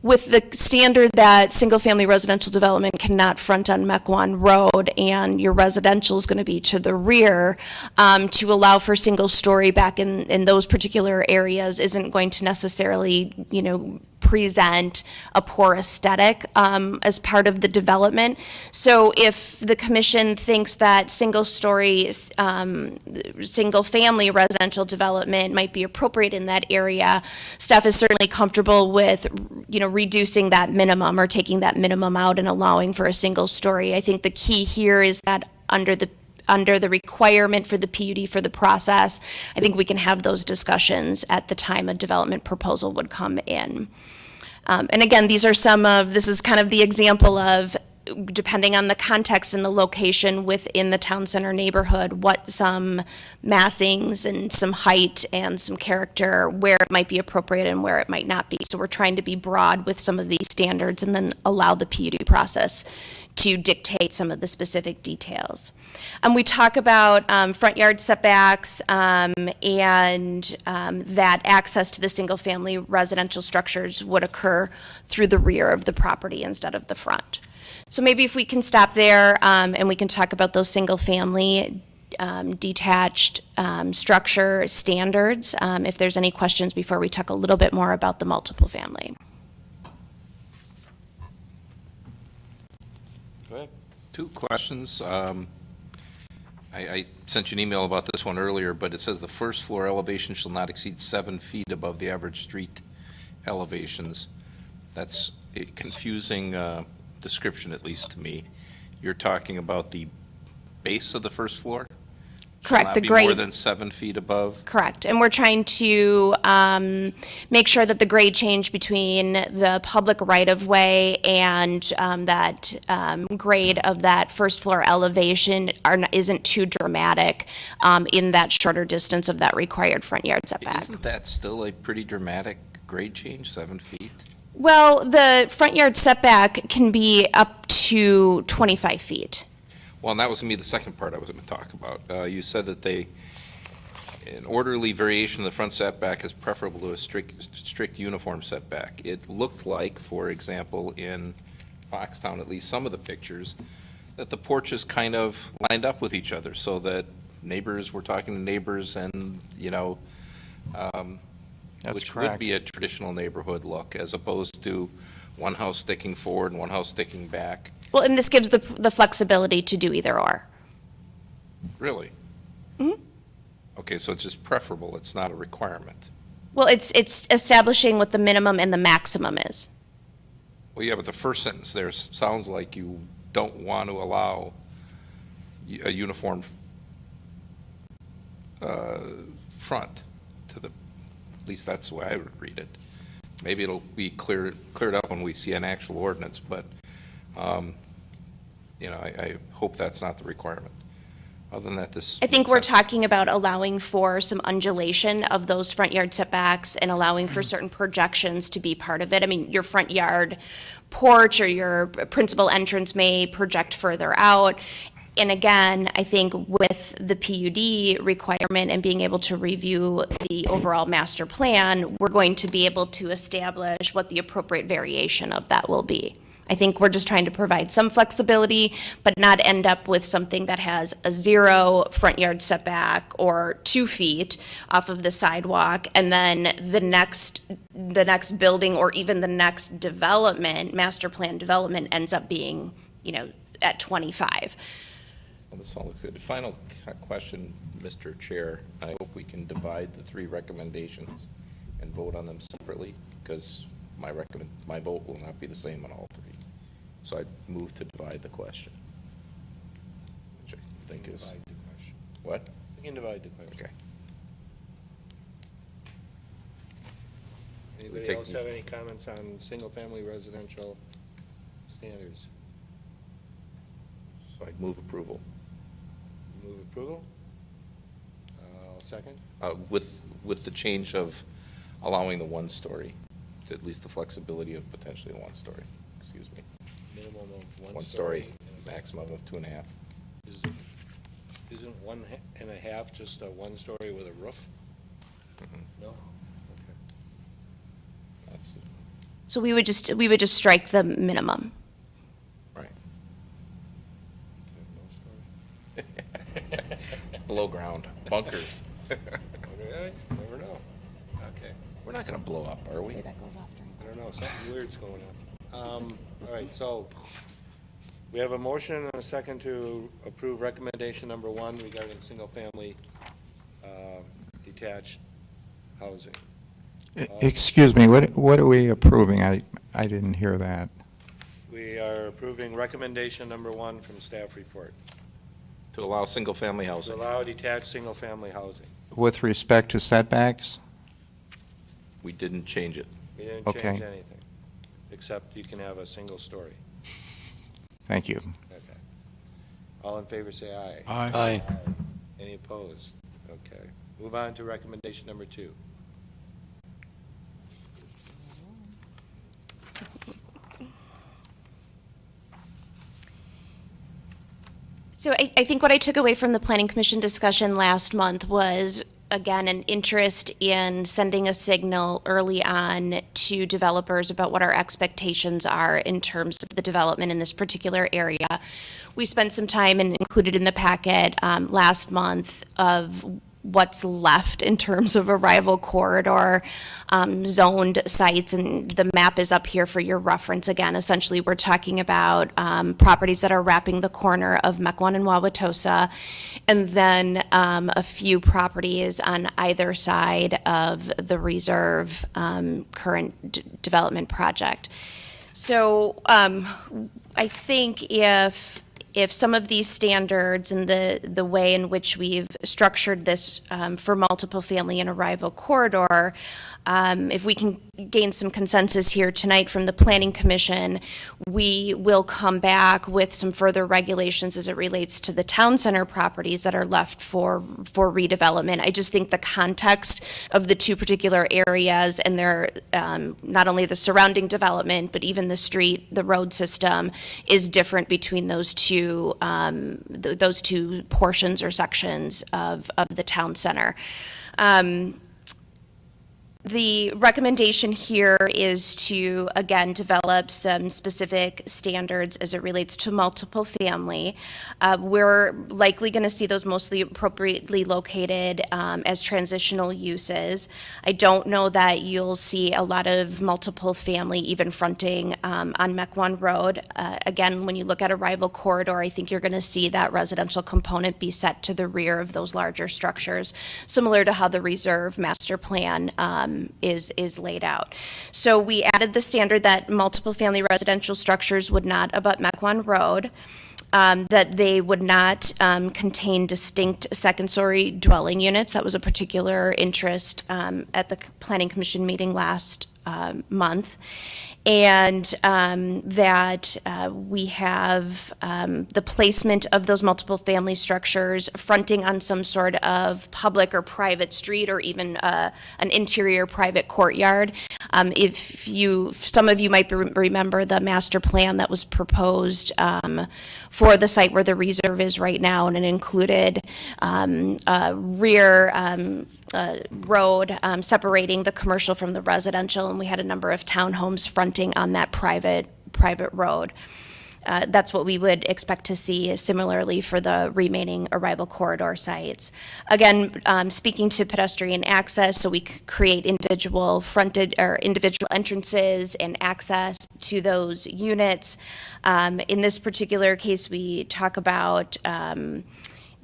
With the standard that single-family residential development cannot front on Mequon Road and your residential is going to be to the rear, to allow for single-story back in those particular areas isn't going to necessarily, present a poor aesthetic as part of the development. So if the commission thinks that single-story, single-family residential development might be appropriate in that area, staff is certainly comfortable with, reducing that minimum or taking that minimum out and allowing for a single-story. I think the key here is that under the requirement for the PUD for the process, I think we can have those discussions at the time a development proposal would come in. And again, this is kind of the example of depending on the context and the location within the town center neighborhood, what some massings and some height and some character, where it might be appropriate and where it might not be. So we're trying to be broad with some of these standards and then allow the PUD process to dictate some of the specific details. We talk about front yard setbacks and that access to the single-family residential structures would occur through the rear of the property instead of the front. So maybe if we can stop there and we can talk about those single-family detached structure standards, if there's any questions before we talk a little bit more about the multiple family. Go ahead. Two questions. I sent you an email about this one earlier, but it says the first floor elevation shall not exceed 7 feet above the average street elevations. That's a confusing description, at least to me. You're talking about the base of the first floor? Correct, Shall the not be grade. more than 7 feet above? Correct, and we're trying to make sure that the grade change between the public right-of-way and that grade of that first floor elevation isn't too dramatic in that shorter distance of that required front yard setback. Isn't that still a pretty dramatic grade change, 7 feet? Well, the front yard setback can be up to 25 feet. Well, and that was going to be the second part I was going to talk about. You said that an orderly variation of the front setback is preferable to a strict uniform setback. It looked like, for example, in Foxtown, at least some of the pictures, that the porches kind of lined up with each other so that neighbors were talking to neighbors and, That's which correct. would be a traditional neighborhood look as opposed to one house sticking forward and one house sticking back. Well, and this gives the flexibility to do either or. Really? Mhm. Okay, so it's just preferable, it's not a requirement. Well, it's establishing what the minimum and the maximum is. Well, yeah, but the first sentence there sounds like you don't want to allow a uniform front to the, at least that's the way I would read it. Maybe it'll be cleared up when we see an actual ordinance, but, I hope that's not the requirement. Other than that, this. I think we're talking about allowing for some undulation of those front yard setbacks and allowing for certain projections to be part of it. I mean, your front yard porch or your principal entrance may project further out. And again, I think with the PUD requirement and being able to review the overall master plan, we're going to be able to establish what the appropriate variation of that will be. I think we're just trying to provide some flexibility, but not end up with something that has a 0 front yard setback or 2 feet off of the sidewalk, and then the next building or even the next development, master plan development, ends up being, at 25. Well, this all looks good. Final question, Mr. Chair. I hope we can divide the 3 recommendations and vote on them separately, because my vote will not be the same on all 3. So I move to divide the question, which I think is. Divide the question. What? We can divide the question. Okay. Anybody Take- else have any comments on single-family residential standards? So I move approval. Move approval? I'll second. With the change of allowing the 1-story, at least the flexibility of potentially a 1-story, excuse me. Minimum of 1 story, maximum of 2.5. Isn't 1.5 just a 1-story with a roof? No? Okay. That's So we would just strike the minimum. right. Below ground, bunkers. Okay, never know. Okay. We're not going to blow up, are we? I don't know, something weird's going on. All right, so we have a motion and a second to approve recommendation number 1 regarding single-family detached housing. Excuse me, what are we approving? I didn't hear that. We are approving recommendation number 1 from staff report. To allow single-family To housing. allow detached single-family housing. With respect to setbacks? We didn't change it. We didn't Okay. change anything, except you can have a single story. Thank you. Okay. All in favor, say aye. Aye. Any opposed? Okay. Move on to recommendation number 2. So I think what I took away from the Planning Commission discussion last month was, again, an interest in sending a signal early on to developers about what our expectations are in terms of the development in this particular area. We spent some time and included in the packet last month of what's left in terms of arrival corridor zoned sites, and the map is up here for your reference. Again, essentially, we're talking about properties that are wrapping the corner of Mequon and Wauwatosa, and then a few properties on either side of the reserve current development project. So I think if some of these standards and the way in which we've structured this for multiple family and arrival corridor, if we can gain some consensus here tonight from the Planning Commission, we will come back with some further regulations as it relates to the town center properties that are left for redevelopment. I just think the context of the two particular areas and their not only the surrounding development, but even the street, the road system is different between those two portions or sections of the town center. The recommendation here is to, again, develop some specific standards as it relates to multiple family. We're likely going to see those mostly appropriately located as transitional uses. I don't know that you'll see a lot of multiple family even fronting on Mequon Road. Again, when you look at arrival corridor, I think you're going to see that residential component be set to the rear of those larger structures, similar to how the reserve master plan is laid out. So we added the standard that multiple family residential structures would not abut Mequon Road, that they would not contain distinct second-story dwelling units. That was a particular interest at the Planning Commission meeting last month. And that we have the placement of those multiple family structures fronting on some sort of public or private street, or even an interior private courtyard. Some of you might remember the master plan that was proposed for the site where the reserve is right now, and it included a rear road separating the commercial from the residential, and we had a number of townhomes fronting on that private road. That's what we would expect to see similarly for the remaining arrival corridor sites. Again, speaking to pedestrian access, so we create individual fronted or individual entrances and access to those units. In this particular case, we talk about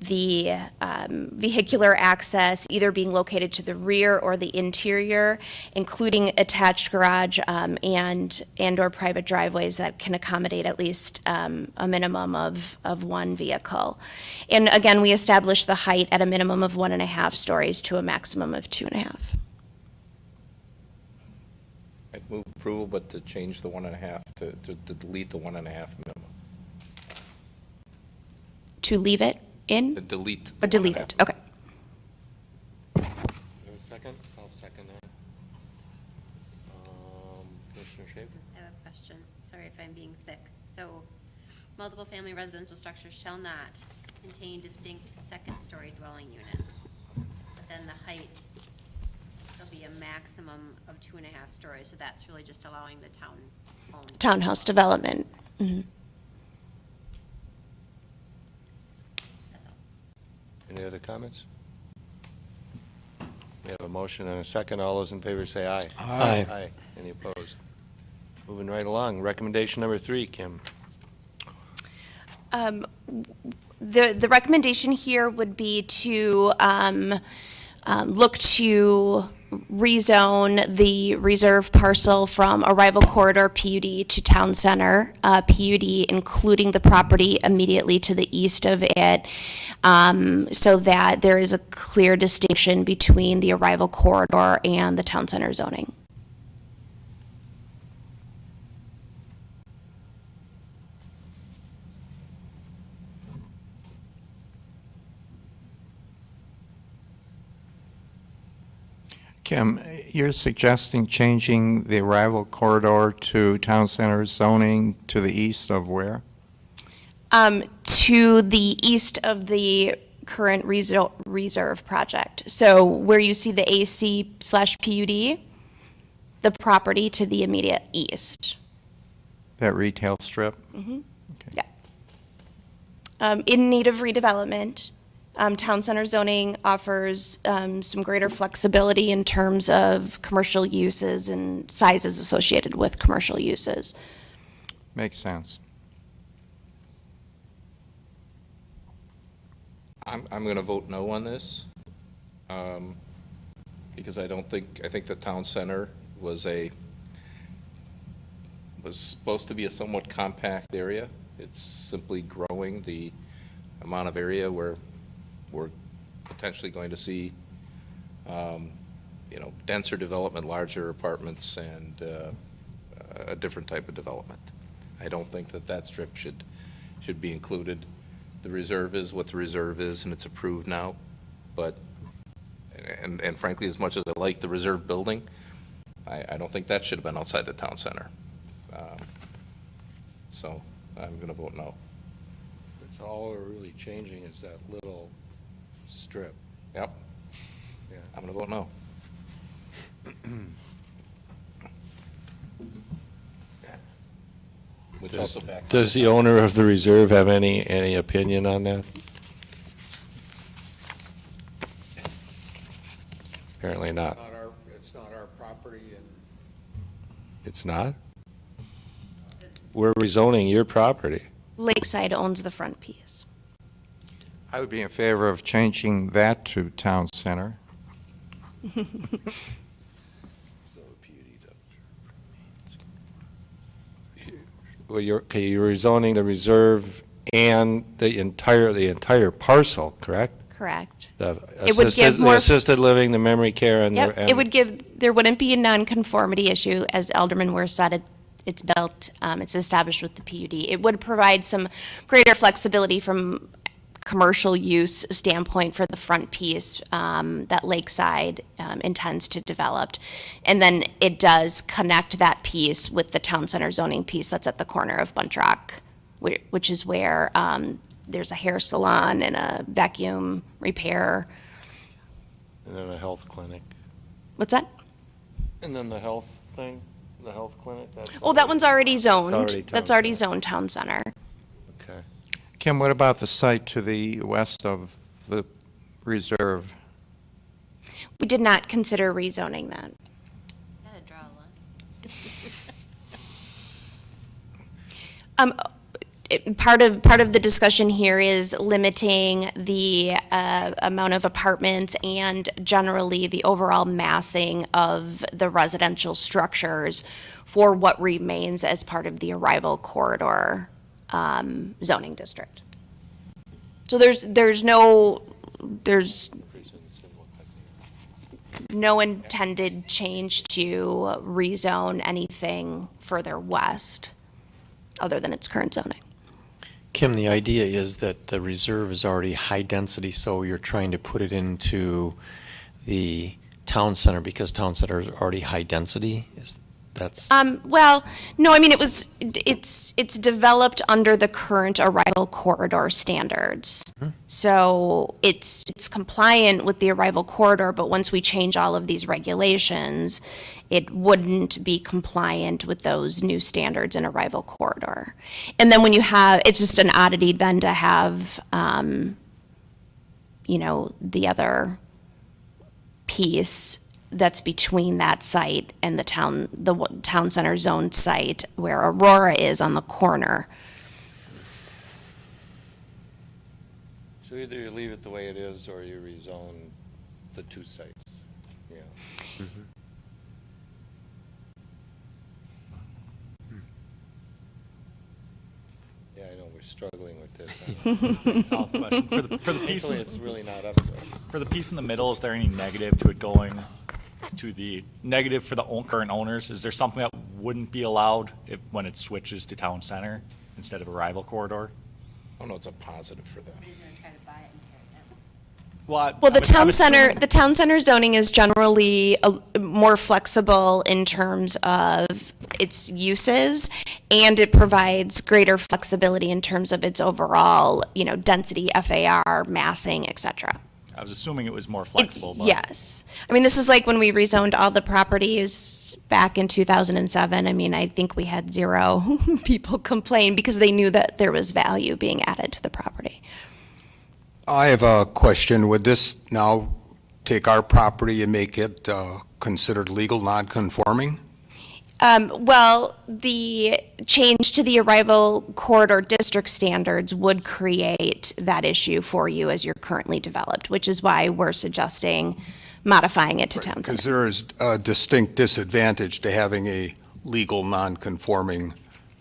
the vehicular access either being located to the rear or the interior, including attached garage and or private driveways that can accommodate at least a minimum of one vehicle. And again, we established the height at a minimum of 1.5 stories to a maximum of 2.5. I'd move approval, but to change the 1.5 to delete the 1.5 minimum. To leave it in? To delete. Or delete it, okay. You have a second? I'll second that. Commissioner Schaefer? I have a question. Sorry if I'm being thick. So, multiple family residential structures shall not contain distinct second-story dwelling units. But then the height, there'll be a maximum of 2.5 stories. So that's really just allowing the Townhouse development. Mhm. Any other comments? We have a motion and a second. All those in favor say aye. Aye. Aye. Any opposed? Moving right along. Recommendation number 3, Kim. The recommendation here would be to look to rezone the reserve parcel from arrival corridor PUD to town center PUD, including the property immediately to the east of it, so that there is a clear distinction between the arrival corridor and the town center zoning. Kim, you're suggesting changing the arrival corridor to town center zoning to the east of where? To the east of the current reserve project. So where you see the AC/PUD, the property to the immediate east. That retail strip? Mhm. Yeah. In need of redevelopment, town center zoning offers some greater flexibility in terms of commercial uses and sizes associated with commercial uses. Makes sense. I'm going to vote no on this, because I think the town center was supposed to be a somewhat compact area. It's simply growing the amount of area where we're potentially going to see, denser development, larger apartments, and a different type of development. I don't think that strip should be included. The reserve is what the reserve is, and it's approved now. But, and frankly, as much as I like the reserve building, I don't think that should have been outside the town center. So I'm going to vote no. It's all we're really changing is that little strip. Yep. Yeah. I'm going to vote no. Which also backs Does the owner of the reserve have any opinion on that? Apparently not. It's not our property, and It's not? We're rezoning your property. Lakeside owns the front piece. I would be in favor of changing that to town center. Well, you're rezoning the reserve and the entire parcel, correct? Correct. The It would give more- assisted living, the memory care, and Yep, the. it would there wouldn't be a nonconformity issue, as Alderman Weir said, it's built, it's established with the PUD. It would provide some greater flexibility from commercial use standpoint for the front piece that Lakeside intends to develop. And then it does connect that piece with the town center zoning piece that's at the corner of Bunch Rock, which is where there's a hair salon and a vacuum repair. And then a health clinic. What's that? And then the health thing, the health clinic? Oh, that one's already zoned. already town That's already zoned town center. Okay. Kim, what about the site to the west of the reserve? We did not consider rezoning that. Gotta draw a line. Part of the discussion here is limiting the amount of apartments and generally the overall massing of the residential structures for what remains as part of the arrival corridor zoning district. So there's no intended change to rezone anything further west other than its current zoning. Kim, the idea is that the reserve is already high density, so you're trying to put it into the town center because town center is already high density? Well, no, I mean, it's developed under the current arrival corridor standards. So it's compliant with the arrival corridor, but once we change all of these regulations, it wouldn't be compliant with those new standards in arrival corridor. And then when you have, it's just an oddity then to have, the other piece that's between that site and the town center zone site where Aurora is on the corner. So either you leave it the way it is or you rezone the two sites. Yeah. Yeah, I know, we're struggling with this. Solid question. For the piece, Hopefully it's really not up to us. for the piece in the middle, is there any negative to it going to the negative for the current owners? Is there something that wouldn't be allowed when it switches to town center instead of arrival corridor? Oh, no, it's a positive for them. Well, the I'm town center, assuming- the town center zoning is generally more flexible in terms of its uses, and it provides greater flexibility in terms of its overall, density, FAR, massing, et cetera. I was assuming it was more flexible, but. Yes. I mean, this is like when we rezoned all the properties back in 2007. I mean, I think we had 0 people complain because they knew that there was value being added to the property. I have a question. Would this now take our property and make it considered legal non-conforming? Well, the change to the arrival corridor district standards would create that issue for you as you're currently developed, which is why we're suggesting modifying it to town Because center. there is a distinct disadvantage to having a legal non-conforming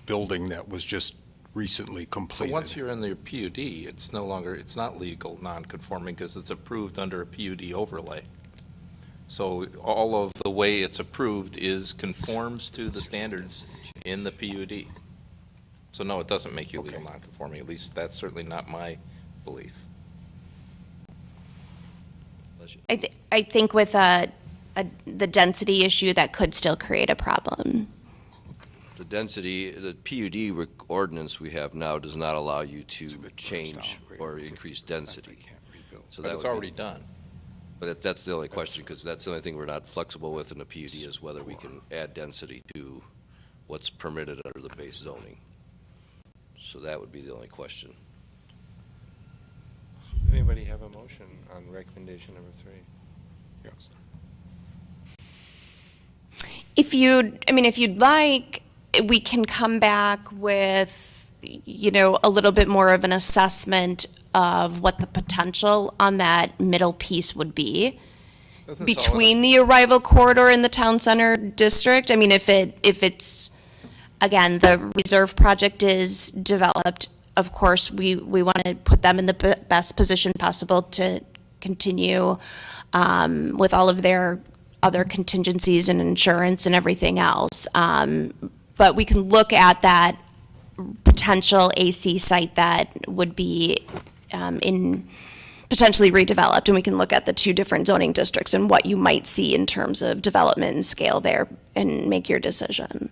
building that was just recently But completed. once you're in the PUD, it's no longer, it's not legal non-conforming because it's approved under a PUD overlay. So all of the way it's approved is conforms to the standards in the PUD. So no, it doesn't make you legal non-conforming, at least that's certainly not my belief. I think with the density issue, that could still create a problem. The density, the PUD ordinance we have now does not allow you to change or increase density. So But that it's would be- already done. But that's the only question, because that's the only thing we're not flexible with in the PUD is whether we can add density to what's permitted under the base zoning. So that would be the only question. Anybody have a motion on recommendation number 3? Yes. If you'd like, we can come back with, a little bit more of an assessment of what the potential on that middle piece would be Doesn't between the arrival corridor and the town center district. I mean, if it's, again, the reserve project is developed, of course, we want to put them in the best position possible to continue with all of their other contingencies and insurance and everything else. But we can look at that potential AC site that would be potentially redeveloped, and we can look at the 2 different zoning districts and what you might see in terms of development and scale there and make your decision.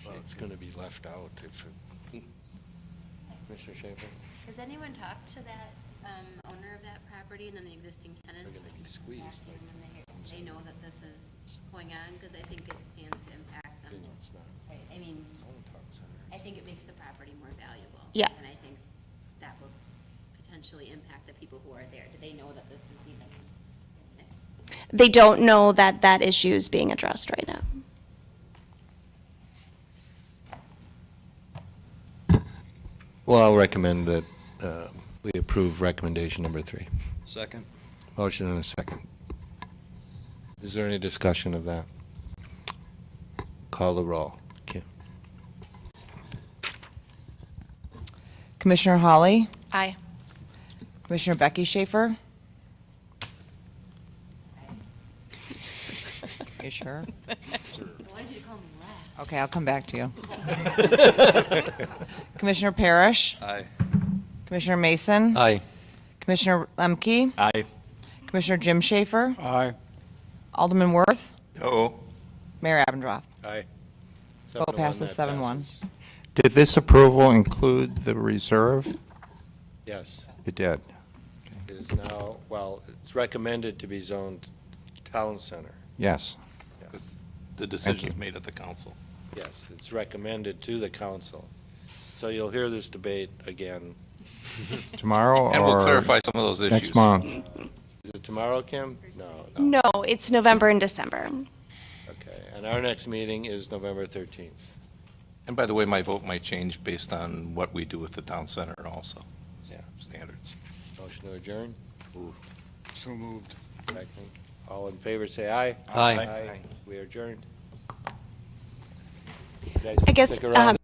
Well, it's going to be left out if Commissioner Schaefer? Has anyone talked to that owner of that property and then the existing tenants? They're gonna be squeezed, Back in when they know that this is going on, because I think it stands to impact them. No, it's not. I mean, Own town center. I think it makes the property more valuable. Yeah. And I think that will potentially impact the people who are there. Do they know that this is even? They don't know that that issue is being addressed right now. Well, I'll recommend that we approve recommendation number 3. Second. Motion and a second. Is there any discussion of that? Call the roll. Kim? Commissioner Hawley? Aye. Commissioner Becky Schaefer? You sure? I wanted you to call me laugh. Okay, I'll come back to you. Commissioner Parrish? Aye. Commissioner Mason? Aye. Commissioner Lemke? Aye. Commissioner Jim Schaefer? Aye. Alderman Worth? No. Mayor Abendroth? Aye. Vote passes 7-1. Did this approval include the reserve? Yes. It did. It is now, well, it's recommended to be zoned town center. Yes. The decision's made at the council. Yes, it's recommended to the council. So you'll hear this debate again. Tomorrow And we'll or clarify some of those issues. next month? Is it tomorrow, Kim? No. No, it's November and December. Okay, and our next meeting is November 13th. And by the way, my vote might change based on what we do with the town center also. Yeah. Standards. Motion to adjourn? Moved. So moved. Second. All in favor, say aye. Aye. We are adjourned. You guys I guess, stick around